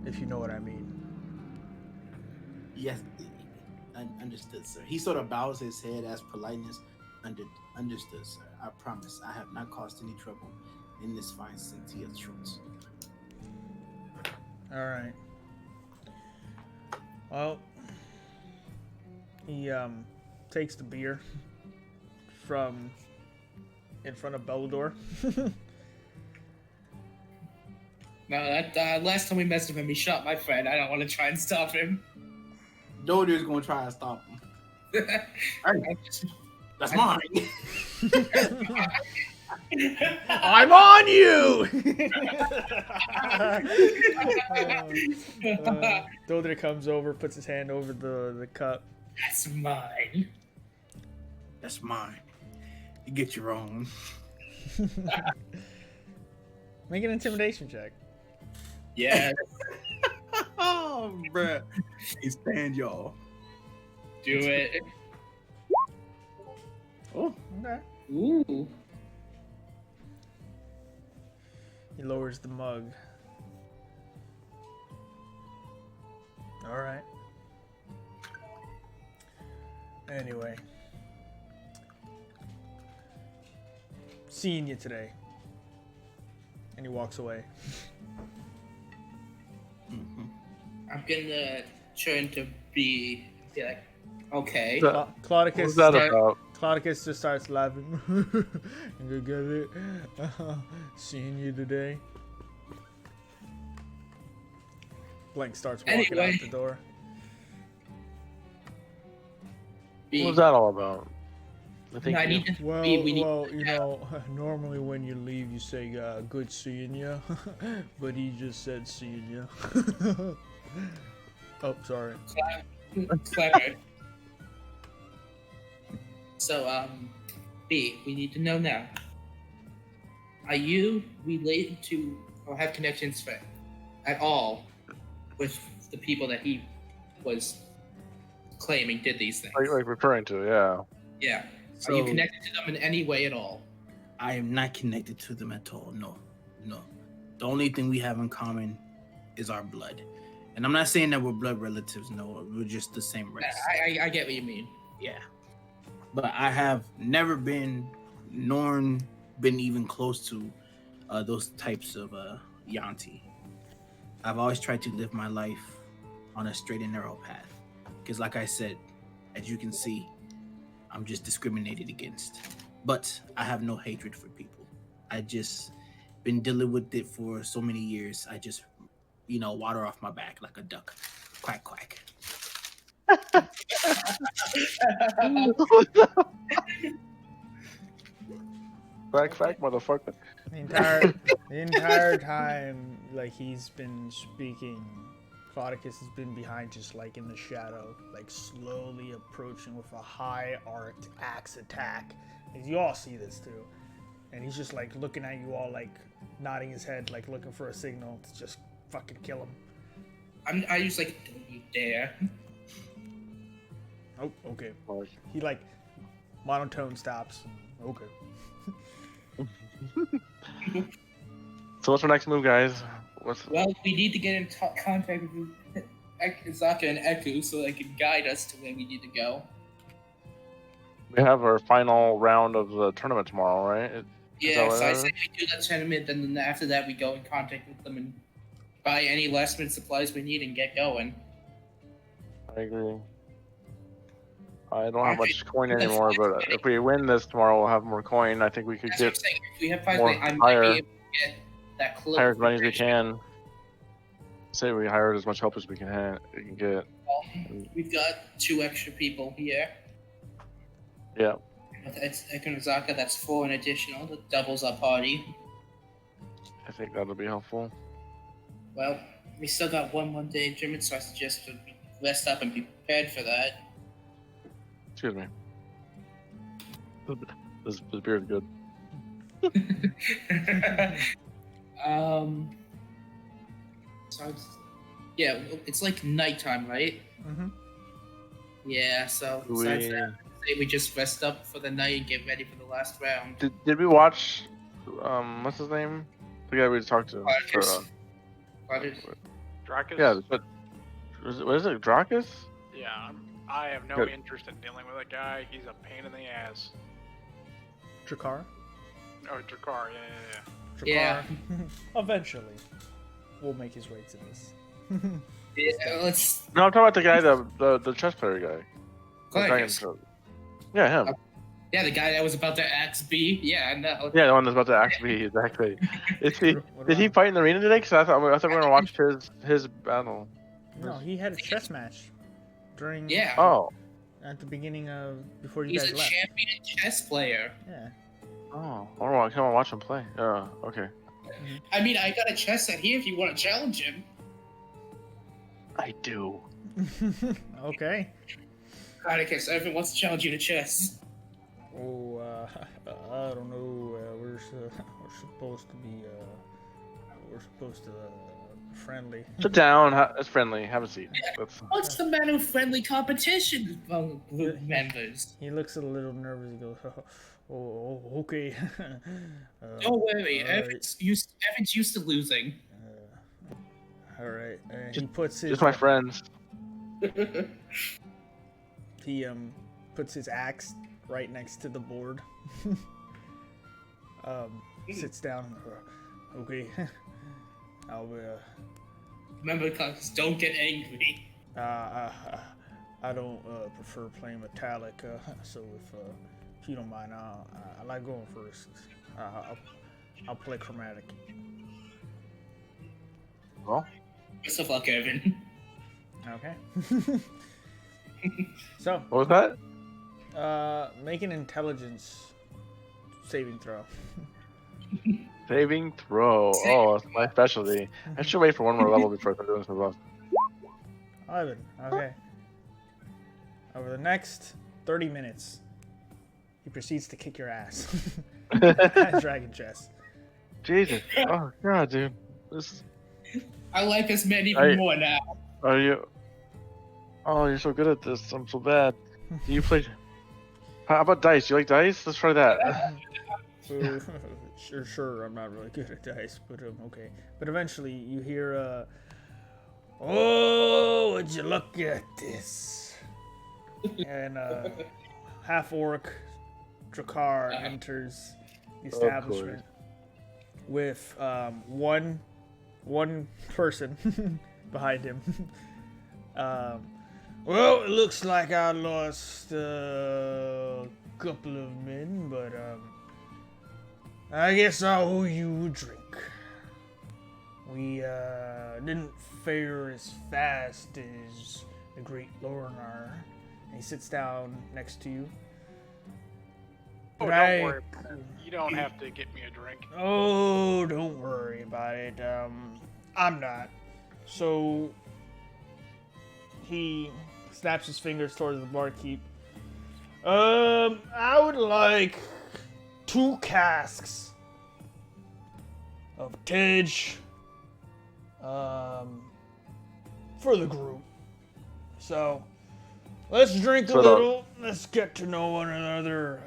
if you know what I mean. Yes, understood, sir. He sort of bows his head as politeness. Understood, sir. I promise I have not caused any trouble in this fine city of Schultz. All right. Well, he takes the beer from in front of Bellador. No, that last time we messed with him, he shot my friend. I don't want to try and stop him. Nobody's gonna try to stop him. That's mine. I'm on you! Dodra comes over, puts his hand over the cup. That's mine. That's mine. You get your own. Make an intimidation check. Yeah. Oh, bruh. He's stand y'all. Do it. Oh, okay. Ooh. He lowers the mug. All right. Anyway. Seeing you today. And he walks away. Mm-hmm. I'm gonna turn to be like, okay. Claudicus, What's that about? Claudicus just starts laughing. You get it? Seeing you today. Blank starts walking out the door. What's that all about? I need to Well, be, we need you know, normally when you leave, you say, good seeing you. But he just said seeing you. Oh, sorry. clever. So, B, we need to know now. Are you related to or have connections for, at all with the people that he was claiming did these things? Like referring to, yeah. Yeah. So, Are you connected to them in any way at all? I am not connected to them at all. No. The only thing we have in common is our blood. And I'm not saying that we're blood relatives, no. We're just the same race. I get what you mean. Yeah. But I have never been, nor been even close to those types of Yanti. I've always tried to live my life on a straight and narrow path. Because, like I said, as you can see, I'm just discriminated against. But I have no hatred for people. I just been dealing with it for so many years. I just, water off my back like a duck. Quack, quack. Fact, motherfucker. The entire time, like, he's been speaking, Claudicus has been behind, just like in the shadow, like slowly approaching with a high arced axe attack. And you all see this too. And he's just like looking at you all, like nodding his head, like looking for a signal to just fucking kill him. I just like, don't you dare. Oh, okay. He like monotone stops. Okay. So what's our next move, guys? Well, we need to get in contact with Zaka and Eku so they can guide us to where we need to go. We have our final round of the tournament tomorrow, right? Yeah, so I say we do that tournament, and then after that we go in contact with them and buy any last minute supplies we need and get going. I agree. I don't have much coin anymore, but if we win this tomorrow, we'll have more coin. I think we could That's what I'm get saying. If we have 5 more I might be able to get that cloak. hire as many as we can. Say we hired as much help as we can get. Well, we've got 2 extra people here. Yeah. With Eku and Zaka, that's 4 in additional. That doubles our party. I think that'll be helpful. Well, we still got one day in German, so I suggest we rest up and be prepared for that. Excuse me. This beer is good. So yeah, it's like nighttime, right? Mm-hmm. Yeah, so besides that, say we just rest up for the night and get ready for the last round. Did we watch what's his name? The guy we talked to. Dracus? Yeah, but what is it, Dracus? Yeah, I have no interest in dealing with that guy. He's a pain in the ass. Drakkar? Oh, Drakkar, yeah. Drakkar. Yeah. Eventually, will make his way to this. Yeah, let's. No, I'm talking about the guy, the chess player guy. Claudius. Yeah, him. Yeah, the guy that was about to axe B. Yeah, I know. Yeah, the one that's about to axe me, exactly. Did he What fight in the arena today? Because I thought we were gonna watch his battle. No, he had a chess match during. Yeah. Oh. At the beginning of before you He's guys a left. champion chess player. Yeah. Oh. I want to watch him play. Okay. I mean, I got a chess set here if you want to challenge him. I do. Okay. Claudicus, everyone wants to challenge you to chess. Oh, I don't know. We're supposed to be. Friendly. Sit down. It's friendly. Have a seat. What's the matter with friendly competition among group members? He looks a little nervous. He goes, "Oh, okay." Don't worry, all Evan's used to losing. All right. He puts his. Just my friends. He puts his axe right next to the board. Sits down. Okay. I'll Remember, Claudicus, don't get angry. I don't prefer playing metallic, so if you don't mind, I like going first. I'll play chromatic. Well, Best of luck, Evan. Okay. So, what was that? make an intelligence saving throw. Saving throw. Oh, that's my specialty. I should wait for one more level before I start doing some stuff. 11. Okay. Over the next 30 minutes, he proceeds to kick your ass at Dragon Chess. Jesus. Oh god, dude. I like this man even more now. Are you? Oh, you're so good at this. I'm so bad. Do you play? How about dice? You like dice? Let's try that. Sure. I'm not really good at dice, but okay. But eventually, you hear, "Oh, would you look at this?" And half orc Drakkar enters the establishment with one person behind him. Well, it looks like I lost a couple of men, but I guess I owe you a drink. We didn't fare as fast as the great Lornar. And he sits down next to you. Oh, But don't worry about it. You don't have to get me a drink. Oh, don't worry about it. I'm not. So he snaps his fingers towards the barkeep. I would like 2 casks of Tej, for the group. So let's drink a little. Let's get to know one another.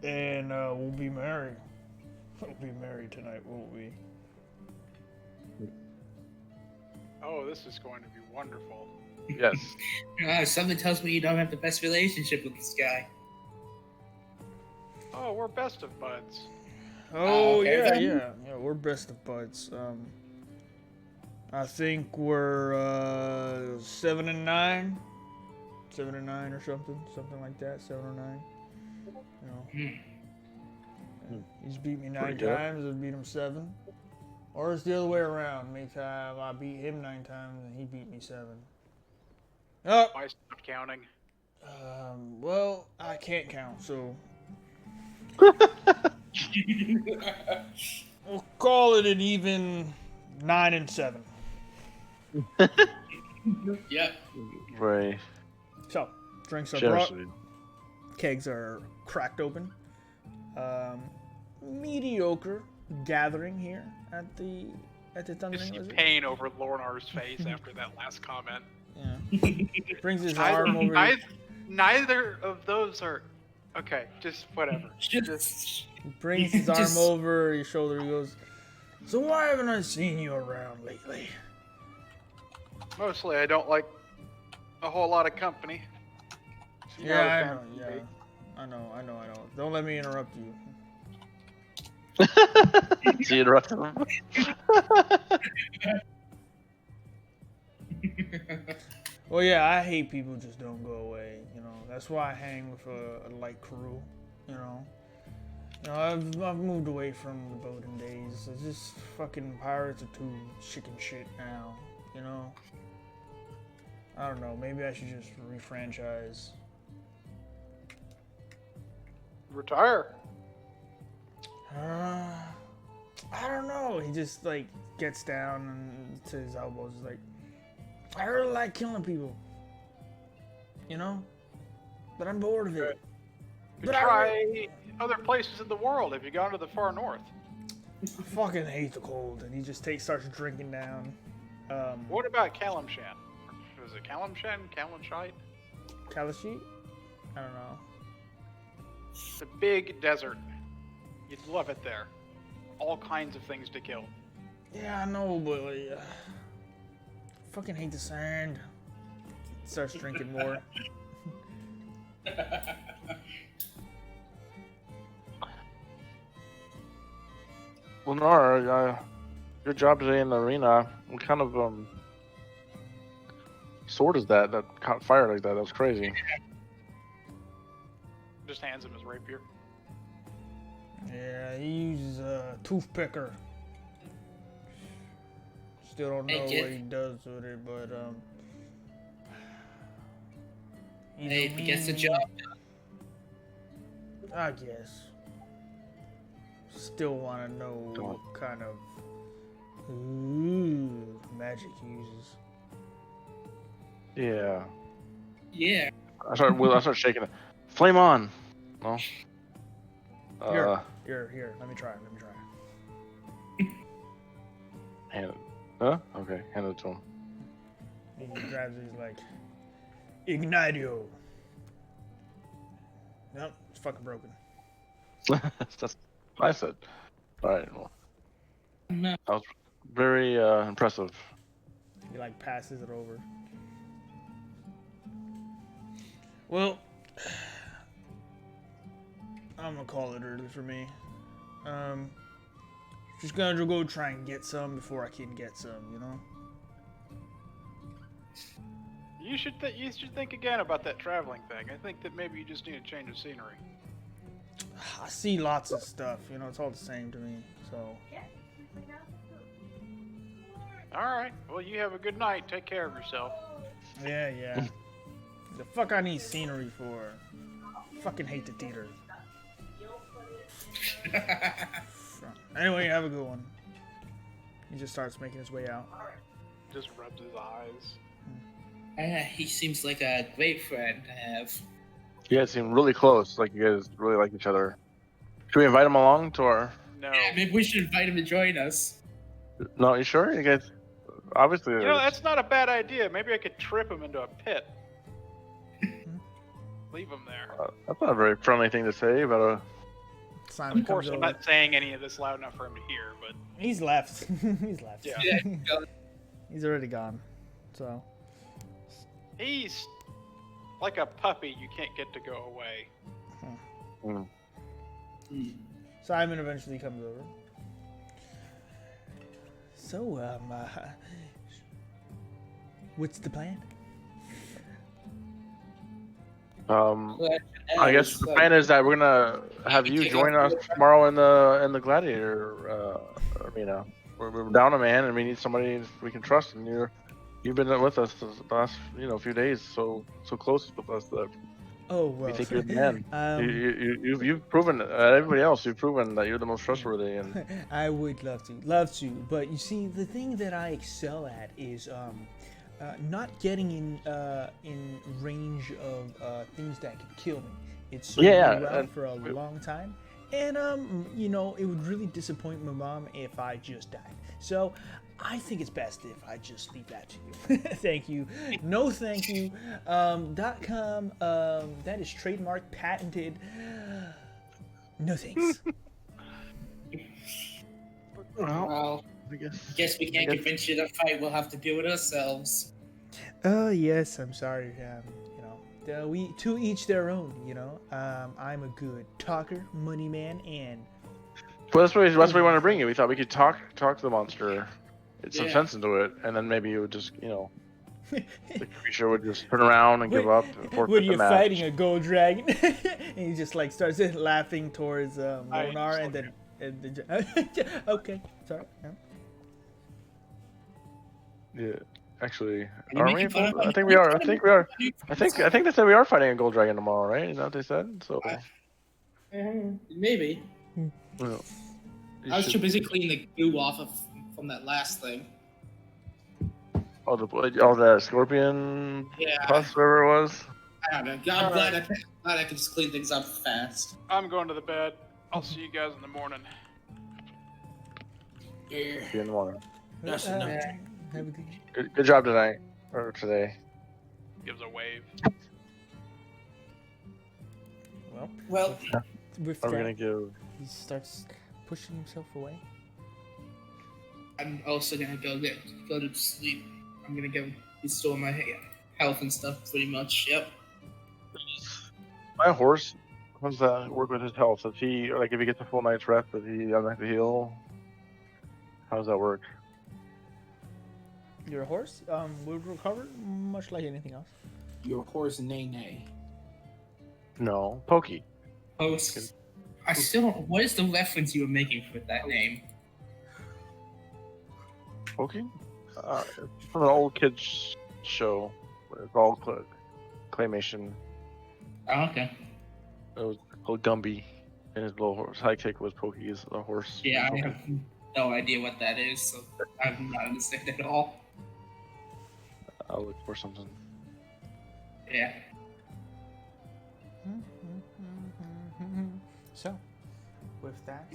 And we'll be married. We'll be married tonight, won't we? Oh, this is going to be wonderful. Yes. Something tells me you don't have the best relationship with this guy. Oh, we're best of buds. Oh, okay, yeah, then. yeah. We're best of buds. I think we're 7 and 9. 7 and 9 or something like that. 7 or 9. You know. He's beat me 9 Pretty good. times. I've beat him 7. Or it's the other way around. Maybe I beat him 9 times and he beat me 7. Oh, I stopped counting. well, I can't count, so we'll call it an even 9 and 7. Yeah. Very So, drinks are brought. generously. Kegs are cracked open. Mediocre gathering here at the Just Thundering see Lizard. pain over Lornar's face after that last comment. Yeah. Brings his arm over. Neither of those are. Okay, just whatever. Just Brings his arm Just- over your shoulder. He goes, "So why haven't I seen you around lately?" Mostly, I don't like a whole lot of company. You Yeah, how I the know. family Yeah, be. I know. Don't let me interrupt you. See, interrupted him. Well, yeah, I hate people who just don't go away. You know, that's why I hang with a light crew. You know, I've moved away from the boating days. It's just fucking pirates are too chicken shit now. You know, I don't know. Maybe I should just refranchise. Retire. I don't know. He just like gets down and to his elbows. He's like, I really like killing people. You know, but I'm bored of it. You But I try other places in the world. Have you gone to the far north? I fucking hate the cold, and he just starts drinking down. What about Kalimshan? Was it Kalimshan? Kalimshite? Kalashit? I don't know. It's a big desert. You'd love it there. All kinds of things to kill. Yeah, I know, but like, fucking hate the sand. Starts drinking more. Lenar, your job today in the arena. What kind of sword is that caught fire like that? That was crazy. Just hands him his rapier. Yeah, he uses a toothpicker. Still don't know Hey, what kid. he does with it, but he's hey, a if he gets the mean- job, I guess. Still want to know Go on. what kind of magic he uses. Yeah. yeah. I started shaking it. Flame on. No. Here, let me try. Hand it. Huh? Okay, hand it to him. He grabs it, he's like, Ignitio. Nope, it's fucking broken. That's what I said. Alright, well, No. that was very impressive. He like passes it over. Well, I'm gonna call it early for me. Just gonna go try and get some before I can get some, you know? You should think again about that traveling thing. I think that maybe you just need a change of scenery. I see lots of stuff. You know, it's all the same to me. So. All right. Well, you have a good night. Take care of yourself. Yeah. The fuck I need scenery for? Fucking hate the theater. Anyway, have a good one. He just starts making his way out. Just rubs his eyes. He seems like a great friend to have. You guys seem really close. Like you guys really like each other. Should we invite him along to our? No. Yeah, maybe we should invite him to join us. No, you sure? You guys obviously. You know, that's not a bad idea. Maybe I could trip him into a pit. Leave him there. That's not a very friendly thing to say about a. Simon Of course, comes I'm over. not saying any of this loud enough for him to hear, but He's left. He's left. Yeah. Yeah. He's already gone. So. he's like a puppy. You can't get to go away. Simon eventually comes over. So, what's the plan? I guess the plan is that we're gonna have you join us tomorrow in the gladiator arena. We're down a man, and we need somebody we can trust. And you've been with us the last few days, so close with us that Oh well. we think you're the man. You've proven everybody else. You've proven that you're the most trustworthy. And I would love to, but you see, the thing that I excel at is not getting in range of things that could kill me. It's served me well for a long time, and it would really disappoint my mom if I just died. So I think it's best if I just leave that to you. Thank you. No, thank you. .com. That is trademark, patented. No thanks. Well, I guess we can't convince you to fight. We'll have to do it ourselves. Oh yes, I'm sorry. We to each their own. I'm a good talker, money man, and. Well, that's what we want to bring you. We thought we could talk to the monster, get some sense into it, and then maybe you would just, the creature would just turn around and give up. When you're fighting a gold dragon, and he just like starts laughing towards Lonar, and then okay, sorry. Yeah, actually, are we? I think we are. I think they said we are fighting a gold dragon tomorrow, right? Is that what they said? So Maybe. well, I was too busy cleaning the goo off from that last thing. all the scorpion pus, whatever it was. I don't know. I'm glad I can just clean things up fast. I'm going to the bed. I'll see you guys in the morning. See you in the morning. That's enough. Have a good. Good job tonight or today. Gives a wave. Well, With Are we that, gonna give? he starts pushing himself away. I'm also gonna go to sleep. I'm gonna go restore my health and stuff. Pretty much. Yep. My horse. How does that work with his health? Does he if he gets a full night's rest, does he automatically heal? How does that work? Your horse will recover much like anything else. Your horse Nene. No, Pokey. Post. I still don't. What is the reference you were making with that name? Pokey? It's from an old kids show. It's all claymation. Oh, okay. It was called Gumby, and his little horse sidekick was Pokey's the horse. Yeah, I have no idea what that is, so I'm not understanding at all. I'll look for something. Yeah. So, with that,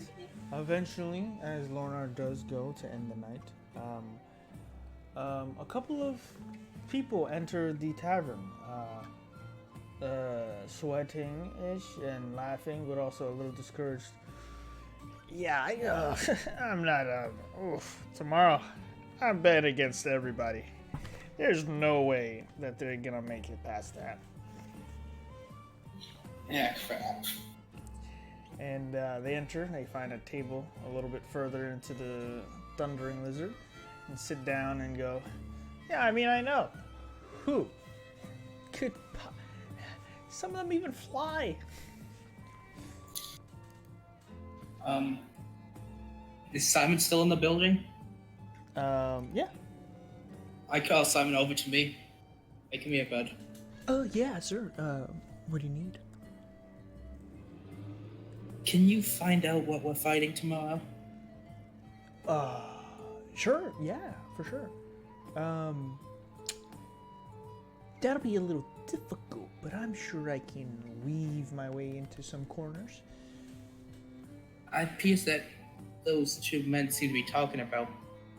eventually, as Lornar does go to end the night, a couple of people enter the tavern, sweating-ish and laughing, but also a little discouraged. Yeah, I'm not. Tomorrow, I'm bet against everybody. There's no way that they're gonna make it past that. Yeah, crap. And they enter, they find a table a little bit further into the Thundering Lizard, and sit down and go, yeah, I mean, I know. Who? could. Some of them even fly. Is Simon still in the building? Yeah. I call Simon over to me. Make me a bed. Yeah, sir. What do you need? Can you find out what we're fighting tomorrow? Sure. Yeah, for sure. That'll be a little difficult, but I'm sure I can weave my way into some corners. I appears that those two men seem to be talking about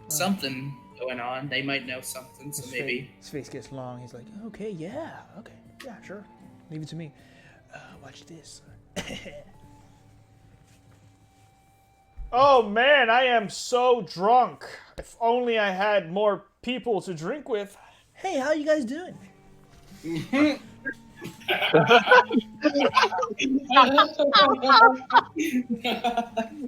something going on. They might know something, so maybe. His face gets long. He's like, okay, yeah, sure. Leave it to me. Watch this. Oh man, I am so drunk. If only I had more people to drink with. Hey, how you guys doing?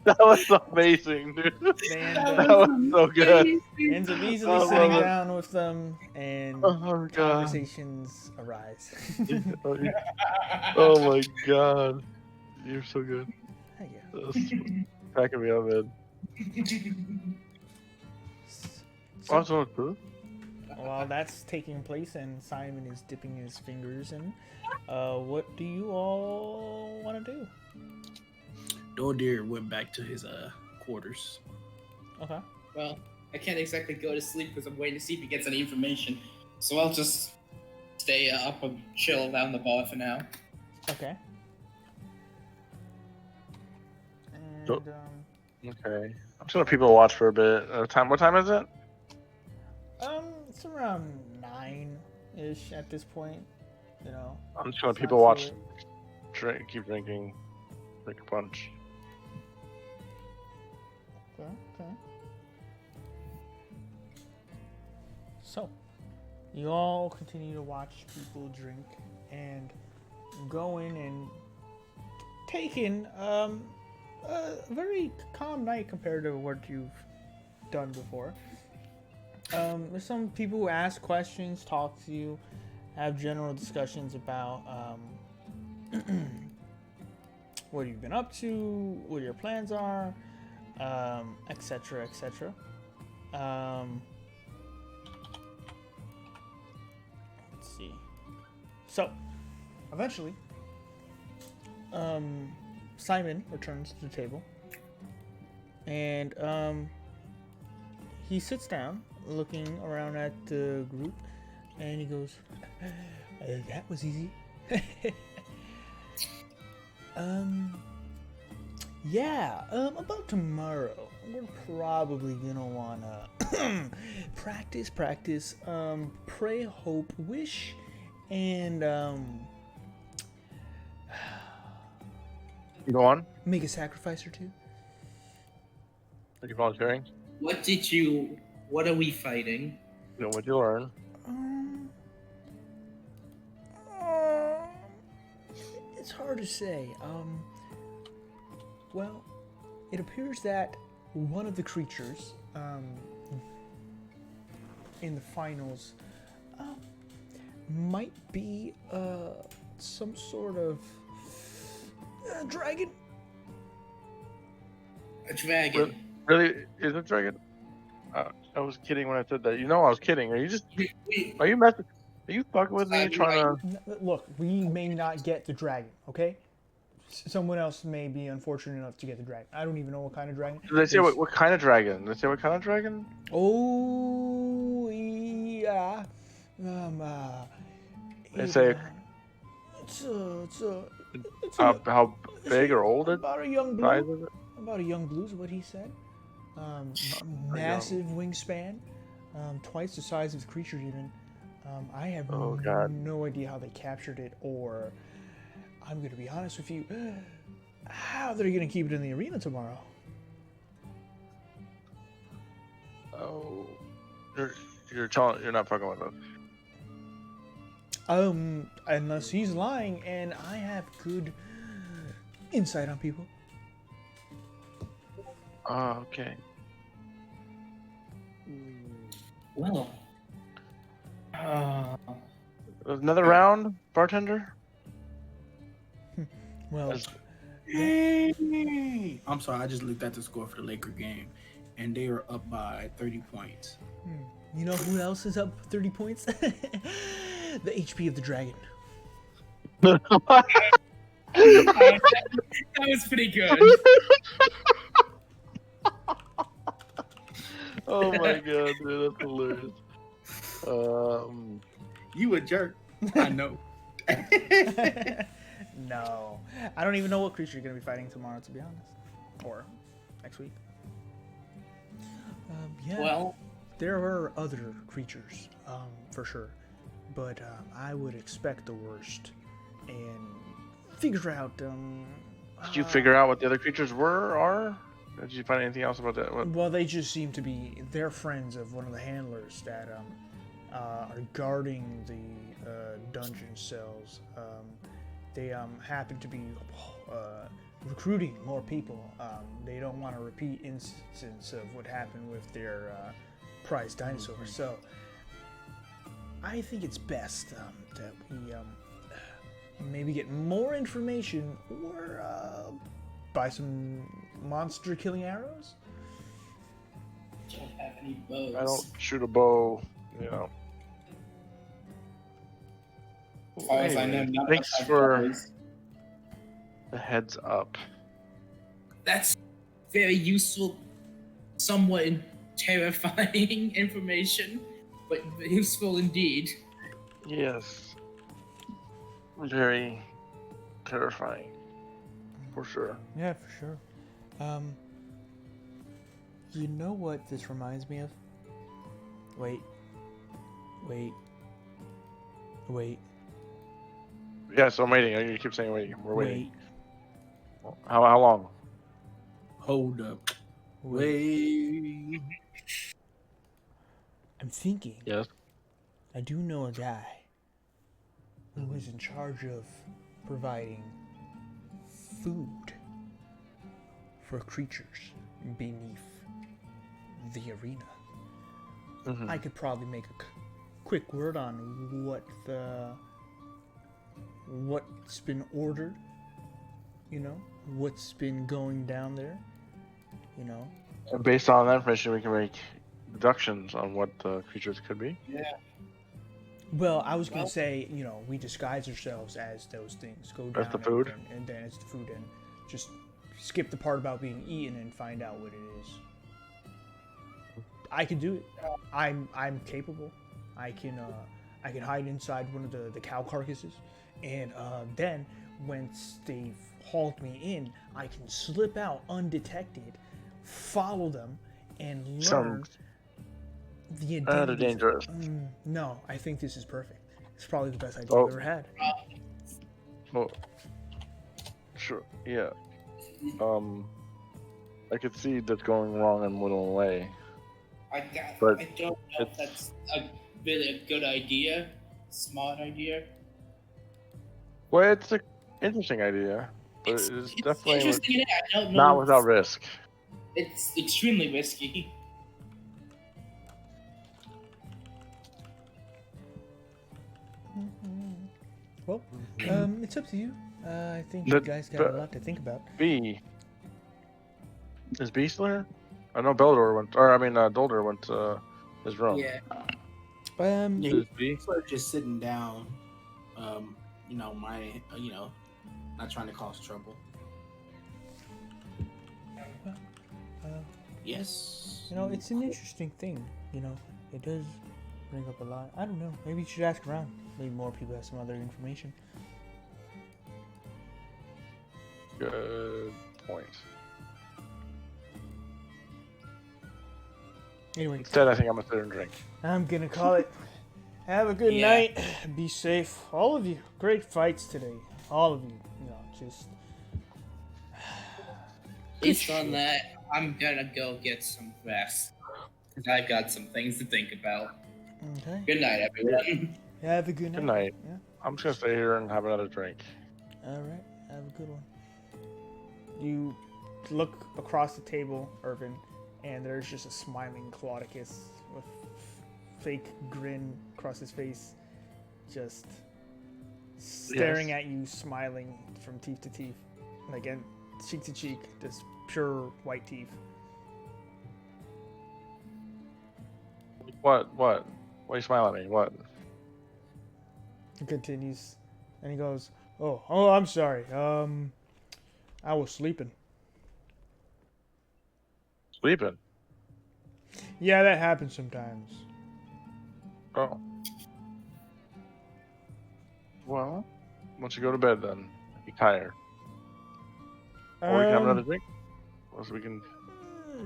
That was amazing, dude. And, That was so good. ends up easily sitting down with them, and Oh, God. conversations arise. Oh my god. You're so good. Thank you. That's cracking me up, man. So, Awesome. while that's taking place and Simon is dipping his fingers in, what do you all want to do? Doldir went back to his quarters. Okay. Well, I can't exactly go to sleep because I'm waiting to see if he gets any information. So I'll just stay up and chill down the bar for now. Okay. And, So- Okay. I'm just gonna people watch for a bit. What time is it? it's around 9-ish at this point. You know. I'm just gonna it's people not watch, too late. keep drinking, drink a bunch. Okay. So, you all continue to watch people drink and go in and take in a very calm night compared to what you've done before. There's some people who ask questions, talk to you, have general discussions about what you've been up to, what your plans are, etc., etc. Let's see. So, eventually, Simon returns to the table, and he sits down, looking around at the group, and he goes, "That was easy." Yeah, about tomorrow, we're probably gonna wanna practice, pray, hope, wish, and Go on. make a sacrifice or two. Are you volunteering? What are we fighting? You know what you learn. It's hard to say. Well, it appears that one of the creatures in the finals might be some sort of dragon. A dragon. Really? Is it dragon? I was kidding when I said that. You know I was kidding. Are you messing? Are you fucking with me? Trying to? Look, we may not get the dragon, okay? Someone else may be unfortunate enough to get the dragon. I don't even know what kind of dragon. Did they say what kind of dragon? Did they say what kind of dragon? Oh, yeah. They say It's how big or old it about a young size blue. is it? About a young blue is what he said. Massive wingspan, twice the size of the creature even. I have Oh, God. no idea how they captured it, or I'm gonna be honest with you, how they're gonna keep it in the arena tomorrow. Oh, you're not fucking with us. Unless he's lying, and I have good insight on people. Oh, okay. Well, Another round, bartender. Well, As- I'm sorry, I just looked at the score for the Laker game, and they are up by 30 points. you know who else is up 30 points? The HP of the dragon. That was pretty good. Oh my god, dude, that's hilarious. You a jerk. I know. No, I don't even know what creature you're gonna be fighting tomorrow, to be honest, or next week. Yeah, Well, there are other creatures, for sure, but I would expect the worst and figure out. Did you figure out what the other creatures are? Did you find anything else about that? Well, they just seem to be. They're friends of one of the handlers that are guarding the dungeon cells. They happen to be recruiting more people. They don't want a repeat instance of what happened with their prized dinosaur. So I think it's best that we maybe get more information or buy some monster killing arrows. don't have any bows. I don't shoot a bow, you know. As far as I know, Anyway, none of thanks us have for bows. the heads up. That's very useful, somewhat terrifying information, but useful indeed. Yes. Very terrifying. For sure. Yeah, for sure. You know what this reminds me of? Wait. Yeah, so I'm waiting. You keep saying waiting. We're waiting. How long? Hold up. Wait. I'm thinking. Yes. I do know a guy who is in charge of providing food for creatures beneath the arena. Mhm. I could probably make a quick word on what's been ordered, you know, what's been going down there, you know. And based on that information, we can make deductions on what the creatures could be. Well, I was gonna say, you know, we disguise ourselves as those things, go down As the food? and then it's the food, and just skip the part about being eaten and find out what it is. I can do it. I'm capable. I can hide inside one of the cow carcasses, and then once they've hauled me in, I can slip out undetected, follow them, and learn Sounds the rather identities. dangerous. No, I think this is perfect. It's probably the best idea Oh. I've ever had. Well, sure. Yeah. I could see that's going wrong in one way. But I don't know if that's really a good idea, smart idea. Well, it's an interesting idea, but it's definitely interesting. I don't know. not without risk. It's extremely risky. Well, it's up to you. I think you But- guys got but- a lot to think about. B. Is B still here? I know Beldor went, or I mean, Dolder went to his room. Yeah. Yeah, Is B? sort of just sitting down. You know, not trying to cause trouble. Yes. You know, it's an interesting thing. You know, it does bring up a lot. I don't know. Maybe you should ask around. Maybe more people have some other information. Good point. Anyway, Instead, I think I'm gonna sit and drink. I'm gonna call it. Have a good Yeah. night. Be safe, all of you. Great fights today, all of you. You know, just. Based on that, I'm gonna go get some rest. 'Cause I've got some things to think about. Okay. Good night, everyone. Have a good night. Good night. Yeah. I'm just gonna stay here and have another drink. All right. Have a good one. You look across the table, Irvin, and there's just a smiling Claudicus with fake grin across his face. just staring at you, smiling from teeth to teeth, like and cheek to cheek, just pure white teeth. What? Why are you smiling at me? What? He continues, and he goes, "Oh, I'm sorry. I was sleeping." Sleeping? Yeah, that happens sometimes. Oh. Well, why don't you go to bed then? You're tired. Or we can have another drink? Or so we can...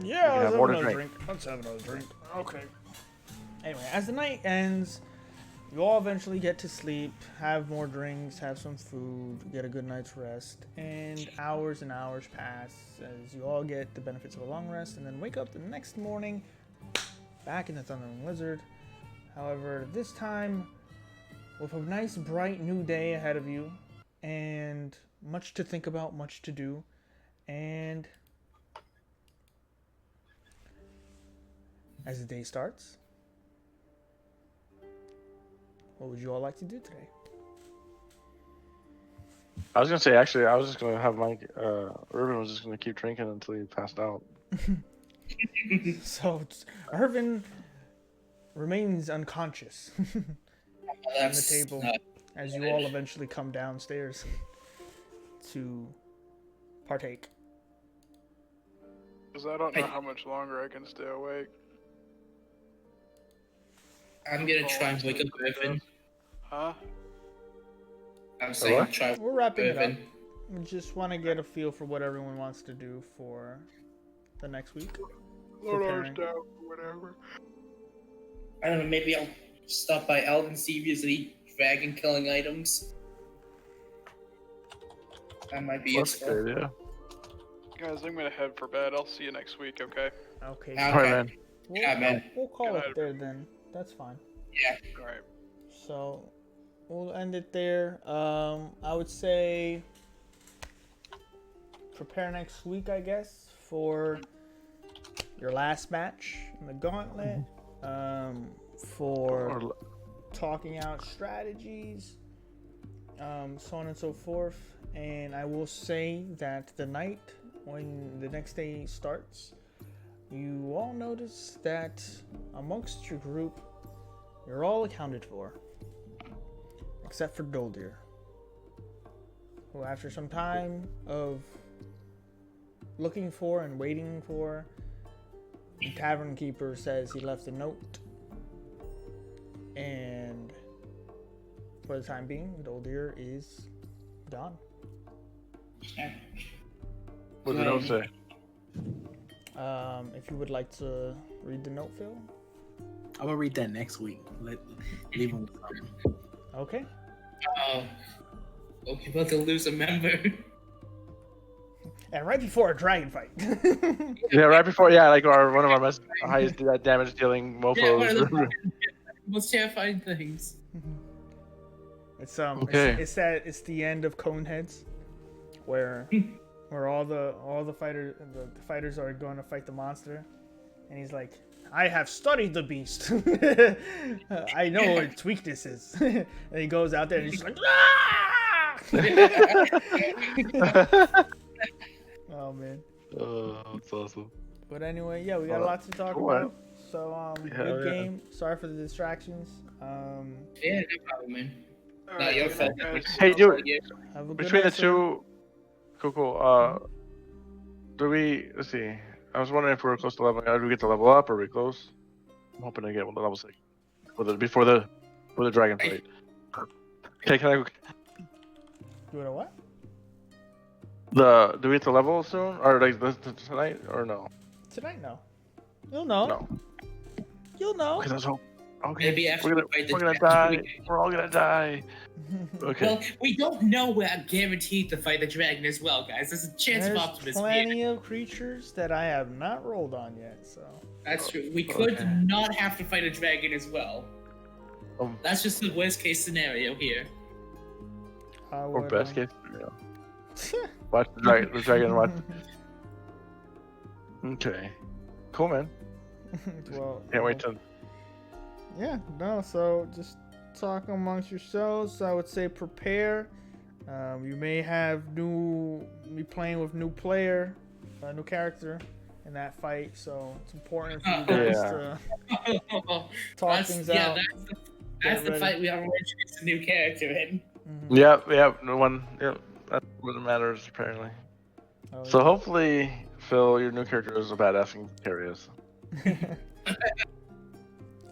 Yeah, can let's have have more to another drink. drink. Let's have another drink. Okay. Anyway, as the night ends, you all eventually get to sleep, have more drinks, have some food, get a good night's rest, and hours pass as you all get the benefits of a long rest, and then wake up the next morning back in the Thundering Lizard. However, this time with a nice, bright new day ahead of you, and much to think about, much to do, and as the day starts, what would you all like to do today? I was gonna say, actually, I was just gonna have Mike, Irvin was just gonna keep drinking until he passed out. So, Irvin remains unconscious on the table as you all eventually come downstairs to partake. Because I don't know how much longer I can stay awake. I'm gonna try and wake up Irvin. Huh? I'm saying try. We're wrapping it up. Irvin. We just want to get a feel for what everyone wants to do for the next week. Lord Preparing. down, whatever. I don't know. Maybe I'll stop by Alvin and see if there's any dragon killing items. That might be That's useful. good, yeah. Guys, I'm gonna head for bed. I'll see you next week, okay? Okay. Okay. Alright, man. Yeah, man. We'll call Good it night. there then. That's fine. Yeah. Alright. So we'll end it there. I would say prepare next week, I guess, for your last match in the gauntlet. For talking out strategies, so on and so forth. And I will say that the night when the next day starts, you all notice that amongst your group, you're all accounted for, except for Doldir, who after some time of looking for and waiting for, the tavern keeper says he left a note, and for the time being, Doldir is gone. What did the note say? If you would like to read the note, Phil. I'm gonna read that next week. Leave him with something. Okay. Oh, we're about to lose a member. And right before a dragon fight. Yeah, right before, yeah, like one of our highest damage dealing Yeah, one of mofos. the most terrifying things. It's Okay. it's the end of Coneheads, where all the fighters are going to fight the monster, and he's like, I have studied the beast. I know its weaknesses. And he goes out there and he's just like, ah! Oh man. Oh, that's awesome. But anyway, yeah, we got a lot to talk cool, about. So good yeah. game. Sorry for the distractions. Yeah, no problem, man. Not Alright, your good fault. night, guys. Hey, dude, Have a good between the night, sir. two, cool. Do we? Let's see. I was wondering if we were close to leveling. Do we get to level up? Or are we close? I'm hoping to get one to level 6 before the dragon fight. Okay, can I? You want a what? Do we get to level soon, or like tonight, or no? Tonight, no. You'll know. No. You'll know. Because I was hoping. Okay, Maybe after we're we fight the gonna dragon. die. We're all gonna die. Okay. Well, we don't know we're guaranteed to fight the dragon as well, guys. There's a chance of There's optimism plenty here. of creatures that I have not rolled on yet, so. That's true. We could Okay. not have to fight a dragon as well. That's just the worst case scenario here. I Or would, best case scenario. Watch the dragon. Watch. Okay. Cool, man. Well, Can't wait to. Yeah, no, so just talk amongst yourselves. I would say prepare. You may have be playing with new character in that fight, so it's important for you guys to talk things out. That's the fight we are introducing a new character in. Mm-hmm. Yep. No one. Yep. That's what matters apparently. Oh, So yeah. hopefully, Phil, your new character is a badass and can carry us.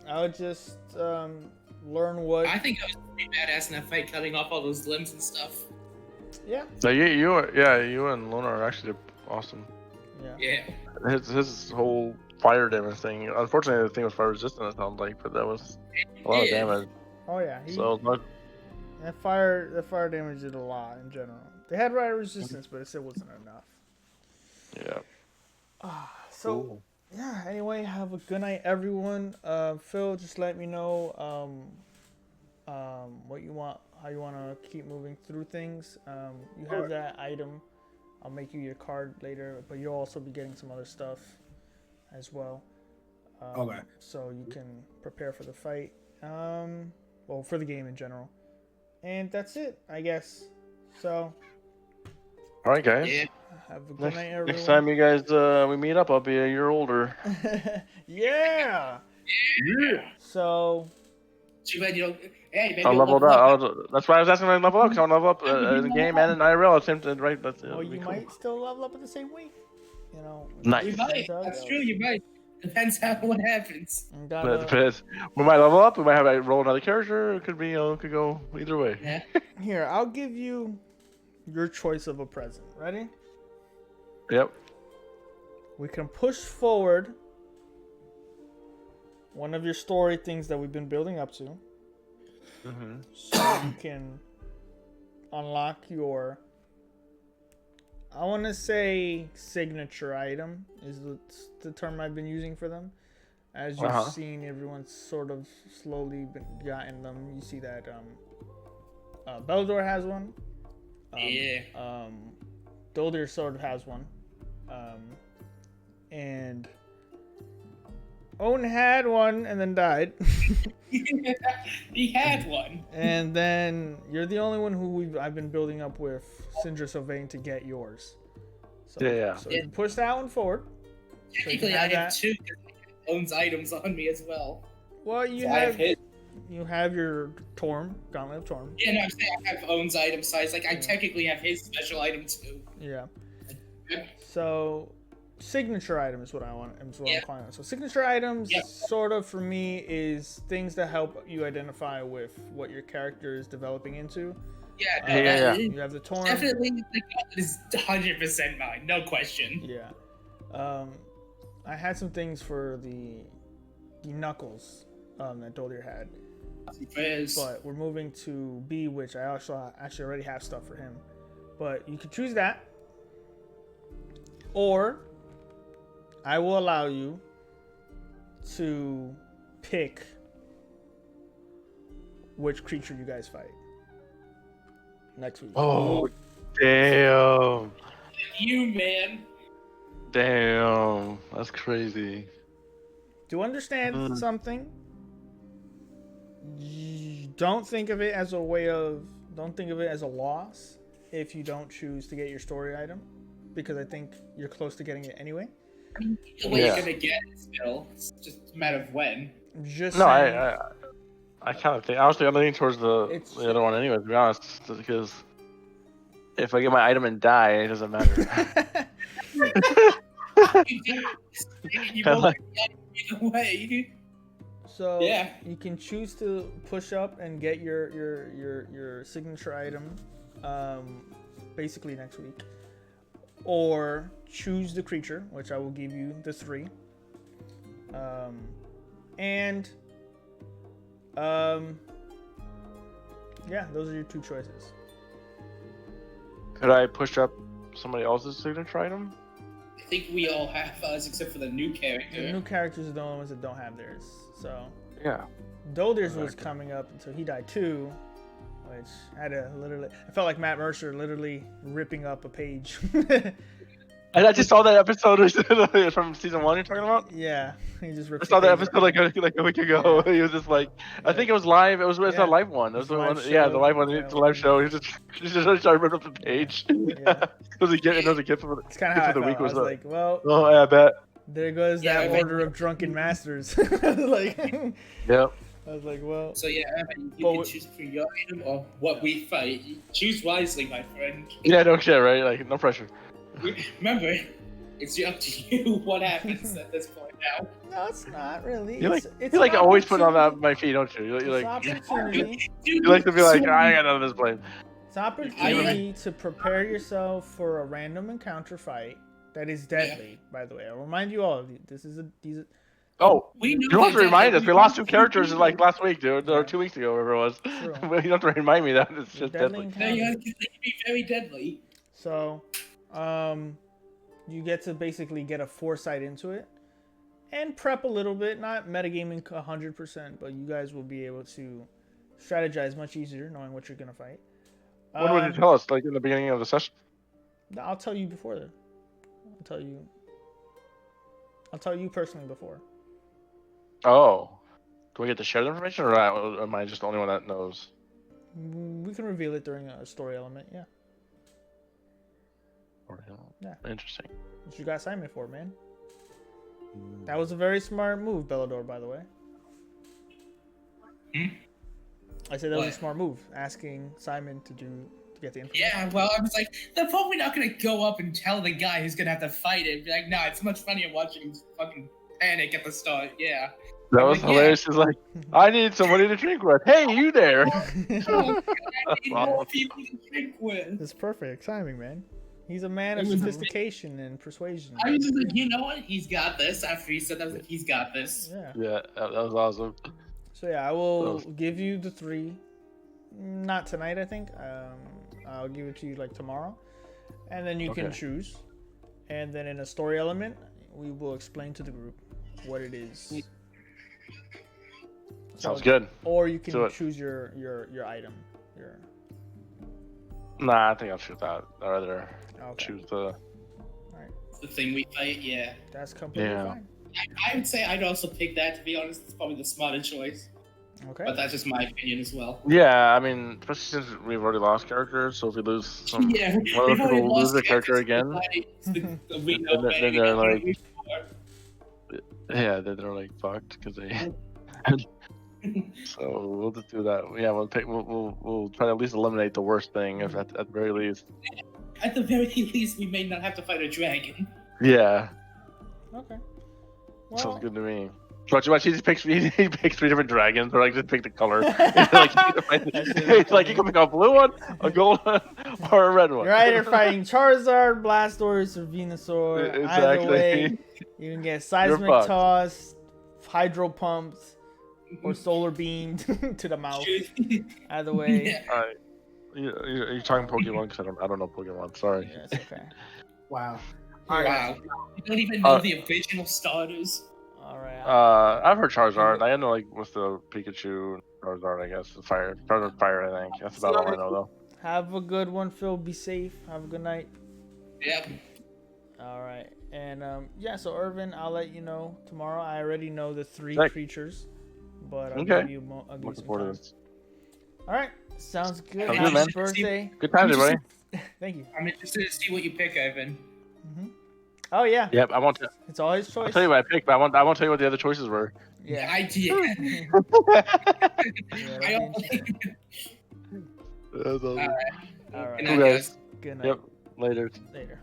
I would just learn what. I think I was pretty badass in that fight, cutting off all those limbs and stuff. Yeah. So you and Luna are actually awesome. Yeah. His whole fire damage thing. Unfortunately, the thing was fire resistant. It sounds like, but that was a lot of damage. Oh yeah. That fire damage did a lot in general. They had rider resistance, but it still wasn't enough. Yeah. So Cool. yeah. Anyway, have a good night, everyone. Phil, just let me know what you want, how you want to keep moving through things. You have that item. I'll make you your card later, but you'll also be getting some other stuff as well. Okay. So you can prepare for the fight. Well, for the game in general. And that's it, I guess. So. All right, guys. Yeah. Have a good night, everyone. Next time you guys we meet up, I'll be a year older. Yeah. So. Too bad you don't. Hey, maybe I'll level up. That's why I was asking if I level up. Because I want to level up in the game and in IRL. It's tempted, right? That's Well, you might still level up in the same week. You know. Nice. You might. That's true. You might. Depends on what happens. But it depends. We might level up. We might have to roll another character. It could be. It could go either way. Yeah. Here, I'll give you your choice of a present. Ready? Yep. We can push forward one of your story things that we've been building up to. Mm-hmm. So you can unlock your, I want to say, signature item is the term I've been using for them. As you've seen, everyone's sort of slowly been gotten them. You see that Beldor has one. Doldir sort of has one. And Owen had one and then died. He had one. And then you're the only one who I've been building up with Sindra Sylvain to get yours. So, So you can push that one forward. Technically, so I have two because he owns items on me as well. Well, you have your Torm, Gauntlet of Torm. Yeah, no, I'm saying I have owns item size. Like, I technically have his special item too. Yeah. So, signature item is what I want. I'm calling it. So, signature items, sort of for me, is things that help you identify with what your character is developing into. Yeah. You have the Torm. Definitely, the Gauntlet is 100% mine, no question. Yeah. I had some things for the Knuckles that Doldir had. But we're moving to B, which I also actually already have stuff for him. But you can choose that. Or I will allow you to pick which creature you guys fight next week. Oh, damn. You, man. Damn. That's crazy. To understand something, don't think of it as a loss if you don't choose to get your story item, because I think you're close to getting it anyway. The way you're gonna get it still. It's just a matter of when. I kind of think honestly I'm leaning towards the other one anyway, to be honest, because if I get my item and die, it doesn't matter. You won't get either way. So you can choose to push up and get your signature item basically next week, or choose the creature, which I will give you the 3, those are your 2 choices. Could I push up somebody else's signature item? I think we all have us except for the new character. The new characters are the only ones that don't have theirs. So Doldir's was coming up until he died too, which I had to I felt like Matt Mercer literally ripping up a page. I just saw that episode from season 1 you're talking about. Yeah, he just rips I saw the that page episode like a week ago. Yeah. He was just like, I Yeah. think it was live. It's Yeah. a live one. It was It's a the live one. Yeah, the show. live one. Yeah, It's a live show. He just started ripping up the page. Yeah. It was a gift for It's kind of how I the felt. week I was was like, well, oh yeah, I bet. there goes Yeah, that order of drunken masters. Like, Yep. I was like, well, So yeah, Evan, you But can we- choose for your item or what we fight. Choose wisely, my friend. Yeah, no shit, right? Like no pressure. Remember, it's up to you what happens at this point now. no, it's not really. You like it's you like an always put on opportunity. my feet, don't you? You It's like opportunity. you like to be like I ain't got none of this blame. It's opportunity to prepare yourself for a random encounter fight that is deadly. By the way, I'll remind you all. These are Oh, We know you don't have to that remind us. We lost 2 we- characters like last week, dude, or 2 weeks ago, whatever it was. True. You don't have to remind me that. It's just deadly deadly. Yeah, encounters. they can be very deadly. So, you get to basically get a foresight into it and prep a little bit, not metagaming 100%, but you guys will be able to strategize much easier knowing what you're going to fight. What would you tell us, like in the beginning of the session? I'll tell you before then. I'll tell you personally before. Oh, do we get to share the information, or am I just the only one that knows? We can reveal it during a story element, yeah. Yeah. Interesting. What you got Simon for, man? That was a very smart move, Bellador, by the way. I said that was a What? smart move, asking Simon to get the information. Yeah, well, I was like, they're probably not gonna go up and tell the guy who's gonna have to fight it. Be like, nah, it's much funnier watching him fucking panic at the start. Yeah. That was Yeah. hilarious. He's like, I need somebody to drink with. Hey, you there? Oh, I need more people to drink with. It's perfect timing, man. He's a man It of was- sophistication and persuasion. I was just like, you know what? He's got this. After he said that, I was like, he's got this. Yeah. Yeah, that was awesome. So yeah, I will give you the 3. Not tonight, I think. I'll give it to you like tomorrow, and then you can Okay. choose. And then in a story element, we will explain to the group what it is. Sounds good. Or you Do can it. choose your item. Nah, I think I'll shoot that. I'd rather Okay. choose the. The thing we fight, yeah. That's completely Yeah. fine. I would say I'd also pick that, to be honest. It's probably the smarter choice. Okay. But that's just my opinion as well. Yeah, I mean, especially since we've already lost characters, so if we lose some, Yeah, one we've of those already people lose lost their character again, We know then they're like, yeah, then they're like fucked because they. So we'll just do that. Yeah, we'll try to at least eliminate the worst thing, if at the very least. At the very least, we may not have to fight a dragon. Yeah, Okay. sounds Well, good to me. Watch, he picks 3 different dragons, or like just pick the color. It's like you can pick a blue one, a gold one, or a red one. you're either fighting Charizard, Blastoise, or Venusaur. Either Exactly. way, you can get Seismic fucked. Toss, Hydro Pumped, or Solar Beamed to the mouth. Either way, Yeah. Alright. You're talking Pokemon because I don't know Pokemon. Sorry. yeah, it's okay. Wow. Wow. You don't even know the original starters. All right. I've heard Charizard. I know like with the Pikachu, Charizard, I guess. Fire, I think. That's about all I know though. Have a good one, Phil. Be safe. Have a good night. Yep. All right. And yeah, so Irvin, I'll let you know tomorrow. I already know the 3 Thanks. creatures, but I'll Okay. give you I'll give you Looking some forward to time. this. All right. Sounds good. Sounds Happy good, man. birthday. Good times, everybody. Thank you. I'm interested to see what you pick, Ivan. Oh yeah, Yep, I want to. it's all his I'll choice. tell you what I picked, but I won't tell you what the other choices were. Yeah. I did. Yeah, I that'll be interesting. That was awesome. All right. Good Cool, night, guys. Good night. Yep. Later. Later.